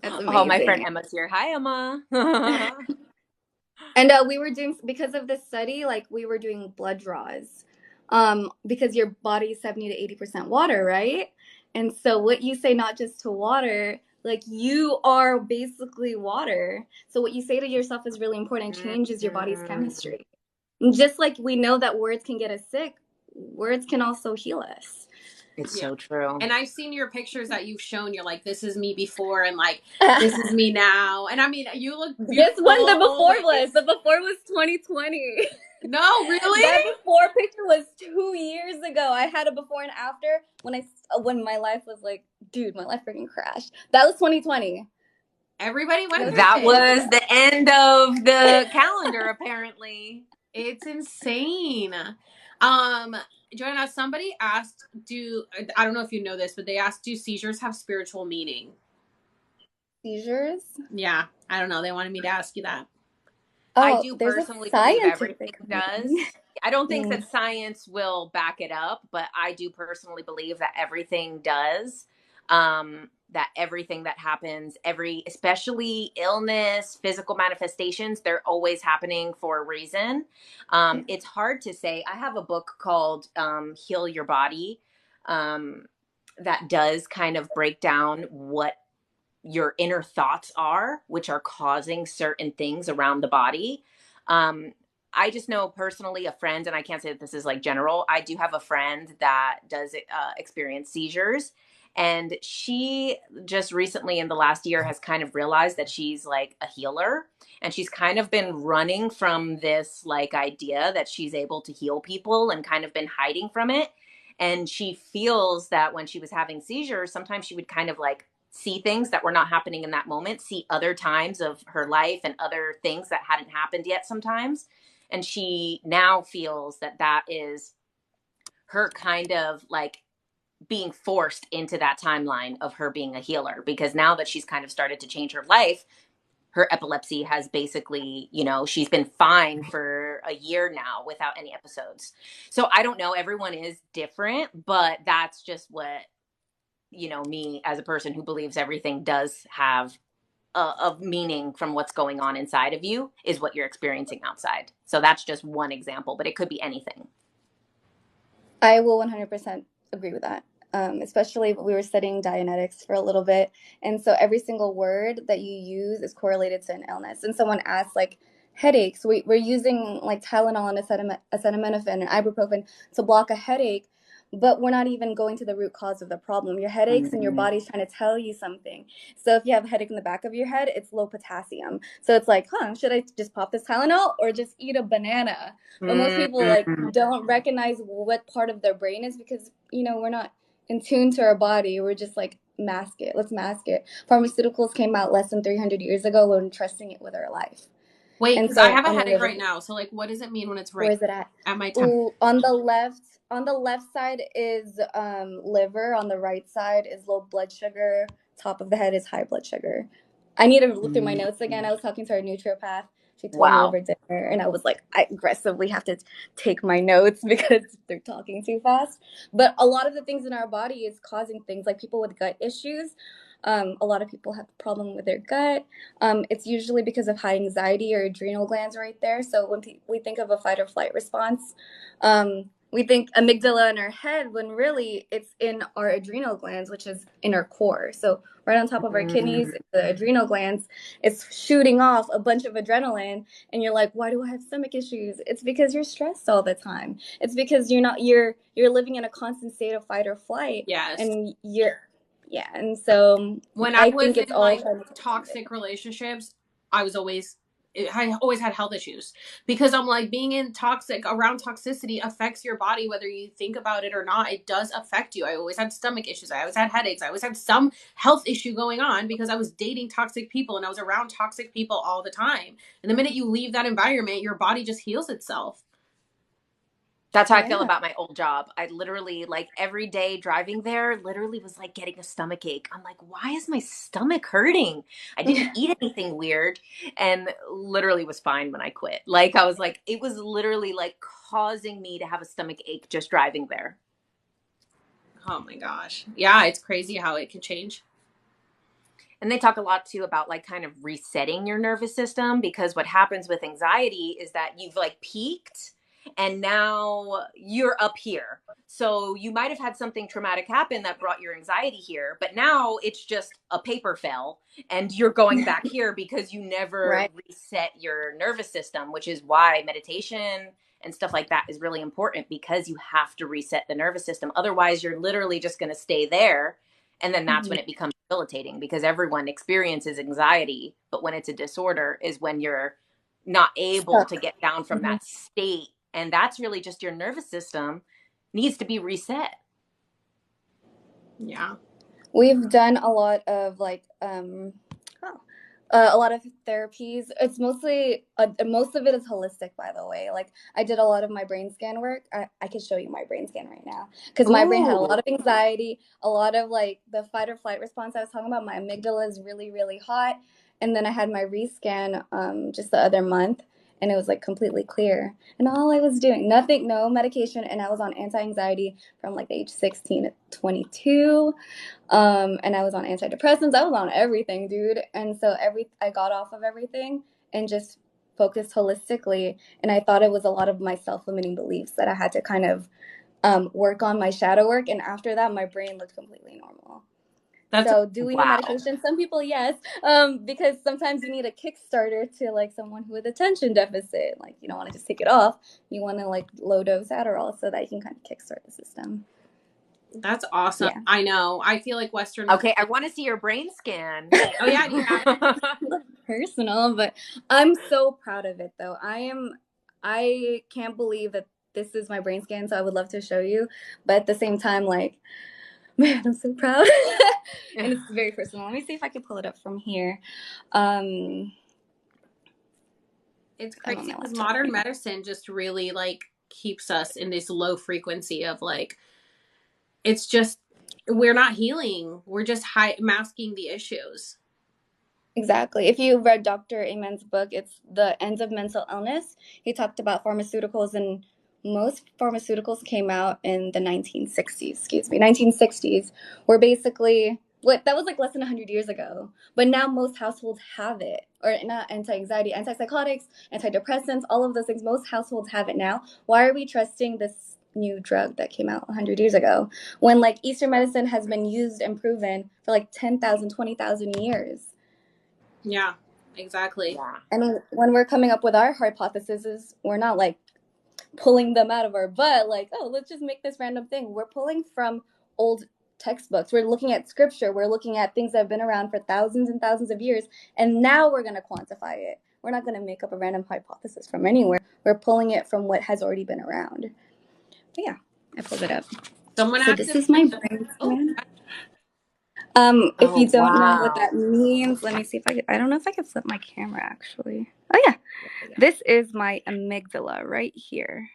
[SPEAKER 2] Oh, my friend Emma's here. Hi, Emma.
[SPEAKER 5] And we were doing, because of this study, we were doing blood draws, because your body is 70 to 80% water, right? And so what you say, not just to water, you are basically water. So what you say to yourself is really important and changes your body's chemistry. And just like we know that words can get us sick, words can also heal us.
[SPEAKER 2] It's so true.
[SPEAKER 1] And I've seen your pictures that you've shown. You're like, this is me before, and this is me now. And I mean, you look beautiful.
[SPEAKER 5] This one, the before was 2020.
[SPEAKER 1] No, really?
[SPEAKER 5] That before picture was 2 years ago. I had a before and after when my life was dude, my life freaking crashed. That was 2020.
[SPEAKER 1] Everybody went.
[SPEAKER 2] That was the end of the calendar, apparently.
[SPEAKER 1] It's insane. Joanna, somebody asked, I don't know if you know this, but they asked, do seizures have spiritual meaning?
[SPEAKER 5] Seizures?
[SPEAKER 1] Yeah, I don't know. They wanted me to ask you that.
[SPEAKER 2] I do personally believe everything does. I don't think that science will back it up, but I do personally believe that everything does. That everything that happens, especially illness, physical manifestations, they're always happening for a reason. It's hard to say. I have a book called Heal Your Body that does kind of break down what your inner thoughts are, which are causing certain things around the body. I just know personally a friend, and I can't say that this is like general. I do have a friend that does experience seizures. And she just recently in the last year has kind of realized that she's like a healer. And she's kind of been running from this like idea that she's able to heal people and kind of been hiding from it. And she feels that when she was having seizures, sometimes she would kind of like see things that were not happening in that moment, see other times of her life and other things that hadn't happened yet sometimes. And she now feels that that is her kind of like being forced into that timeline of her being a healer, because now that she's kind of started to change her life, her epilepsy has basically, you know, she's been fine for a year now without any episodes. So I don't know, everyone is different, but that's just what, you know, me as a person who believes everything does have of meaning from what's going on inside of you is what you're experiencing outside. So that's just one example, but it could be anything.
[SPEAKER 5] I will 100% agree with that. Especially we were studying Dianetics for a little bit. And so every single word that you use is correlated to an illness. And someone asked, like, headaches, we're using like Tylenol and acetaminophen and ibuprofen to block a headache, but we're not even going to the root cause of the problem. Your headaches and your body's trying to tell you something. So if you have a headache in the back of your head, it's low potassium. So it's like, should I just pop this Tylenol or just eat a banana? But most people like don't recognize what part of their brain is because, you know, we're not in tune to our body. We're just like, mask it. Let's mask it. Pharmaceuticals came out less than 300 years ago. We're entrusting it with our life.
[SPEAKER 1] Wait,
[SPEAKER 5] And
[SPEAKER 1] because I
[SPEAKER 5] so
[SPEAKER 1] have a
[SPEAKER 5] on
[SPEAKER 1] headache
[SPEAKER 5] the
[SPEAKER 1] right now. So like, what does it mean when it's
[SPEAKER 5] where
[SPEAKER 1] right
[SPEAKER 5] is it at?
[SPEAKER 1] at my temple?
[SPEAKER 5] Ooh, on the left side is liver. On the right side is low blood sugar. Top of the head is high blood sugar. I need to look through my notes again. I was talking to our naturopath. She told me
[SPEAKER 2] Wow.
[SPEAKER 5] over dinner, and I was like, I aggressively have to take my notes because they're talking too fast. But a lot of the things in our body is causing things like people with gut issues. A lot of people have a problem with their gut. It's usually because of high anxiety or adrenal glands right there. So when we think of a fight or flight response, we think amygdala in our head when really it's in our adrenal glands, which is in our core. So right on top of our kidneys, the adrenal glands, it's shooting off a bunch of adrenaline. And you're like, why do I have stomach issues? It's because you're stressed all the time. It's because you're living in a constant state of fight or flight.
[SPEAKER 1] Yes.
[SPEAKER 5] And and so
[SPEAKER 1] when I
[SPEAKER 5] I
[SPEAKER 1] was
[SPEAKER 5] think it's
[SPEAKER 1] in
[SPEAKER 5] all
[SPEAKER 1] like
[SPEAKER 5] trying to
[SPEAKER 1] toxic relationships, I always had health issues because I'm like, being in toxic around toxicity affects your body, whether you think about it or not. It does affect you. I always had stomach issues. I always had headaches. I always had some health issue going on because I was dating toxic people and I was around toxic people all the time. And the minute you leave that environment, your body just heals itself.
[SPEAKER 2] That's how I feel about my old job. I literally, like, every day driving there, literally was like getting a stomach ache. I'm like, why is my stomach hurting? I didn't eat anything weird, and literally was fine when I quit. Like, I was like, it was literally like causing me to have a stomach ache just driving there.
[SPEAKER 1] Oh my gosh. Yeah, it's crazy how it can change.
[SPEAKER 2] And they talk a lot too about like kind of resetting your nervous system, because what happens with anxiety is that you've like peaked and now you're up here. So you might have had something traumatic happen that brought your anxiety here, but now it's just a paper fell and you're going back here because you never reset your nervous system, which is why meditation and stuff like that is really important, because you have to reset the nervous system. Otherwise, you're literally just going to stay there. And then that's when it becomes debilitating, because everyone experiences anxiety. But when it's a disorder is when you're not able to get down from that state. And that's really just your nervous system needs to be reset.
[SPEAKER 1] Yeah.
[SPEAKER 5] We've done a lot of like a lot of therapies. It's mostly most of it is holistic, by the way. Like I did a lot of my brain scan work. I could show you my brain scan right now because my brain had a lot of anxiety, a lot of like the fight or flight response I was talking about. My amygdala is really, really hot, and then I had my rescan just the other month, and it was like completely clear. And all I was doing, nothing, no medication, and I was on anti-anxiety from like age 16 to 22. And I was on antidepressants. I was on everything, dude. And so I got off of everything and just focused holistically. And I thought it was a lot of my self-limiting beliefs that I had to kind of work on my shadow work. And after that, my brain looked completely normal.
[SPEAKER 1] That's
[SPEAKER 5] So do we need
[SPEAKER 2] wow.
[SPEAKER 5] medication? Some people, yes, because sometimes you need a Kickstarter to like someone who with attention deficit. Like you don't want to just take it off. You want to like low dose Adderall so that you can kind of kickstart the system.
[SPEAKER 1] That's awesome.
[SPEAKER 5] Yeah.
[SPEAKER 1] I know. I feel like Western.
[SPEAKER 2] Okay, I want to see your brain scan.
[SPEAKER 1] Oh yeah, do you have it?
[SPEAKER 5] Personal, but I'm so proud of it though. I can't believe that this is my brain scan, so I would love to show you. But at the same time, like, man, I'm so proud. And it's very personal. Let me see if I can pull it up from here.
[SPEAKER 1] It's crazy because modern medicine just really like keeps us in this low frequency of like, it's just, we're not healing. We're just masking the issues.
[SPEAKER 5] Exactly. If you read Dr. Amen's book, it's The Ends of Mental Illness. He talked about pharmaceuticals, and most pharmaceuticals came out in the 1960s, where basically, that was like less than 100 years ago. But now most households have it, or not anti-anxiety, antipsychotics, antidepressants, all of those things. Most households have it now. Why are we trusting this new drug that came out 100 years ago when like Eastern medicine has been used and proven for like 10,000, 20,000 years?
[SPEAKER 1] Yeah, exactly.
[SPEAKER 2] Yeah.
[SPEAKER 5] And when we're coming up with our hypotheses, we're not like pulling them out of our butt, like, oh, let's just make this random thing. We're pulling from old textbooks. We're looking at scripture. We're looking at things that have been around for thousands and thousands of years. And now we're going to quantify it. We're not going to make up a random hypothesis from anywhere. We're pulling it from what has already been around. But yeah, I pulled it up.
[SPEAKER 1] Someone
[SPEAKER 5] So
[SPEAKER 1] asked
[SPEAKER 5] this
[SPEAKER 1] if,
[SPEAKER 5] is my brain scan. If you don't know what that means, let me see if I don't know if I can flip my camera actually. Oh yeah. This is my amygdala right here.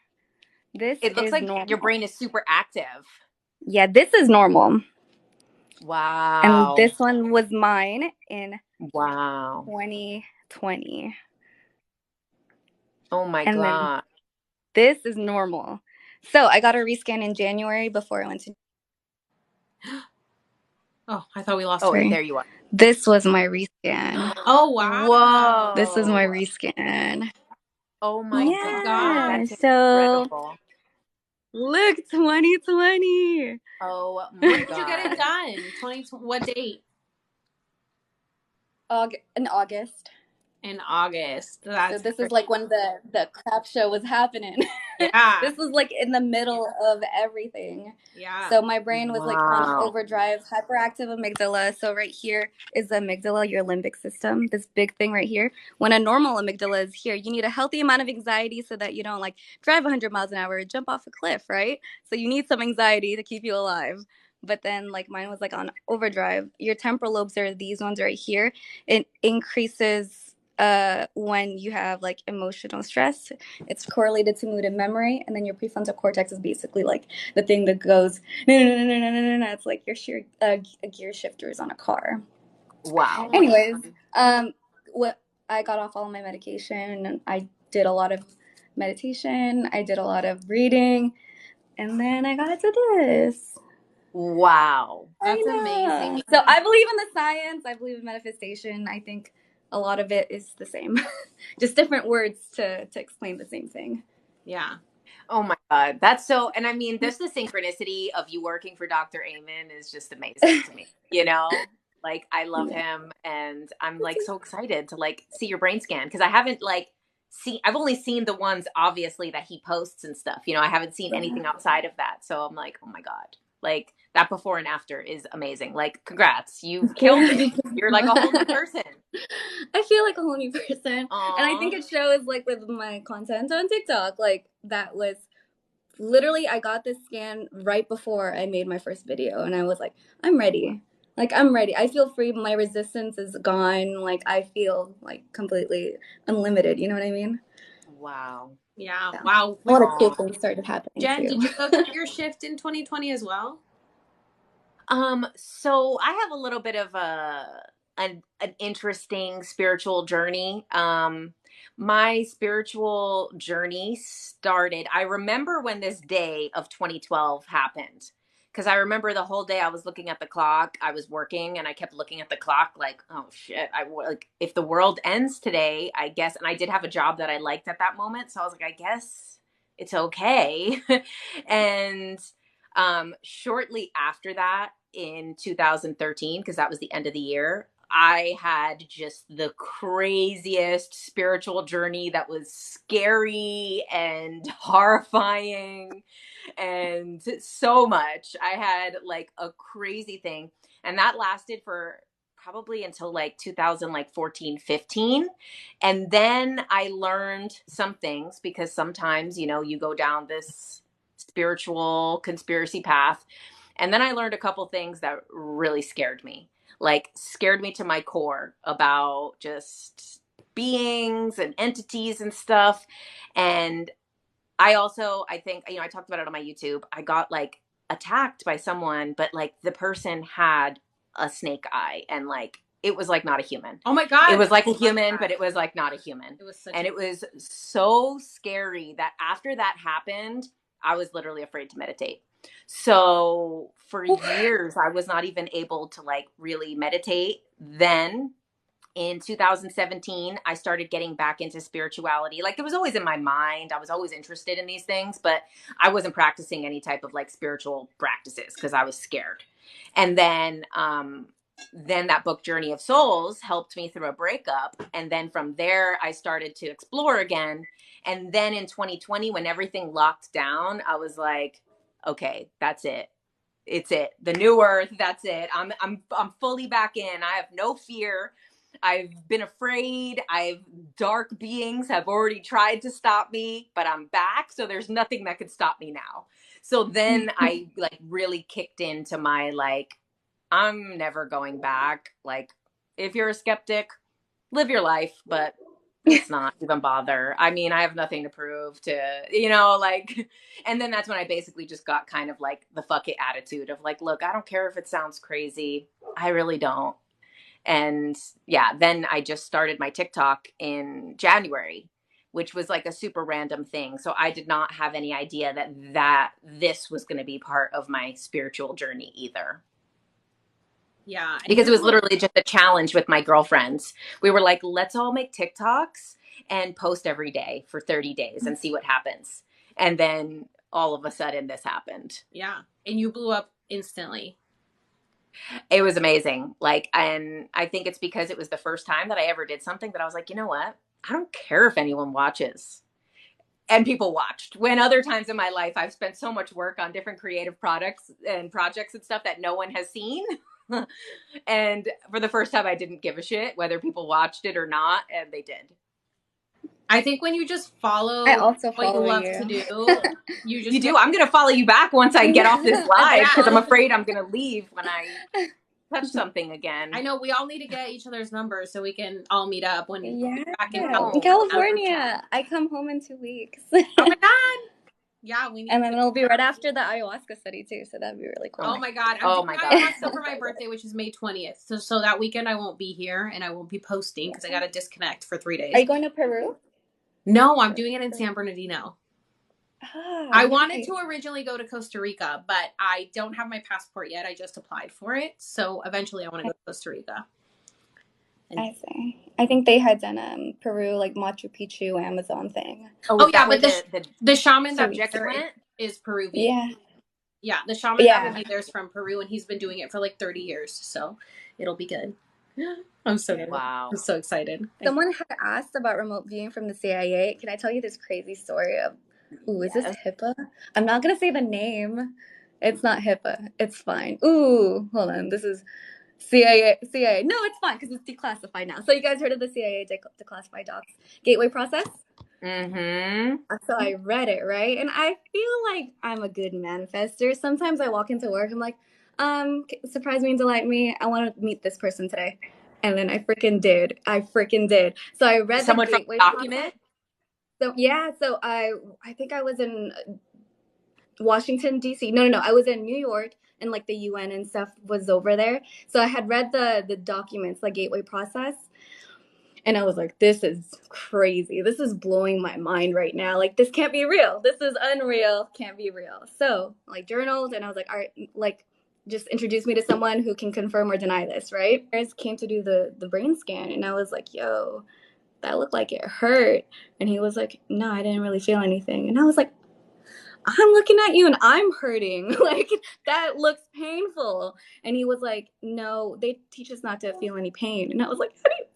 [SPEAKER 2] It looks like
[SPEAKER 5] normal.
[SPEAKER 2] your brain is super active.
[SPEAKER 5] Yeah, this is normal.
[SPEAKER 2] Wow.
[SPEAKER 5] And this one was mine in
[SPEAKER 2] 2020. Oh my
[SPEAKER 5] God.
[SPEAKER 2] God.
[SPEAKER 5] This is normal. So I got a rescan in January before I went to.
[SPEAKER 1] Oh, I thought we lost.
[SPEAKER 2] Oh, there you are.
[SPEAKER 5] This was my rescan.
[SPEAKER 1] Oh wow.
[SPEAKER 2] Whoa.
[SPEAKER 5] This is my rescan.
[SPEAKER 2] Oh my God. That's incredible.
[SPEAKER 5] Look, 2020.
[SPEAKER 2] Oh my God.
[SPEAKER 1] When did you get it done? What date?
[SPEAKER 5] In August.
[SPEAKER 1] In August.
[SPEAKER 5] So this is like when the crap show was happening.
[SPEAKER 1] Yeah.
[SPEAKER 5] This was like in the middle of everything.
[SPEAKER 1] Yeah.
[SPEAKER 5] So my brain was like on overdrive, hyperactive amygdala. So right here is the amygdala, your limbic system, this big thing right here. When a normal amygdala is here, you need a healthy amount of anxiety so that you don't like drive 100 miles an hour or jump off a cliff, right? So you need some anxiety to keep you alive. But then like mine was like on overdrive. Your temporal lobes are these ones right here. It increases when you have like emotional stress. It's correlated to mood and memory, and then your prefrontal cortex is basically like the thing that goes no. It's like your gear shifters on a car.
[SPEAKER 2] Wow.
[SPEAKER 5] Anyways, what I got off all of my medication, and I did a lot of meditation. I did a lot of reading, and then I got into this.
[SPEAKER 2] Wow, that's amazing.
[SPEAKER 5] So I believe in the science. I believe in manifestation. I think a lot of it is the same, just different words to explain the same thing.
[SPEAKER 1] Yeah.
[SPEAKER 2] Oh my God. That's so, and I mean, there's the synchronicity of you working for Dr. Amen is just amazing to me, you know? Like, I love him, and I'm like so excited to like see your brain scan, because I haven't like I've only seen the ones obviously that he posts and stuff, you know, I haven't seen anything outside of that. So I'm like, oh my God, like that before and after is amazing. Like, congrats, you've killed it. You're like a whole new person.
[SPEAKER 5] I feel like a whole new person.
[SPEAKER 2] Aww.
[SPEAKER 5] And I think it shows like with my content on TikTok, like that was literally, I got this scan right before I made my first video, and I was like, I'm ready. Like, I'm ready. I feel free. My resistance is gone. Like, I feel like completely unlimited. You know what I mean?
[SPEAKER 2] Wow.
[SPEAKER 1] Yeah. Wow.
[SPEAKER 5] A lot of cool things started happening.
[SPEAKER 1] Jen,
[SPEAKER 5] too.
[SPEAKER 1] did you go through your shift in 2020 as well?
[SPEAKER 2] So I have a little bit of an interesting spiritual journey. My spiritual journey started, I remember when this day of 2012 happened, because I remember the whole day I was looking at the clock. I was working and I kept looking at the clock like, oh shit, like, if the world ends today, I guess. And I did have a job that I liked at that moment, so I was like, I guess it's okay. And Shortly after that, in 2013, because that was the end of the year, I had just the craziest spiritual journey that was scary and horrifying and so much. I had like a crazy thing, and that lasted for probably until like 2014, 15. And then I learned some things, because sometimes, you know, you go down this spiritual conspiracy path. And then I learned a couple things that really scared me, like scared me to my core, about just beings and entities and stuff. And I think, you know, I talked about it on my YouTube. I got like attacked by someone, but like the person had a snake eye, and like it was like not a human.
[SPEAKER 1] Oh my God.
[SPEAKER 2] It was like a human, but it was like not a human.
[SPEAKER 1] It was such
[SPEAKER 2] And it was so scary that after that happened, I was literally afraid to meditate. So for years, I was not even able to like really meditate. Then in 2017, I started getting back into spirituality. Like, it was always in my mind. I was always interested in these things, but I wasn't practicing any type of like spiritual practices because I was scared. And then that book, Journey of Souls, helped me through a breakup. And then from there, I started to explore again. And then in 2020, when everything locked down, I was like, okay, that's it. It's it. The new earth. That's it. I'm fully back in. I have no fear. I've been afraid. Dark beings have already tried to stop me, but I'm back. So there's nothing that could stop me now. So then I like really kicked into my like, I'm never going back. Like, if you're a skeptic, live your life, but let's not even bother. I mean, I have nothing to prove to, you know, like, and then that's when I basically just got kind of like the fuck it attitude of like, look, I don't care if it sounds crazy. I really don't. And yeah, then I just started my TikTok in January, which was like a super random thing. So I did not have any idea that this was going to be part of my spiritual journey either.
[SPEAKER 1] Yeah.
[SPEAKER 2] Because it was literally just a challenge with my girlfriends. We were like, let's all make TikToks and post every day for 30 days and see what happens. And then all of a sudden this happened.
[SPEAKER 1] Yeah. And you blew up instantly.
[SPEAKER 2] It was amazing. Like, and I think it's because it was the first time that I ever did something that I was like, you know what? I don't care if anyone watches. And people watched. When other times in my life, I've spent so much work on different creative products and projects and stuff that no one has seen. And for the first time, I didn't give a shit whether people watched it or not, and they did.
[SPEAKER 1] I think when you just follow
[SPEAKER 5] I also
[SPEAKER 1] what you
[SPEAKER 5] follow
[SPEAKER 1] love
[SPEAKER 5] you.
[SPEAKER 1] to do,
[SPEAKER 2] you do. I'm going to follow you back once I get off this live, because I'm afraid I'm going to leave when I touch something again.
[SPEAKER 1] I know we all need to get each other's numbers so we can all meet up when
[SPEAKER 5] Yeah,
[SPEAKER 1] back
[SPEAKER 5] in
[SPEAKER 1] in
[SPEAKER 5] California. I come home in 2 weeks.
[SPEAKER 1] Oh my God. Yeah, we need
[SPEAKER 5] and then it'll be right after the ayahuasca study too, so that'd be really cool.
[SPEAKER 1] Oh my God. I'm doing ayahuasca for my birthday, which is May 20th. So that weekend I won't be here and I won't be posting because I got to disconnect for 3 days.
[SPEAKER 5] Are you going to Peru?
[SPEAKER 1] No, I'm doing it in San Bernardino.
[SPEAKER 5] Oh,
[SPEAKER 1] I wanted to originally go to Costa Rica, but I don't have my passport yet. I just applied for it. So eventually I want to go to Costa Rica.
[SPEAKER 5] I see. I think they had done Peru, like Machu Picchu, Amazon thing.
[SPEAKER 1] Oh yeah, but the shaman that
[SPEAKER 2] subject went
[SPEAKER 1] is Peruvian.
[SPEAKER 5] Yeah.
[SPEAKER 1] Yeah, the shaman that will be there is from Peru, and he's been doing it for like 30 years. So it'll be good. I'm so good.
[SPEAKER 2] Wow.
[SPEAKER 1] I'm so excited.
[SPEAKER 5] Someone had asked about remote viewing from the CIA. Can I tell you this crazy story of, is this HIPAA? I'm not going to say the name. It's not HIPAA. It's fine. Ooh, hold on. This is CIA. No, it's fine because it's declassified now. So you guys heard of the CIA declassified docs gateway process?
[SPEAKER 2] Mm-hmm.
[SPEAKER 5] So I read it, right? And I feel like I'm a good manifester. Sometimes I walk into work, I'm like, surprise me and delight me. I want to meet this person today. And then I freaking did. So I read
[SPEAKER 2] someone
[SPEAKER 5] the
[SPEAKER 2] from
[SPEAKER 5] gateway
[SPEAKER 2] document.
[SPEAKER 5] Process. So I think I was in Washington, D.C. No. I was in New York, and like the UN and stuff was over there. So I had read the documents, like gateway process. And I was like, this is crazy. This is blowing my mind right now. Like, this can't be real. This is unreal. Can't be real. So, like, journaled, and I was like, all right, like, just introduce me to someone who can confirm or deny this, right? I came to do the brain scan, and I was like, yo, that looked like it hurt. And he was like, no, I didn't really feel anything. And I was like, I'm looking at you and I'm hurting. Like, that looks painful. And he was like, no, they teach us not to feel any pain. And I was like, how do you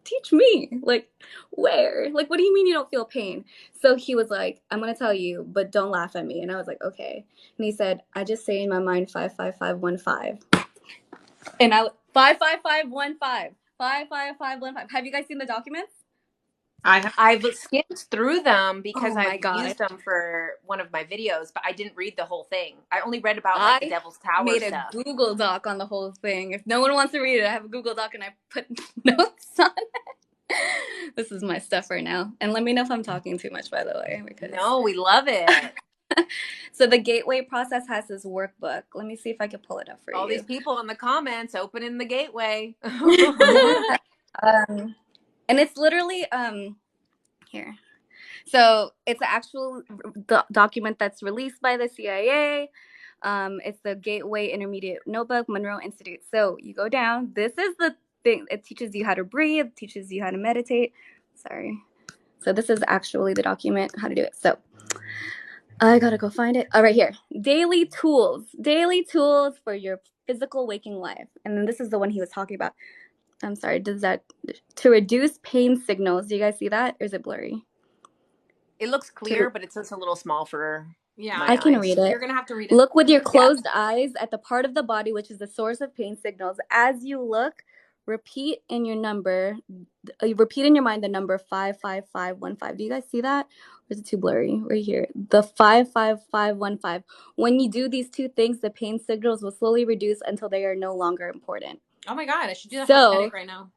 [SPEAKER 5] teach me? Like, where? Like, what do you mean you don't feel pain? So he was like, I'm going to tell you, but don't laugh at me. And I was like, okay. And he said, I just say in my mind 55515. And 55515. 55515. Have you guys seen the documents?
[SPEAKER 2] I've skimmed through them because
[SPEAKER 5] Oh my
[SPEAKER 2] I've
[SPEAKER 5] God.
[SPEAKER 2] used them for one of my videos, but I didn't read the whole thing. I only read about like the Devil's Tower
[SPEAKER 5] made a
[SPEAKER 2] stuff.
[SPEAKER 5] Google Doc on the whole thing. If no one wants to read it, I have a Google Doc and I put notes on it. This is my stuff right now. And let me know if I'm talking too much, by the way. Because...
[SPEAKER 2] No, we love it.
[SPEAKER 5] So the gateway process has this workbook. Let me see if I can pull it up for you.
[SPEAKER 2] All these people in the comments opening the gateway.
[SPEAKER 5] Yeah. And it's literally here. So it's an actual document that's released by the CIA. It's the Gateway Intermediate Notebook, Monroe Institute. So you go down. This is the thing. It teaches you how to breathe, teaches you how to meditate. Sorry. So this is actually the document, how to do it. So I gotta go find it. All right, here. Daily tools for your physical waking life. And then this is the one he was talking about. I'm sorry, to reduce pain signals. Do you guys see that? Or is it blurry?
[SPEAKER 2] It looks clear, but it's just a little small for my
[SPEAKER 5] I can
[SPEAKER 2] eyes.
[SPEAKER 5] read it.
[SPEAKER 1] You're gonna have to read it.
[SPEAKER 5] Look with your closed eyes at the part of the body which is the source of pain signals. As you look, repeat in your mind the number 55515. Do you guys see that? Or is it too blurry? Right here. The 55515. When you do these two things, the pain signals will slowly reduce until they are no longer important.
[SPEAKER 1] Oh my God, I should do that for headache right now.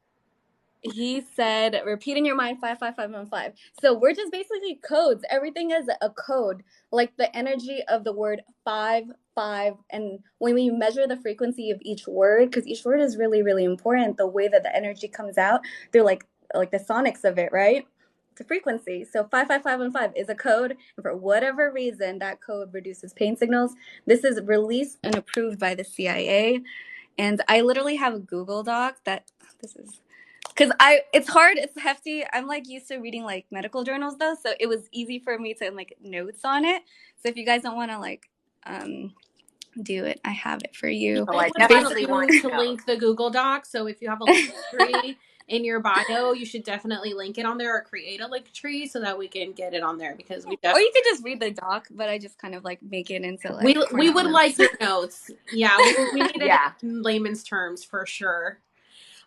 [SPEAKER 5] He said, repeat in your mind 55515. So we're just basically codes. Everything is a code, like the energy of the word 5, 5. And when we measure the frequency of each word, because each word is really, really important, the way that the energy comes out, they're like the sonics of it, right? It's a frequency. So 55515 is a code. And for whatever reason, that code reduces pain signals. This is released and approved by the CIA. And I literally have a Google Doc that this is... Because it's hard, it's hefty. I'm like used to reading like medical journals though, so it was easy for me to like notes on it. So if you guys don't want to like do it, I have it for you.
[SPEAKER 2] Oh, I definitely want
[SPEAKER 1] to link the Google Doc. So if you have a link tree in your bio, you should definitely link it on there or create a link tree so that we can get it on there because we definitely...
[SPEAKER 5] Or you could just read the doc, but I just kind of like make it into like
[SPEAKER 1] we would like your notes. Yeah, we need it in layman's terms for sure.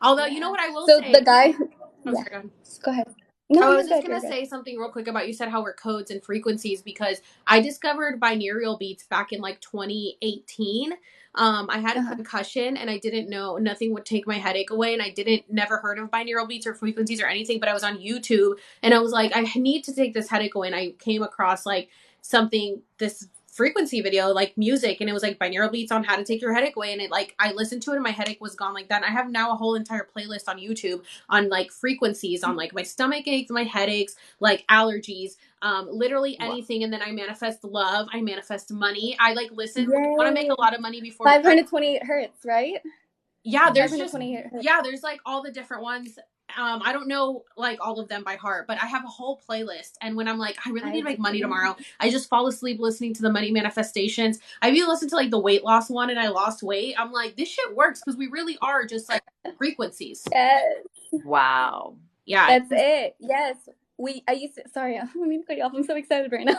[SPEAKER 1] Although, you know what I will say?
[SPEAKER 5] So the guy...
[SPEAKER 1] sorry, go ahead.
[SPEAKER 5] Go ahead. No,
[SPEAKER 1] I was just going to say something real quick about, you said how we're codes and frequencies, because I discovered binaural beats back in like 2018. I had a concussion and I didn't know, nothing would take my headache away, and I never heard of binaural beats or frequencies or anything, but I was on YouTube and I was like, I need to take this headache away, and I came across like this frequency video, like music, and it was like binaural beats on how to take your headache away, and it like I listened to it and my headache was gone like that. And I have now a whole entire playlist on YouTube on like frequencies on like my stomach aches, my headaches, like allergies, literally anything. And then I manifest love, I manifest money, I like listen. I want to make a lot of money before
[SPEAKER 5] 528 hertz, right?
[SPEAKER 1] Yeah, there's there's like all the different ones. I don't know like all of them by heart, but I have a whole playlist. And when I'm like, I really need to make money tomorrow, I just fall asleep listening to the money manifestations. I've even listened to like the weight loss one and I lost weight. I'm like, this shit works because we really are just like frequencies.
[SPEAKER 5] Yes.
[SPEAKER 2] Wow.
[SPEAKER 1] Yeah.
[SPEAKER 5] That's it. Yes. I used to, sorry, I don't mean to cut you off. I'm so excited right now.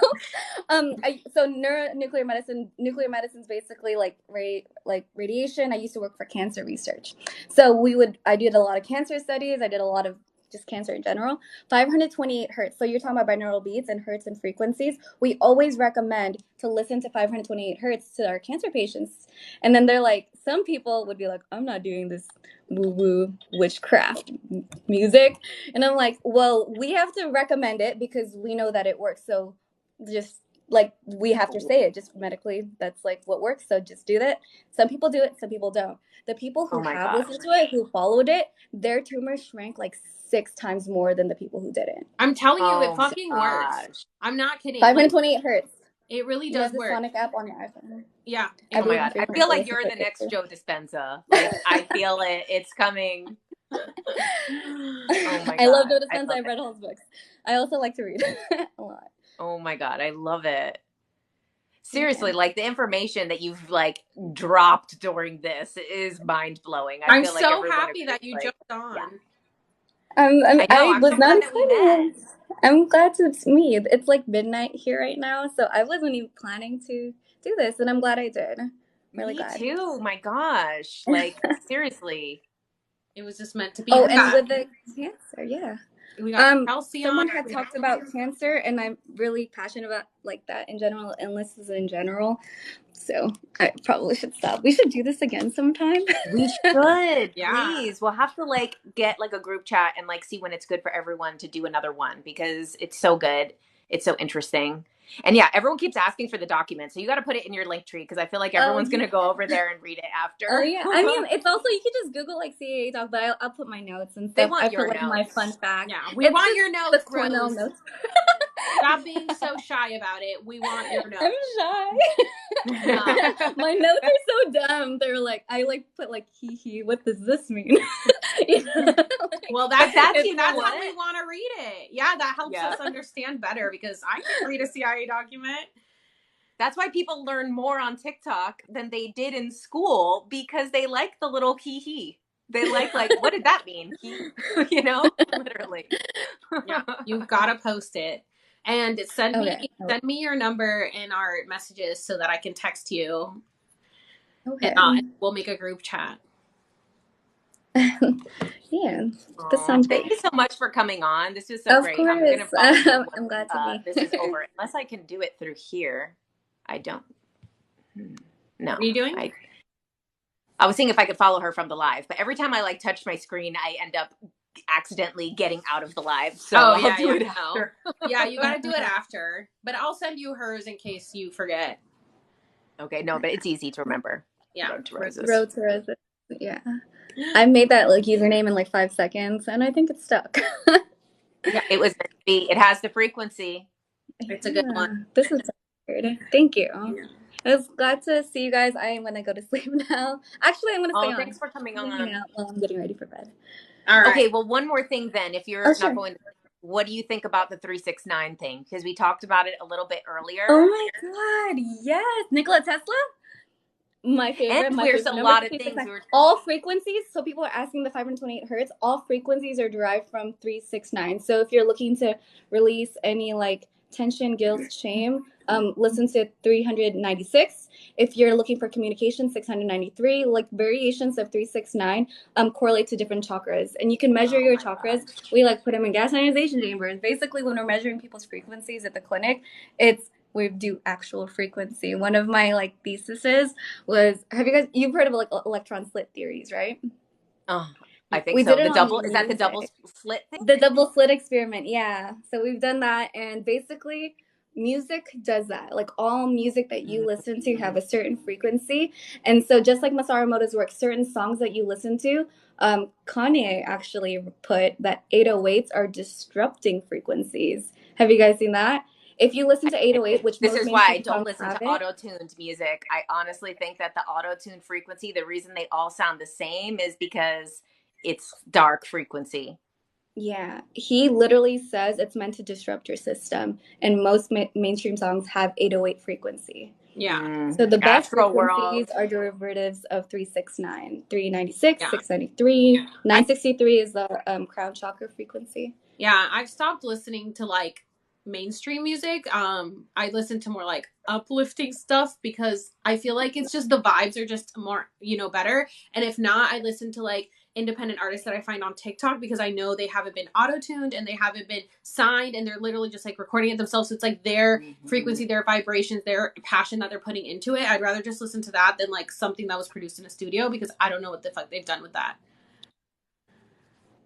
[SPEAKER 5] So nuclear medicine is basically like radiation. I used to work for cancer research. So I did a lot of cancer studies. I did a lot of just cancer in general. 528 hertz. So you're talking about binaural beats and hertz and frequencies. We always recommend to listen to 528 hertz to our cancer patients. And then they're like, some people would be like, I'm not doing this woo-woo witchcraft music. And I'm like, well, we have to recommend it because we know that it works. So just like we have to say it just medically, that's like what works. So just do that. Some people do it, some people don't. The people who have listened to it, who followed it, their tumors shrank like 6 times more than the people who didn't.
[SPEAKER 1] I'm telling you, it fucking works. I'm not kidding.
[SPEAKER 5] 528 hertz.
[SPEAKER 1] It really does work.
[SPEAKER 5] You have the Sonic app on your iPhone.
[SPEAKER 1] Yeah.
[SPEAKER 2] Oh my God. I feel like you're the next Joe Dispenza. Like, I feel it. It's coming. Oh my God.
[SPEAKER 5] I love Joe Dispenza. I've read all his books. I also like to read a lot.
[SPEAKER 2] Oh my God. I love it. seriously, like the information that you've like dropped during this is mind blowing. I
[SPEAKER 1] I'm
[SPEAKER 2] feel like
[SPEAKER 1] so
[SPEAKER 2] everyone
[SPEAKER 1] happy
[SPEAKER 2] is
[SPEAKER 1] that you
[SPEAKER 2] like,
[SPEAKER 1] jumped on.
[SPEAKER 2] yeah.
[SPEAKER 5] I,
[SPEAKER 2] I know.
[SPEAKER 5] I
[SPEAKER 2] I'm
[SPEAKER 5] was
[SPEAKER 2] so
[SPEAKER 5] not
[SPEAKER 2] glad that we met.
[SPEAKER 5] expecting it. I'm glad to meet. It's like midnight here right now, so I wasn't even planning to do this, and I'm glad I did. Really
[SPEAKER 2] Me
[SPEAKER 5] glad.
[SPEAKER 2] too. My gosh. Like, seriously.
[SPEAKER 1] It was just meant to be.
[SPEAKER 5] Oh,
[SPEAKER 1] We
[SPEAKER 5] and
[SPEAKER 1] got
[SPEAKER 5] with the cancer, yeah.
[SPEAKER 1] Kelsey
[SPEAKER 5] Someone
[SPEAKER 1] on.
[SPEAKER 5] had talked about cancer, and I'm really passionate about like that in general, illnesses in general. So I probably should stop. We should do this again sometime.
[SPEAKER 2] We should,
[SPEAKER 1] Yeah.
[SPEAKER 2] please. We'll have to like get like a group chat and like see when it's good for everyone to do another one because it's so good. It's so interesting. And yeah, everyone keeps asking for the document. So you got to put it in your link tree because I feel like everyone's going to go over there and read it after.
[SPEAKER 5] Oh yeah, I mean, it's also you can just Google like CAA doc, but I'll put my notes and stuff.
[SPEAKER 2] They want
[SPEAKER 5] I
[SPEAKER 2] your
[SPEAKER 5] put like my
[SPEAKER 2] notes.
[SPEAKER 5] fun facts.
[SPEAKER 1] Yeah, we want your notes,
[SPEAKER 5] the Cornell
[SPEAKER 1] Rose.
[SPEAKER 5] notes.
[SPEAKER 1] Stop being so shy about it. We want your notes.
[SPEAKER 5] I'm shy. My notes are so dumb. They're like, I like put like hee hee. What does this mean? You know, like,
[SPEAKER 1] Well, that's
[SPEAKER 2] that's
[SPEAKER 1] how we
[SPEAKER 2] what?
[SPEAKER 1] want to read it. Yeah, that helps us understand better because I can't read a CIA document.
[SPEAKER 2] That's why people learn more on TikTok than they did in school because they like the little hee hee. They like what did that mean? You know, literally.
[SPEAKER 1] Yeah, you've got to post it and send me your number in our messages so that I can text you.
[SPEAKER 5] Okay.
[SPEAKER 1] And we'll make a group chat.
[SPEAKER 5] Yeah, this sounds
[SPEAKER 2] Thank
[SPEAKER 5] great.
[SPEAKER 2] you so much for coming on. This was so great.
[SPEAKER 5] Course.
[SPEAKER 2] I'm gonna follow
[SPEAKER 5] I'm glad to be.
[SPEAKER 2] This is over. Unless I can do it through here. I don't. No.
[SPEAKER 1] What are you doing?
[SPEAKER 2] I was seeing if I could follow her from the live, but every time I like touch my screen, I end up accidentally getting out of the live. So I'll do it after.
[SPEAKER 1] Yeah, you got to do it after. But I'll send you hers in case you forget.
[SPEAKER 2] Okay, no, but it's easy to remember.
[SPEAKER 1] Yeah,
[SPEAKER 2] Road to Roses.
[SPEAKER 5] Road to Roses. Yeah, I made that like username in like 5 seconds, and I think it's stuck.
[SPEAKER 2] Yeah, it was meant to be. It has the frequency.
[SPEAKER 1] It's a good one.
[SPEAKER 5] This is weird. Thank you. Yeah. I was glad to see you guys. I am gonna go to sleep now. Actually, I'm gonna stay on.
[SPEAKER 2] Thanks for coming on.
[SPEAKER 5] While I'm getting ready for bed.
[SPEAKER 1] All right.
[SPEAKER 2] Okay, well, one more thing then. If you're not going to, what do you think about the 369 thing? Because we talked about it a little bit earlier.
[SPEAKER 5] Oh my God, yes. Nikola Tesla? My favorite.
[SPEAKER 2] And
[SPEAKER 5] my
[SPEAKER 2] there's
[SPEAKER 5] favorite
[SPEAKER 2] a lot of things.
[SPEAKER 5] All frequencies, so people are asking the 528 hertz, all frequencies are derived from 369. So if you're looking to release any like tension, guilt, shame, listen to 396. If you're looking for communication, 693. Like variations of 369 correlate to different chakras, and you can measure your chakras. Gosh. We like put them in gas ionization chambers. Basically, when we're measuring people's frequencies at the clinic, we do actual frequency. One of my like theses was, you've heard of like electron slit theories, right?
[SPEAKER 2] Oh, I think so. The double, is that the double slit thing?
[SPEAKER 5] The double slit experiment, yeah. So we've done that, and basically music does that. Like all music that you listen to have a certain frequency. And so just like Masaru Emoto's work, certain songs that you listen to, Kanye actually put that 808s are disrupting frequencies. Have you guys seen that? If you listen to 808, which
[SPEAKER 2] this is why I don't listen to auto-tuned music. I honestly think that the auto-tuned frequency, the reason they all sound the same is because it's dark frequency.
[SPEAKER 5] Yeah, he literally says it's meant to disrupt your system, and most mainstream songs have 808 frequency.
[SPEAKER 1] Yeah.
[SPEAKER 5] So the best frequencies are derivatives of 369, 396, 693, 963 is the crown chakra frequency.
[SPEAKER 1] Yeah, I've stopped listening to like mainstream music. I listen to more like uplifting stuff because I feel like it's just the vibes are just more, better. And if not, I listen to like independent artists that I find on TikTok because I know they haven't been auto-tuned and they haven't been signed and they're literally just like recording it themselves. So it's like their frequency, their vibrations, their passion that they're putting into it. I'd rather just listen to that than like something that was produced in a studio because I don't know what the fuck they've done with that.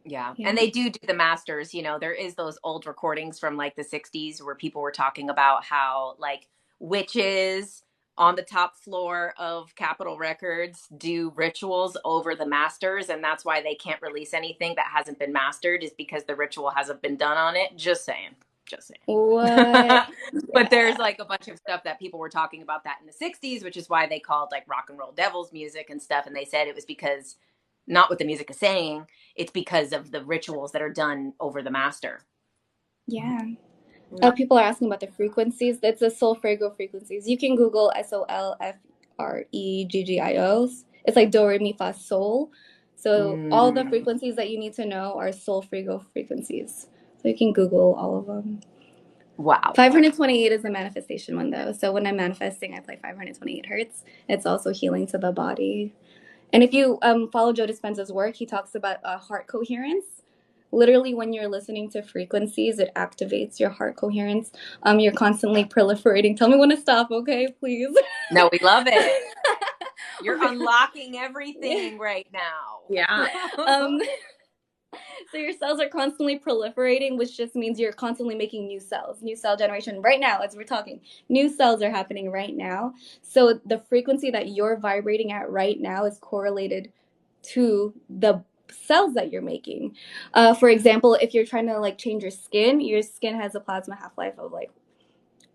[SPEAKER 2] Yeah. And they do the masters, there is those old recordings from like the 60s where people were talking about how like witches on the top floor of Capitol Records do rituals over the masters. And that's why they can't release anything that hasn't been mastered is because the ritual hasn't been done on it. Just saying.
[SPEAKER 5] What?
[SPEAKER 2] But there's like a bunch of stuff that people were talking about that in the 60s, which is why they called like rock and roll devils music and stuff. And they said it was because not what the music is saying, it's because of the rituals that are done over the master.
[SPEAKER 5] Yeah. People are asking about the frequencies. That's the Solfreggio frequencies. You can Google SOLFREGGIOs. It's like do, re, mi, fa, sol. So all the frequencies that you need to know are Solfreggio frequencies. So you can Google all of them.
[SPEAKER 2] Wow.
[SPEAKER 5] 528 is the manifestation one, though. So when I'm manifesting, I play 528 hertz. It's also healing to the body. And if you follow Joe Dispenza's work, he talks about heart coherence. Literally, when you're listening to frequencies, it activates your heart coherence. You're constantly proliferating. Tell me when to stop, okay, please.
[SPEAKER 2] No, we love it. You're unlocking everything right now.
[SPEAKER 1] Yeah.
[SPEAKER 5] So your cells are constantly proliferating, which just means you're constantly making new cells, new cell generation. Right now, as we're talking, new cells are happening right now. So the frequency that you're vibrating at right now is correlated to the cells that you're making. For example, if you're trying to like change your skin has a plasma half-life of like,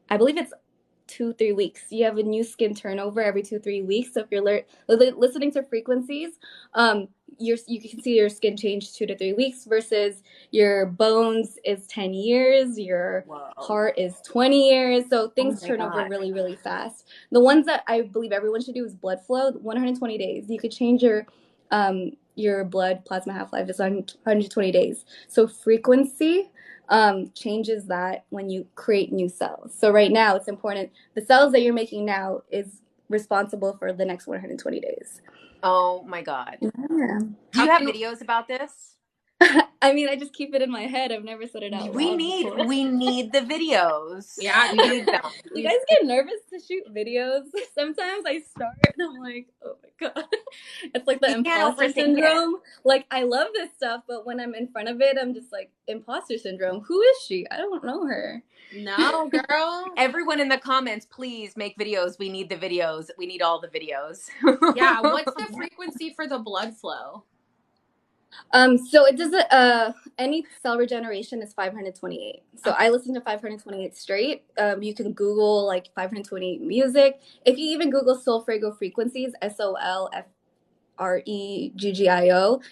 [SPEAKER 5] I believe it's 2-3 weeks. You have a new skin turnover every 2-3 weeks. So if you're listening to frequencies, you can see your skin change 2 to 3 weeks versus your bones is 10 years, your heart is 20 years. So things turn over really, really fast. The ones that I believe everyone should do is blood flow, 120 days. You could change your blood plasma half-life is 120 days. So frequency changes that when you create new cells. So right now it's important. The cells that you're making now is responsible for the next 120 days.
[SPEAKER 2] Oh my God.
[SPEAKER 5] Yeah.
[SPEAKER 2] Do you have videos about this?
[SPEAKER 5] I mean, I just keep it in my head. I've never said it out loud.
[SPEAKER 2] We need the videos.
[SPEAKER 1] Yeah,
[SPEAKER 2] we need them.
[SPEAKER 5] You guys get nervous to shoot videos? Sometimes I start and I'm like, oh my God. It's like the imposter syndrome. Like, I love this stuff, but when I'm in front of it, I'm just like, imposter syndrome. Who is she? I don't know her.
[SPEAKER 1] No, girl.
[SPEAKER 2] Everyone in the comments, please make videos. We need the videos. We need all the videos.
[SPEAKER 1] Yeah, what's the frequency for the blood flow?
[SPEAKER 5] So it doesn't, any cell regeneration is 528. So I listen to 528 straight. You can Google like 528 music. If you even Google Solfreggio frequencies, SOLFREGGIO,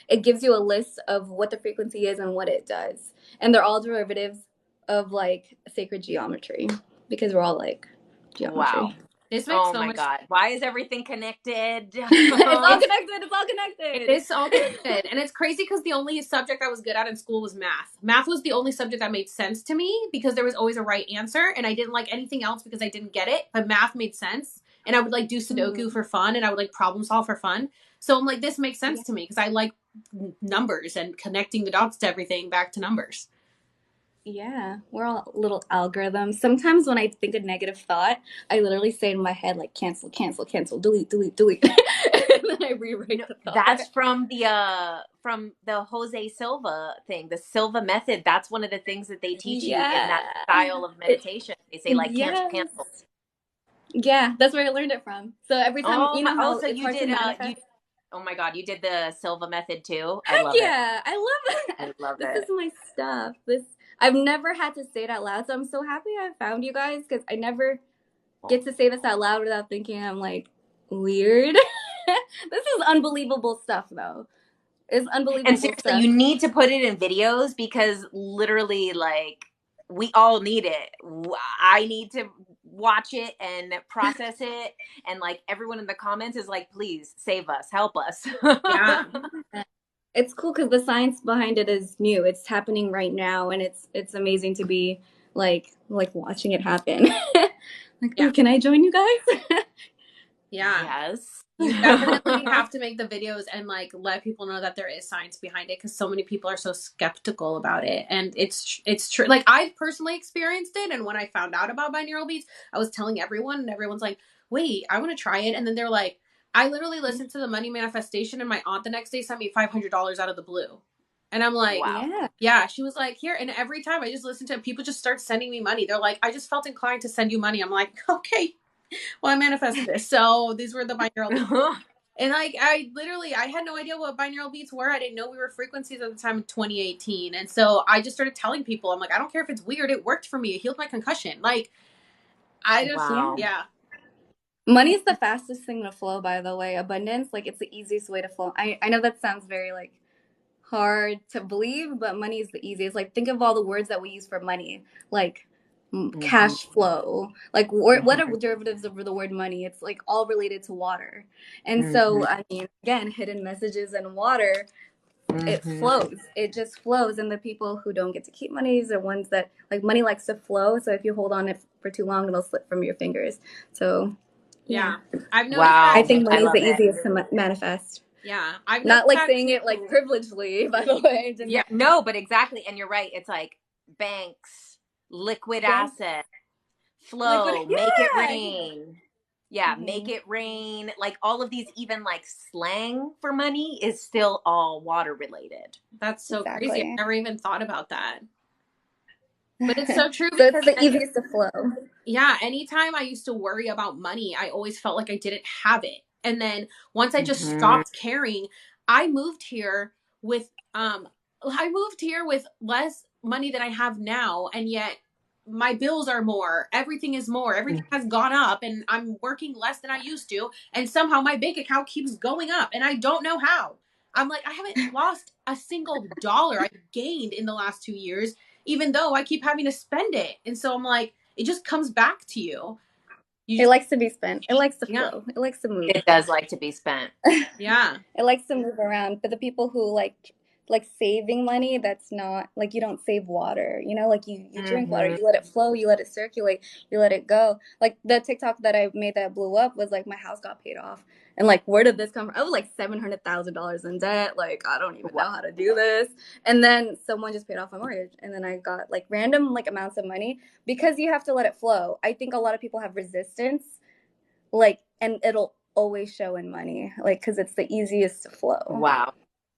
[SPEAKER 5] it gives you a list of what the frequency is and what it does. And they're all derivatives of like sacred geometry because we're all like geometry.
[SPEAKER 2] Wow.
[SPEAKER 1] This makes
[SPEAKER 2] oh
[SPEAKER 1] so
[SPEAKER 2] my
[SPEAKER 1] much
[SPEAKER 2] God. Why is everything connected?
[SPEAKER 5] It's all connected. It's all connected.
[SPEAKER 1] It is all connected. And it's crazy because the only subject I was good at in school was math. Math was the only subject that made sense to me because there was always a right answer. And I didn't like anything else because I didn't get it. But math made sense. And I would like do Sudoku for fun. And I would like problem solve for fun. So I'm like, this makes sense to me because I like numbers and connecting the dots to everything back to numbers.
[SPEAKER 5] Yeah, we're all little algorithms. Sometimes when I think a negative thought, I literally say in my head like cancel, cancel, cancel, delete, delete, delete. And then I rewrite the thought.
[SPEAKER 2] That's from the Jose Silva thing, the Silva method. That's one of the things that they teach you in that style of meditation. They say like cancel, cancel.
[SPEAKER 5] Yeah, that's where I learned it from. So every time you know how
[SPEAKER 2] so
[SPEAKER 5] it's
[SPEAKER 2] you
[SPEAKER 5] hard
[SPEAKER 2] did
[SPEAKER 5] to manifest.
[SPEAKER 2] oh my God, you did the Silva method too?
[SPEAKER 5] Heck yeah, I love it.
[SPEAKER 2] I love it.
[SPEAKER 5] This is my stuff. I've never had to say it out loud, so I'm so happy I found you guys because I never get to say this out loud without thinking I'm like weird. This is unbelievable stuff, though. It's unbelievable.
[SPEAKER 2] And seriously, stuff. You need to put it in videos because literally, like, we all need it. I need to watch it and process it, and like everyone in the comments is like, please save us, help us.
[SPEAKER 1] Yeah.
[SPEAKER 5] It's cool because the science behind it is new. It's happening right now, and it's amazing to be like watching it happen. Like, yeah. Can I join you guys?
[SPEAKER 1] Yeah.
[SPEAKER 2] Yes.
[SPEAKER 1] You definitely have to make the videos and like let people know that there is science behind it because so many people are so skeptical about it. And it's true. Like I personally experienced it, and when I found out about binaural beats, I was telling everyone, and everyone's like, "Wait, I want to try it." And then they're like, I literally listened to the money manifestation, and my aunt the next day sent me $500 out of the blue. And I'm like, wow. Yeah. She was like, here. And every time I just listen to it, people just start sending me money. They're like, I just felt inclined to send you money. I'm like, okay, well, I manifested this. So these were the binaural beats. And like, I had no idea what binaural beats were. I didn't know we were frequencies at the time in 2018. And so I just started telling people, I'm like, I don't care if it's weird. It worked for me. It healed my concussion. Like, I just, yeah.
[SPEAKER 5] Money is the fastest thing to flow, by the way. Abundance, like it's the easiest way to flow. I know that sounds very like hard to believe, but money is the easiest. Like think of all the words that we use for money, like cash flow. Like what are derivatives of the word money? It's like all related to water. And so, I mean, again, hidden messages in water, it flows. It just flows. And the people who don't get to keep monies are ones that, like, money likes to flow. So if you hold on it for too long, it'll slip from your fingers. So
[SPEAKER 1] Yeah. I've noticed
[SPEAKER 2] Wow.
[SPEAKER 5] I think
[SPEAKER 2] I
[SPEAKER 5] money is
[SPEAKER 2] love
[SPEAKER 5] the
[SPEAKER 2] it.
[SPEAKER 5] easiest to manifest.
[SPEAKER 1] Yeah. I've
[SPEAKER 5] Not
[SPEAKER 1] noticed
[SPEAKER 5] like
[SPEAKER 1] that
[SPEAKER 5] saying
[SPEAKER 1] too.
[SPEAKER 5] it like privilegedly, by the way. Just
[SPEAKER 2] Yeah, no, but exactly. And you're right. It's like banks, liquid
[SPEAKER 5] Banks.
[SPEAKER 2] asset, flow,
[SPEAKER 5] Yeah.
[SPEAKER 2] make it rain. Yeah, make it rain. Like all of these, even like slang for money is still all water related.
[SPEAKER 1] That's so crazy.
[SPEAKER 5] Exactly.
[SPEAKER 1] I never even thought about that. But it's so true
[SPEAKER 5] So
[SPEAKER 1] because
[SPEAKER 5] it's the easiest to flow.
[SPEAKER 1] yeah, anytime I used to worry about money, I always felt like I didn't have it. And then once I just stopped caring, I moved here with less money than I have now, and yet my bills are more. Everything is more. Everything has gone up, and I'm working less than I used to, and somehow my bank account keeps going up, and I don't know how. I'm like, I haven't lost a single dollar I've gained in the last 2 years, even though I keep having to spend it. And so I'm like, it just comes back to you.
[SPEAKER 5] It likes to be spent. It likes to
[SPEAKER 1] Yeah.
[SPEAKER 5] flow. It likes to move.
[SPEAKER 2] It does like to be spent.
[SPEAKER 1] Yeah.
[SPEAKER 5] It likes to move around. But the people who like saving money, that's not like, you don't save water, you know, like you drink water, you let it flow, you let it circulate, you let it go. Like the TikTok that I made that blew up was like, my house got paid off. And like, where did this come from? I was like $700,000 in debt. Like, I don't even know how to do this. And then someone just paid off my mortgage. And then I got like random like amounts of money, because you have to let it flow. I think a lot of people have resistance, like, and it'll always show in money, like, because it's the easiest to flow.
[SPEAKER 2] Wow.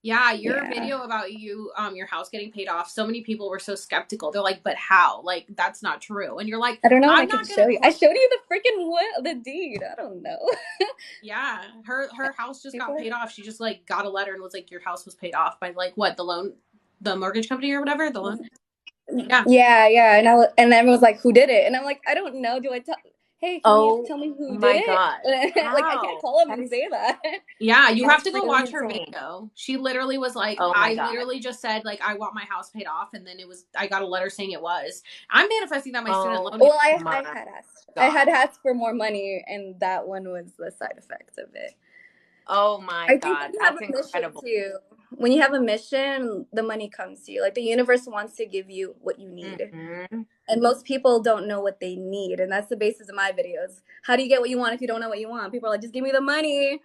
[SPEAKER 1] Yeah, your video about you, your house getting paid off, so many people were so skeptical. They're like, but how? Like, that's not true. And you're like,
[SPEAKER 5] I don't know.
[SPEAKER 1] I'm
[SPEAKER 5] I
[SPEAKER 1] not
[SPEAKER 5] can
[SPEAKER 1] gonna
[SPEAKER 5] show you. I showed you the freaking the deed. I don't know.
[SPEAKER 1] Yeah, her house just got paid off. She just like got a letter and was like, your house was paid off by like what, the mortgage company or whatever, the loan.
[SPEAKER 5] Yeah. And everyone was like, who did it? And I'm like, I don't know. Do I tell? Hey, can you tell me who did it?
[SPEAKER 2] God.
[SPEAKER 5] Like, I can't call him and say that.
[SPEAKER 1] Yeah, you have to go
[SPEAKER 2] really
[SPEAKER 1] watch her
[SPEAKER 2] insane.
[SPEAKER 1] video. She literally was like, literally just said like, I want my house paid off, and then I got a letter saying it was. I'm manifesting that my student loan.
[SPEAKER 5] Well, I had asked for more money, and that one was the side effect of it.
[SPEAKER 2] Oh my God, that's incredible.
[SPEAKER 5] Too. When you have a mission, the money comes to you. Like, the universe wants to give you what you need. And most people don't know what they need. And that's the basis of my videos. How do you get what you want if you don't know what you want? People are like, just give me the money.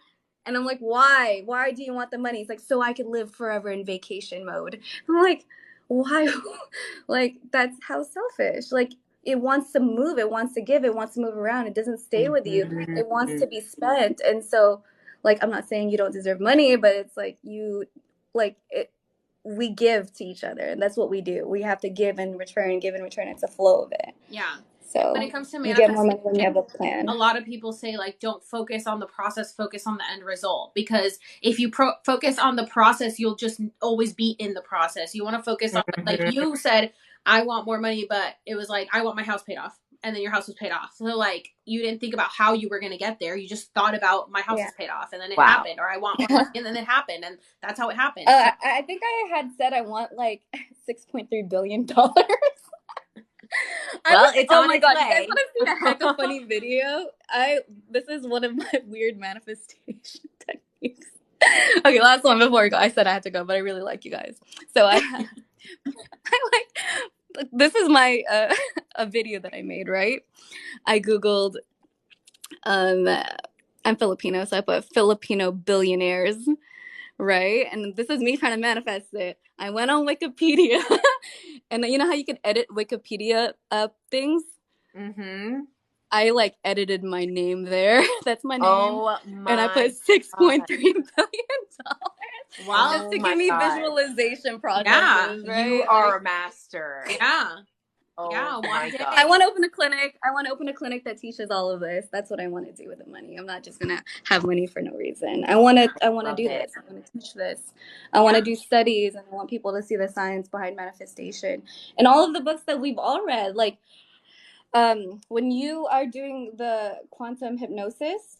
[SPEAKER 5] And I'm like, why? Why do you want the money? It's like, so I could live forever in vacation mode. I'm like, why? Like, that's how selfish. Like, it wants to move. It wants to give. It wants to move around. It doesn't stay with you. It wants to be spent. And so, like, I'm not saying you don't deserve money, but it's like we give to each other, and that's what we do. We have to give and return, give and return. It's a flow of it.
[SPEAKER 1] Yeah.
[SPEAKER 5] So
[SPEAKER 1] when it comes to
[SPEAKER 5] you get more money when you have a plan.
[SPEAKER 1] A lot of people say like, don't focus on the process, focus on the end result. Because if you focus on the process, you'll just always be in the process. You want to focus on, like you said, I want more money, but it was like, I want my house paid off. And then your house was paid off. So like, you didn't think about how you were going to get there. You just thought about, my house is paid off, and then it happened. Or I want more money, and then it happened. And that's how it happened.
[SPEAKER 5] I think I had said I want like $6.3 billion.
[SPEAKER 2] Well, it's on its way.
[SPEAKER 5] You guys want to see a heck of funny video? This is one of my weird manifestation techniques. Okay, last one before we go. I said I had to go, but I really like you guys. So this is my a video that I made, right? I Googled, I'm Filipino, so I put Filipino billionaires, right? And this is me trying to manifest it. I went on Wikipedia, and you know how you can edit Wikipedia things? I like edited my name there. That's my name. And I put $6.3 billion. Wow. Just to give me visualization processes, right?
[SPEAKER 2] You are a master.
[SPEAKER 1] Yeah.
[SPEAKER 2] My God.
[SPEAKER 5] I want to open a clinic. I want to open a clinic that teaches all of this. That's what I want to do with the money. I'm not just gonna have money for no reason. I want to do this. I want to teach this. I want to do studies, and I want people to see the science behind manifestation and all of the books that we've all read. Like, when you are doing the quantum hypnosis,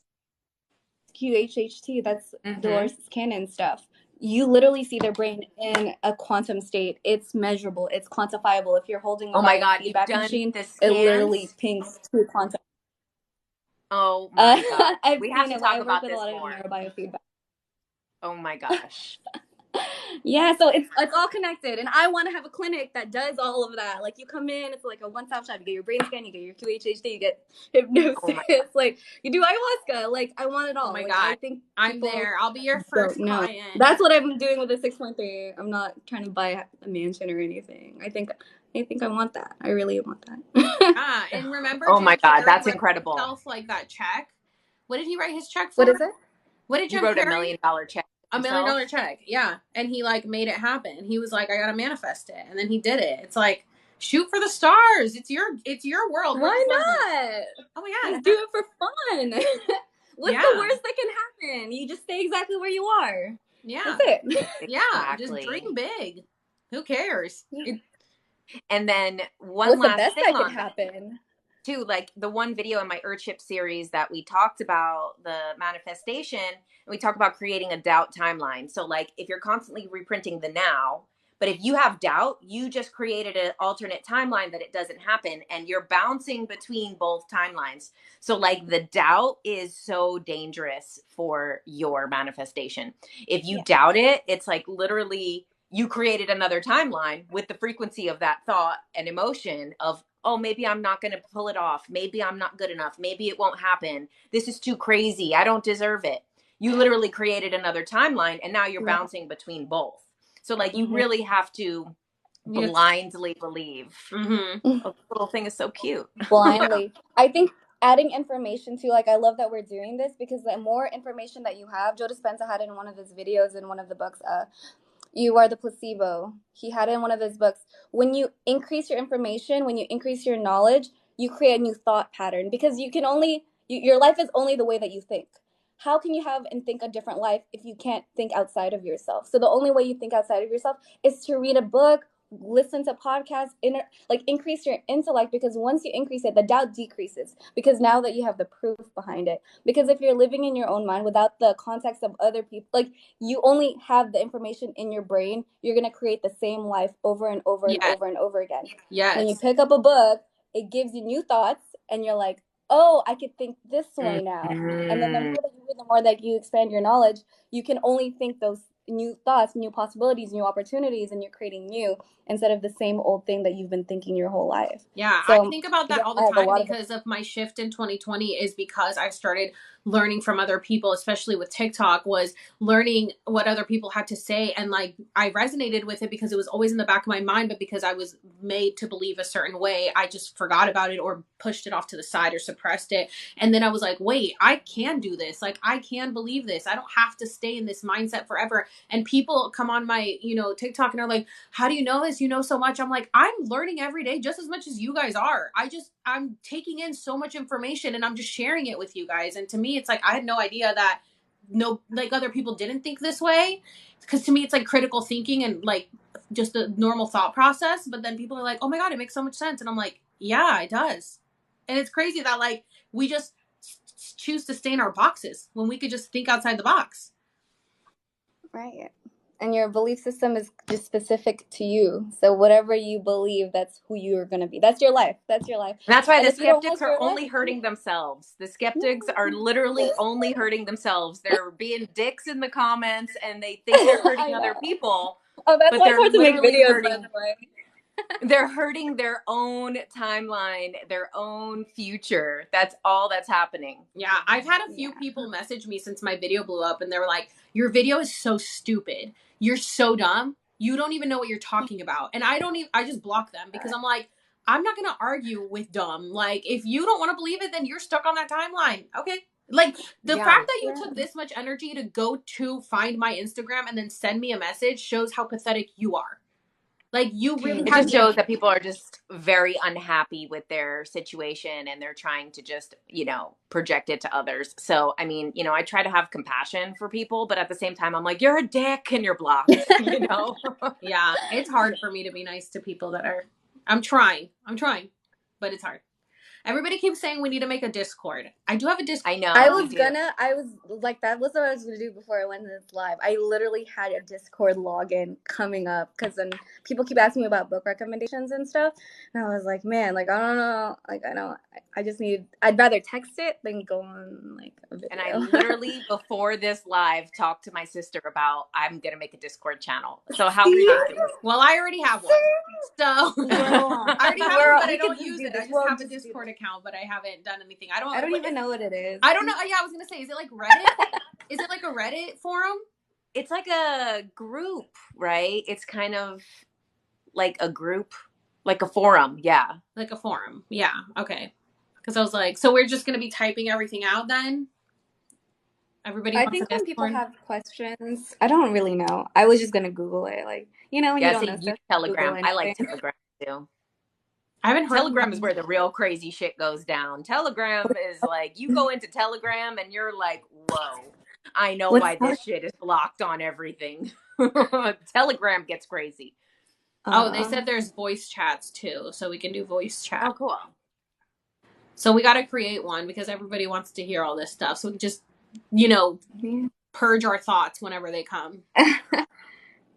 [SPEAKER 5] QHHT, that's Dolores Cannon stuff. you literally see their brain in a quantum state. It's measurable. It's quantifiable. If you're holding a
[SPEAKER 2] Oh my God, you've
[SPEAKER 5] biofeedback
[SPEAKER 2] done
[SPEAKER 5] machine,
[SPEAKER 2] the
[SPEAKER 5] it literally
[SPEAKER 2] scans?
[SPEAKER 5] pings to quantum.
[SPEAKER 2] Oh my God.
[SPEAKER 5] I've
[SPEAKER 2] We have
[SPEAKER 5] seen
[SPEAKER 2] to
[SPEAKER 5] it.
[SPEAKER 2] talk
[SPEAKER 5] I work
[SPEAKER 2] about
[SPEAKER 5] with a
[SPEAKER 2] this
[SPEAKER 5] lot of
[SPEAKER 2] more.
[SPEAKER 5] neurobiofeedback.
[SPEAKER 2] Oh my gosh.
[SPEAKER 5] Yeah, so it's all connected, and I want to have a clinic that does all of that. Like, you come in, it's like a one-stop shop. You get your brain scan, you get your QHHD, you get hypnosis.
[SPEAKER 2] Oh my,
[SPEAKER 5] Like, you do ayahuasca. Like, I want it
[SPEAKER 1] Oh
[SPEAKER 5] all.
[SPEAKER 1] my
[SPEAKER 5] Like, I
[SPEAKER 1] God.
[SPEAKER 5] think
[SPEAKER 1] I'm
[SPEAKER 5] people
[SPEAKER 1] there. I'll be your
[SPEAKER 5] don't
[SPEAKER 1] first
[SPEAKER 5] know.
[SPEAKER 1] client.
[SPEAKER 5] That's what I'm doing with the 6.3. I'm not trying to buy a mansion or anything. I think I want that. I really want that.
[SPEAKER 1] Ah, and remember
[SPEAKER 2] oh
[SPEAKER 1] Jim
[SPEAKER 2] my God,
[SPEAKER 1] Carrey
[SPEAKER 2] that's
[SPEAKER 1] wrote
[SPEAKER 2] incredible.
[SPEAKER 1] himself like that check? What did he write his check
[SPEAKER 5] What
[SPEAKER 1] for?
[SPEAKER 5] is it?
[SPEAKER 1] What did
[SPEAKER 2] He
[SPEAKER 1] Jim
[SPEAKER 2] wrote $1
[SPEAKER 1] Carrey?
[SPEAKER 2] million check
[SPEAKER 1] $1 million
[SPEAKER 2] himself.
[SPEAKER 1] check, yeah. And he like made it happen. He was like, I gotta manifest it, and then he did it. It's like, shoot for the stars. It's your world.
[SPEAKER 5] Why not?
[SPEAKER 1] Oh my God.
[SPEAKER 5] Just do it for fun. What's
[SPEAKER 1] Yeah.
[SPEAKER 5] the worst that can happen? You just stay exactly where you are.
[SPEAKER 1] Yeah.
[SPEAKER 5] That's it.
[SPEAKER 1] Yeah. Just
[SPEAKER 2] Exactly.
[SPEAKER 1] dream big. Who cares?
[SPEAKER 5] Yeah.
[SPEAKER 2] And then one
[SPEAKER 5] What's the
[SPEAKER 2] last
[SPEAKER 5] best
[SPEAKER 2] thing
[SPEAKER 5] that could
[SPEAKER 2] on that
[SPEAKER 5] happen?
[SPEAKER 2] too, like the one video in my Earthship series that we talked about the manifestation, and we talk about creating a doubt timeline. So like if you're constantly reprinting the now, but if you have doubt, you just created an alternate timeline that it doesn't happen, and you're bouncing between both timelines. So like the doubt is so dangerous for your manifestation. If you doubt it, it's like literally you created another timeline with the frequency of that thought and emotion of, oh, maybe I'm not going to pull it off. Maybe I'm not good enough. Maybe it won't happen. This is too crazy. I don't deserve it. You literally created another timeline, and now you're bouncing between both. So like you really have to blindly believe.
[SPEAKER 1] Mm-hmm.
[SPEAKER 2] Oh, this little thing is so cute.
[SPEAKER 5] Blindly. I think adding information too, like, I love that we're doing this, because the more information that you have, Joe Dispenza had in one of his videos in one of the books, You Are the Placebo. He had it in one of his books. When you increase your information, when you increase your knowledge, you create a new thought pattern, because you can only, your life is only the way that you think. How can you have and think a different life if you can't think outside of yourself? So the only way you think outside of yourself is to read a book, listen to podcasts, like increase your intellect, because once you increase it, the doubt decreases, because now that you have the proof behind it. Because if you're living in your own mind without the context of other people, like, you only have the information in your brain, you're going to create the same life over and over and over and over again.
[SPEAKER 1] Yes.
[SPEAKER 5] When you pick up a book, it gives you new thoughts, and you're like, oh, I could think this way now. And then the more that you read, the more that you expand your knowledge, you can only think those new thoughts, new possibilities, new opportunities, and you're creating new, instead of the same old thing that you've been thinking your whole life.
[SPEAKER 1] Yeah,
[SPEAKER 5] So,
[SPEAKER 1] I think about that all the time, because of my shift in 2020 is because I started learning from other people, especially with TikTok, was learning what other people had to say. And like, I resonated with it because it was always in the back of my mind, but because I was made to believe a certain way, I just forgot about it or pushed it off to the side or suppressed it. And then I was like, wait, I can do this. Like, I can believe this. I don't have to stay in this mindset forever. And people come on my, TikTok and are like, how do you know this? You know so much. I'm like, I'm learning every day just as much as you guys are. I'm taking in so much information, and I'm just sharing it with you guys. And to me, it's like, I had no idea that other people didn't think this way. Because to me, it's like critical thinking and like just a normal thought process. But then people are like, oh my God, it makes so much sense. And I'm like, yeah, it does. And it's crazy that like we just choose to stay in our boxes when we could just think outside the box.
[SPEAKER 5] Right. And your belief system is just specific to you. So whatever you believe, that's who you're going to be. That's your life. That's your life.
[SPEAKER 2] And that's why
[SPEAKER 5] And
[SPEAKER 2] the
[SPEAKER 5] if you don't
[SPEAKER 2] skeptics
[SPEAKER 5] like
[SPEAKER 2] are
[SPEAKER 5] your
[SPEAKER 2] only
[SPEAKER 5] life,
[SPEAKER 2] hurting themselves. The skeptics are literally only hurting themselves. They're being dicks in the comments, and they think they're hurting other people.
[SPEAKER 5] Oh, that's
[SPEAKER 2] but
[SPEAKER 5] why
[SPEAKER 2] they're
[SPEAKER 5] it's hard to make
[SPEAKER 2] literally
[SPEAKER 5] videos,
[SPEAKER 2] hurting,
[SPEAKER 5] by the way.
[SPEAKER 2] they're hurting their own timeline, their own future. That's all that's happening.
[SPEAKER 1] Yeah, I've had a few people message me since my video blew up, and they were like, your video is so stupid. You're so dumb. You don't even know what you're talking about. And I just block them, because I'm like, I'm not going to argue with dumb. Like, if you don't want to believe it, then you're stuck on that timeline. Okay. Like, the fact that you took this much energy to go to find my Instagram and then send me a message shows how pathetic you are. Like, you really
[SPEAKER 2] It just shows that people are just very unhappy with their situation, and they're trying to just, project it to others. So, I mean, I try to have compassion for people, but at the same time, I'm like, you're a dick and you're blocked,
[SPEAKER 1] Yeah, it's hard for me to be nice to people that are, I'm trying, but it's hard. Everybody keeps saying we need to make a Discord. I do have a Discord.
[SPEAKER 2] I know.
[SPEAKER 5] I
[SPEAKER 2] we
[SPEAKER 5] was
[SPEAKER 2] do.
[SPEAKER 5] gonna, I was like, that was what I was gonna do before I went to this live. I literally had a Discord login coming up because then people keep asking me about book recommendations and stuff. And I was like, man, like, I don't know. Like, I just need, I'd rather text it than go on like a video.
[SPEAKER 2] And I literally, before this live, talked to my sister about, I'm going to make a Discord channel. So how are you doing?
[SPEAKER 1] Well, I already have one. So I already have one, but I don't use it. I just have a Discord account, but I haven't done anything. I don't
[SPEAKER 5] even know what it is.
[SPEAKER 1] I don't know. Yeah, I was going to say, is it like Reddit? Is it like a Reddit forum?
[SPEAKER 2] It's like a group, right? It's kind of like a group, like a forum. Yeah.
[SPEAKER 1] Like a forum. Yeah. Okay. Because I was like, so we're just going to be typing everything out then? Everybody
[SPEAKER 5] I
[SPEAKER 1] wants
[SPEAKER 5] think
[SPEAKER 1] a
[SPEAKER 5] when people
[SPEAKER 1] Discord?
[SPEAKER 5] have questions, I don't really know. I was just gonna Google it, like, you know, when you
[SPEAKER 2] Yeah,
[SPEAKER 5] don't
[SPEAKER 2] so
[SPEAKER 5] know
[SPEAKER 2] use
[SPEAKER 5] stuff.
[SPEAKER 2] Telegram.
[SPEAKER 5] Google
[SPEAKER 2] I like
[SPEAKER 5] anything.
[SPEAKER 2] Telegram too.
[SPEAKER 1] I haven't heard
[SPEAKER 2] Telegram is where the real crazy shit goes down. Telegram is like, you go into Telegram and you're like, whoa, I know why this shit is blocked on everything. Telegram gets crazy.
[SPEAKER 1] Oh, they said there's voice chats too, so we can do voice chat.
[SPEAKER 2] Oh, cool.
[SPEAKER 1] So we got to create one because everybody wants to hear all this stuff. So we can just, you know, purge our thoughts whenever they come.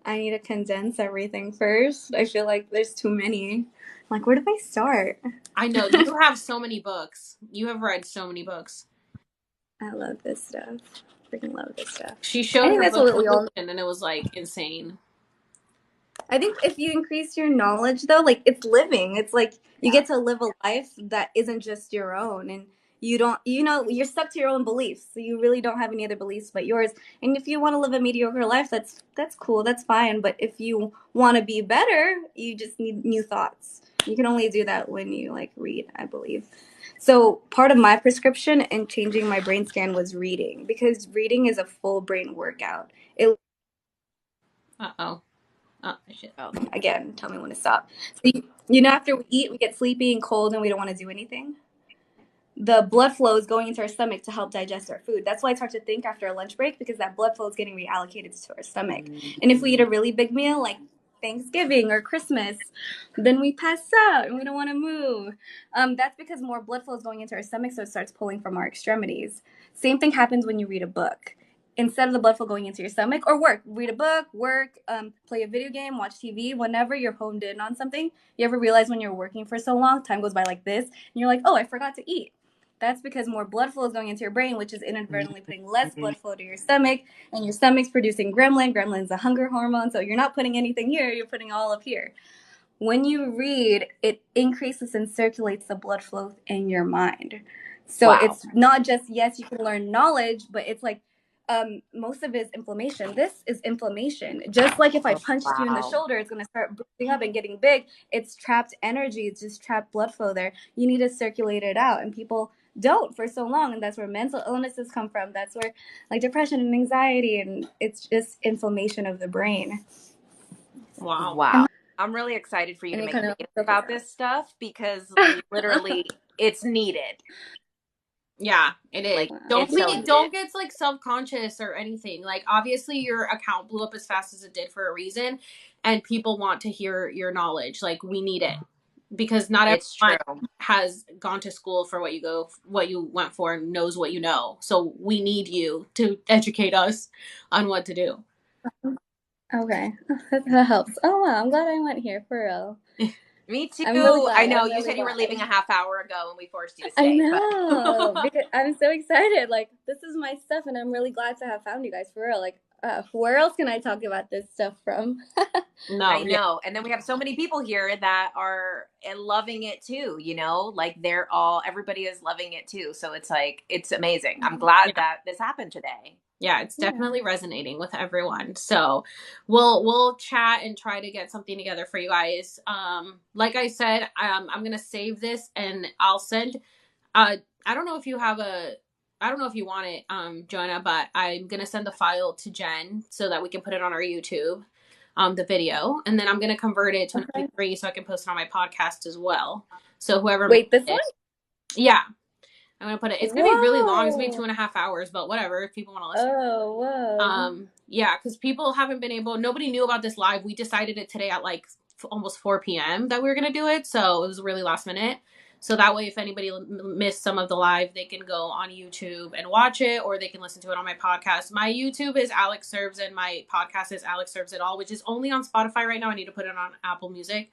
[SPEAKER 5] I need to condense everything first. I feel like there's too many. Like, where do I start?
[SPEAKER 1] I know. You have so many books. You have read so many books.
[SPEAKER 5] I love this stuff. Freaking love this stuff.
[SPEAKER 1] She showed her book and it was like insane. I
[SPEAKER 5] think if you increase your knowledge though, like it's living. It's like you get to live a life that isn't just your own, and you don't, you know, you're stuck to your own beliefs. So you really don't have any other beliefs but yours. And if you want to live a mediocre life, that's cool. That's fine. But if you want to be better, you just need new thoughts. You can only do that when you like read, I believe. So part of my prescription in changing my brain scan was reading, because reading is a full brain workout.
[SPEAKER 1] Shit.
[SPEAKER 5] Again, tell me when to stop. So you know, after we eat, we get sleepy and cold and we don't want to do anything. The blood flow is going into our stomach to help digest our food. That's why it's hard to think after a lunch break, because that blood flow is getting reallocated to our stomach. And if we eat a really big meal like Thanksgiving or Christmas, then we pass out and we don't want to move. That's because more blood flow is going into our stomach, so it starts pulling from our extremities. Same thing happens when you read a book. Instead of the blood flow going into your stomach, or read a book, play a video game, watch TV, whenever you're honed in on something, you ever realize when you're working for so long, time goes by like this, and you're like, oh, I forgot to eat. That's because more blood flow is going into your brain, which is inadvertently putting less blood flow to your stomach, and your stomach's producing gremlin. Gremlin's a hunger hormone, so you're not putting anything here, you're putting all up here. When you read, it increases and circulates the blood flow in your mind. So it's not just, yes, you can learn knowledge, but it's like, most of it is inflammation. This is inflammation. Just like if I punched you in the shoulder, it's going to start bruising up and getting big. It's trapped energy. It's just trapped blood flow there. You need to circulate it out. And people don't for so long. And that's where mental illnesses come from. That's where like depression and anxiety, and it's just inflammation of the brain.
[SPEAKER 2] Wow. I'm really excited for you to make videos about this stuff, because literally it's needed.
[SPEAKER 1] Yeah, it is.
[SPEAKER 2] Like,
[SPEAKER 1] don't get like self-conscious or anything. Like, obviously your account blew up as fast as it did for a reason, and people want to hear your knowledge. Like, we need it, because not everyone has gone to school for what you went for and knows what you know. So we need you to educate us on what to do.
[SPEAKER 5] Okay, that helps. Oh wow, I'm glad I went here for real.
[SPEAKER 2] Me too. Really, I know. You said you were leaving a half hour ago and we forced you to stay.
[SPEAKER 5] I know. Because I'm so excited. Like, this is my stuff, and I'm really glad to have found you guys for real. Like, where else can I talk about this stuff from?
[SPEAKER 2] No, I know. And then we have so many people here that are loving it too, you know, like everybody is loving it too. So it's like, it's amazing. I'm glad that this happened today.
[SPEAKER 1] Yeah, it's definitely resonating with everyone. So we'll chat and try to get something together for you guys. Like I said, I'm going to save this and I'll send, I don't know if you have I don't know if you want it, Joanna, but I'm going to send the file to Jen so that we can put it on our YouTube, the video. And then I'm going to convert it to an MP3 so I can post it on my podcast as well. So whoever.
[SPEAKER 5] Wait, this one?
[SPEAKER 1] Yeah. I'm going to put it. It's going to be really long. It's going to be 2.5 hours, but whatever, if people want to listen.
[SPEAKER 5] Oh, whoa.
[SPEAKER 1] Yeah, because people haven't been nobody knew about this live. We decided it today at like almost 4 p.m. that we were going to do it. So it was really last minute. So that way, if anybody missed some of the live, they can go on YouTube and watch it, or they can listen to it on my podcast. My YouTube is Alex Serves, and my podcast is Alex Serves It All, which is only on Spotify right now. I need to put it on Apple Music.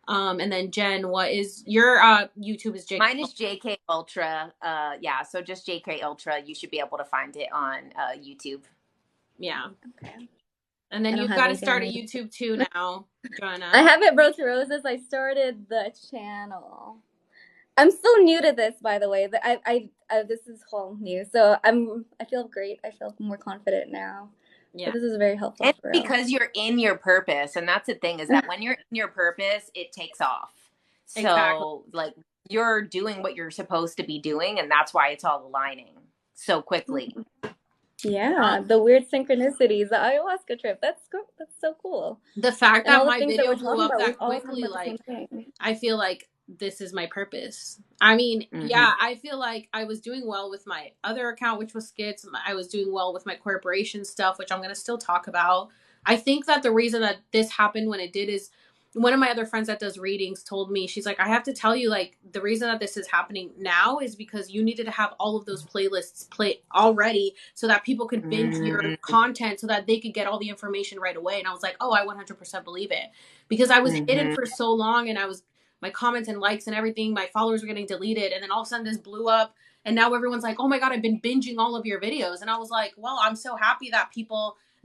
[SPEAKER 1] And then Jen, what is your YouTube? Is JK?
[SPEAKER 2] Mine is JK Ultra. Yeah, so just JK Ultra. You should be able to find it on YouTube.
[SPEAKER 1] Yeah.
[SPEAKER 5] Okay.
[SPEAKER 1] And then you've got to start a YouTube too now, Joanna.
[SPEAKER 5] I haven't broke roses. I started the channel. I'm still new to this, by the way. I this is whole new, so I feel great. I feel more confident now.
[SPEAKER 1] Yeah,
[SPEAKER 5] but this is very helpful.
[SPEAKER 2] And
[SPEAKER 5] for real.
[SPEAKER 2] because you're in your purpose, and that's the thing, is that when you're in your purpose, it takes off. So
[SPEAKER 1] Exactly.
[SPEAKER 2] like you're doing what you're supposed to be doing, and that's why it's all aligning so quickly.
[SPEAKER 5] Yeah, the weird synchronicities, the ayahuasca trip. That's so cool.
[SPEAKER 1] The fact
[SPEAKER 5] And
[SPEAKER 1] that
[SPEAKER 5] all the
[SPEAKER 1] my
[SPEAKER 5] things
[SPEAKER 1] video
[SPEAKER 5] we're
[SPEAKER 1] blew
[SPEAKER 5] talking
[SPEAKER 1] up
[SPEAKER 5] about,
[SPEAKER 1] that
[SPEAKER 5] we're all talking
[SPEAKER 1] quickly,
[SPEAKER 5] about the
[SPEAKER 1] like,
[SPEAKER 5] same thing.
[SPEAKER 1] I feel like this is my purpose. I mean, yeah, I feel like I was doing well with my other account, which was Skits. I was doing well with my corporation stuff, which I'm going to still talk about. I think that the reason that this happened when it did is one of my other friends that does readings told me, she's like, I have to tell you, like, the reason that this is happening now is because you needed to have all of those playlists play already so that people could binge your content so that they could get all the information right away. And I was like, oh, I 100% believe it, because I was hidden for so long, and my comments and likes and everything, my followers were getting deleted, and then all of a sudden this blew up, and now everyone's like, oh my god, I've been binging all of your videos. And I was like, well, I'm so happy that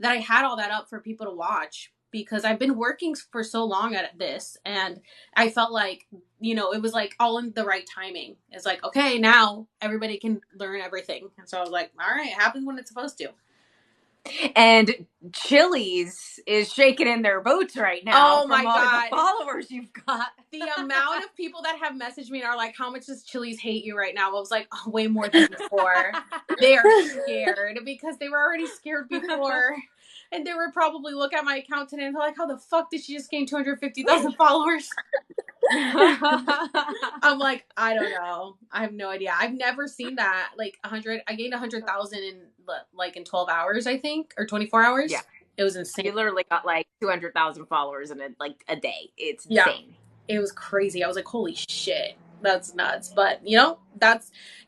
[SPEAKER 1] I had all that up for people to watch, because I've been working for so long at this, and I felt like, it was like all in the right timing. It's like, okay, now everybody can learn everything. And so I was like, all right, it happens when it's supposed to.
[SPEAKER 2] And Chili's is shaking in their boots right now.
[SPEAKER 1] Oh my god,
[SPEAKER 2] the followers you've got.
[SPEAKER 1] The amount of people that have messaged me and are like, how much does Chili's hate you right now? I was like, oh, way more than before. They are scared, because they were already scared before. And they were probably look at my account today and they're like, how the fuck did she just gain 250,000 followers? I'm like, I don't know. I have no idea. I've never seen that. Like I gained 100,000 in 12 hours, I think, or 24 hours.
[SPEAKER 2] Yeah.
[SPEAKER 1] It was insane.
[SPEAKER 2] You literally got like 200,000 followers in a day. It's insane.
[SPEAKER 1] It was crazy. I was like, holy shit, that's nuts. But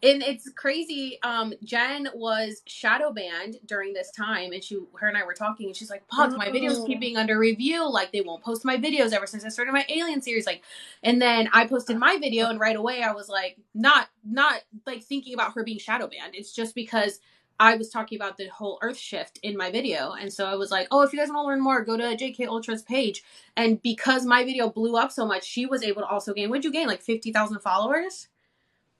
[SPEAKER 1] it's crazy. Jen was shadow banned during this time, and her and I were talking, and she's like, fuck, my videos keep being under review. Like, they won't post my videos ever since I started my alien series. Like, and then I posted my video, and right away I was like, not like thinking about her being shadow banned. It's just because I was talking about the whole Earth shift in my video. And so I was like, oh, if you guys want to learn more, go to JK Ultra's page. And because my video blew up so much, she was able to also gain, what'd you gain? Like 50,000 followers?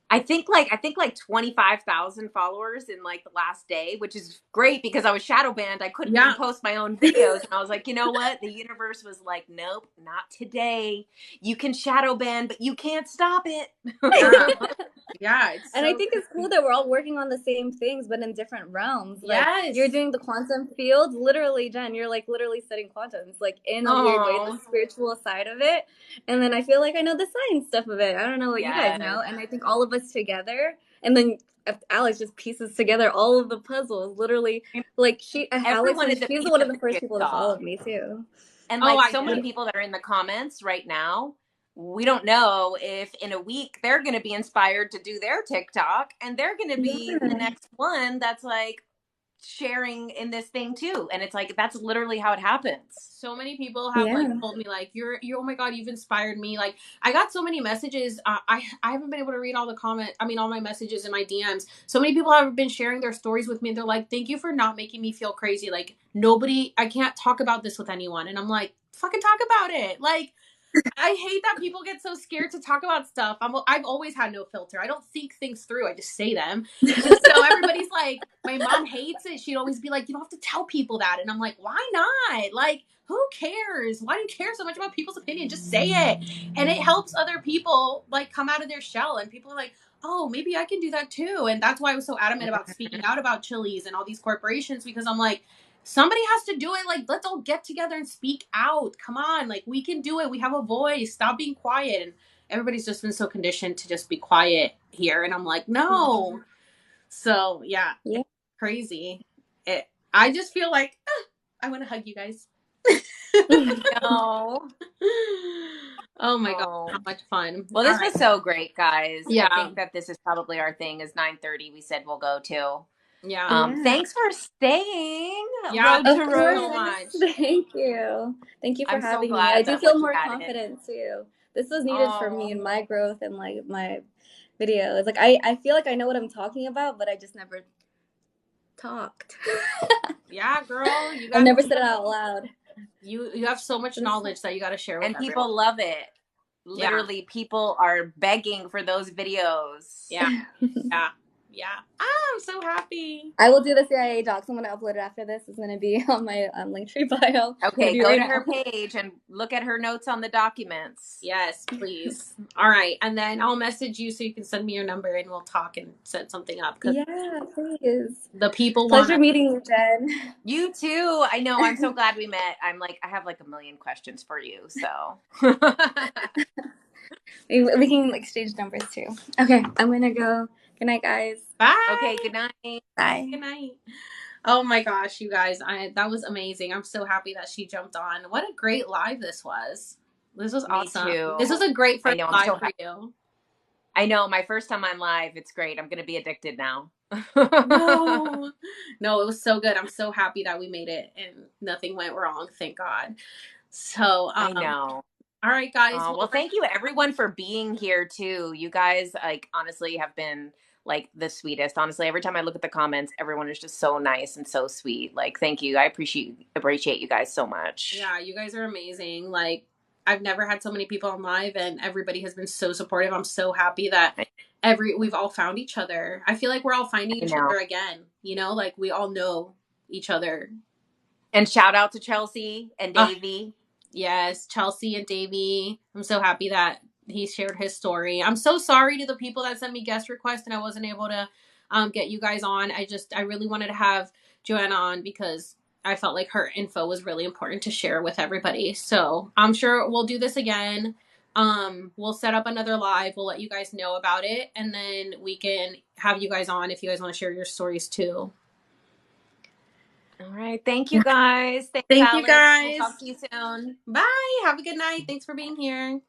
[SPEAKER 2] I think like 25,000 followers in like the last day, which is great because I was shadow banned. I couldn't even post my own videos. And I was like, you know what? The universe was like, nope, not today. You can shadow ban, but you can't stop it.
[SPEAKER 1] Yeah.
[SPEAKER 5] And I think it's cool that we're all working on the same things, but in different realms. Like,
[SPEAKER 1] yes.
[SPEAKER 5] You're doing the quantum field. Literally, Jen, you're like literally studying quantum. It's like in a weird way, the spiritual side of it. And then I feel like I know the science stuff of it. I don't know what you guys know. And I think all of us together, and then Alex just pieces together all of the puzzles. Literally, like she's one of the first people to follow me too.
[SPEAKER 2] And like so many people that are in the comments right now, we don't know if in a week they're going to be inspired to do their TikTok, and they're going to be the next one that's like sharing in this thing too. And it's like, that's literally how it happens.
[SPEAKER 1] So many people have like told me like, you're oh my god, you've inspired me. Like, I got so many messages. I haven't been able to read all my messages in my DMs. So many people have been sharing their stories with me, and they're like, thank you for not making me feel crazy. Like, I can't talk about this with anyone. And I'm like, fucking talk about it. Like, I hate that people get so scared to talk about stuff. I've always had no filter. I don't think things through. I just say them. And so everybody's like, my mom hates it. She'd always be like, you don't have to tell people that. And I'm like, why not? Like, who cares? Why do you care so much about people's opinion? Just say it. And it helps other people like come out of their shell. And people are like, oh, maybe I can do that too. And that's why I was so adamant about speaking out about Chili's and all these corporations, because I'm like, somebody has to do it. Like, let's all get together and speak out. Come on. Like, we can do it. We have a voice. Stop being quiet. And everybody's just been so conditioned to just be quiet here. And I'm like, no. So, yeah. Crazy. I just feel like, I want to hug you guys.
[SPEAKER 2] No.
[SPEAKER 1] Oh my god,
[SPEAKER 2] Oh.
[SPEAKER 1] how much fun.
[SPEAKER 2] Well,
[SPEAKER 1] All
[SPEAKER 2] this
[SPEAKER 1] right.
[SPEAKER 2] was so great, guys. I
[SPEAKER 1] Yeah.
[SPEAKER 2] think that this is probably our thing is 9:30. We said we'll go to.
[SPEAKER 1] Yeah.
[SPEAKER 5] Yeah.
[SPEAKER 2] Thanks for staying.
[SPEAKER 1] Yeah,
[SPEAKER 2] Road
[SPEAKER 1] thank
[SPEAKER 5] Of
[SPEAKER 2] to
[SPEAKER 1] you so
[SPEAKER 5] course.
[SPEAKER 2] Roses.
[SPEAKER 1] much.
[SPEAKER 5] Thank you. Thank you for
[SPEAKER 2] I'm so
[SPEAKER 5] having me. I
[SPEAKER 2] glad
[SPEAKER 5] do
[SPEAKER 2] that
[SPEAKER 5] feel
[SPEAKER 2] like you
[SPEAKER 5] more
[SPEAKER 2] had it.
[SPEAKER 5] confident too. This was needed for me
[SPEAKER 2] Oh,
[SPEAKER 5] in my growth and like my videos. Like I feel like I know what I'm talking about, but I just never talked.
[SPEAKER 1] Yeah, girl, you
[SPEAKER 5] I've
[SPEAKER 1] got
[SPEAKER 5] never said it out loud.
[SPEAKER 1] you have so much knowledge that you got to share with
[SPEAKER 2] and
[SPEAKER 1] everyone.
[SPEAKER 2] people love it.
[SPEAKER 1] Yeah.
[SPEAKER 2] Literally, people are begging for those videos.
[SPEAKER 1] Yeah. Yeah. Yeah. Ah, I'm so happy.
[SPEAKER 5] I will do the CIA docs. I'm gonna upload it after this. It's gonna be on my Linktree bio. I'm gonna
[SPEAKER 2] Okay,
[SPEAKER 5] do it
[SPEAKER 2] go
[SPEAKER 5] right
[SPEAKER 2] to
[SPEAKER 5] now.
[SPEAKER 2] her page and look at her notes on the documents.
[SPEAKER 1] Yes, please. All right, and then I'll message you so you can send me your number and we'll talk and set something up because
[SPEAKER 5] Yeah, please.
[SPEAKER 1] the people want
[SPEAKER 5] Pleasure meeting you, Jen.
[SPEAKER 2] You too. I know. I'm so glad we met. I have like a million questions for you. So.
[SPEAKER 5] We can exchange numbers too. Okay, I'm gonna go. Good night, guys.
[SPEAKER 1] Bye.
[SPEAKER 2] Okay, good night.
[SPEAKER 5] Bye.
[SPEAKER 1] Good night. Oh my gosh, you guys, that was amazing. I'm so happy that she jumped on. What a great live this was. This was
[SPEAKER 2] Me
[SPEAKER 1] awesome.
[SPEAKER 2] too.
[SPEAKER 1] This was a great
[SPEAKER 2] I
[SPEAKER 1] first
[SPEAKER 2] know. I'm
[SPEAKER 1] live
[SPEAKER 2] so
[SPEAKER 1] for you.
[SPEAKER 2] I know. My first time on live. It's great. I'm gonna be addicted now.
[SPEAKER 1] No, no, it was so good. I'm so happy that we made it and nothing went wrong. Thank God. So,
[SPEAKER 2] I know.
[SPEAKER 1] all right, guys.
[SPEAKER 2] Well, thank you everyone for being here too. You guys, like, honestly have been like the sweetest. Honestly, every time I look at the comments, everyone is just so nice and so sweet. Like, thank you. I appreciate you guys so much.
[SPEAKER 1] Yeah, you guys are amazing. Like, I've never had so many people on live and everybody has been so supportive. I'm so happy that we've all found each other. I feel like we're all finding each other again, you know, like we all know each other.
[SPEAKER 2] And shout out to Chelsea and Davey.
[SPEAKER 1] Yes, Chelsea and Davey. I'm so happy that he shared his story. I'm so sorry to the people that sent me guest requests and I wasn't able to get you guys on. I really wanted to have Joanna on because I felt like her info was really important to share with everybody. So I'm sure we'll do this again. We'll set up another live. We'll let you guys know about it. And then we can have you guys on if you guys want to share your stories too.
[SPEAKER 2] All right. Thank you guys.
[SPEAKER 1] Thank you guys.
[SPEAKER 2] We'll talk to you soon.
[SPEAKER 1] Bye. Have a good night. Thanks for being here.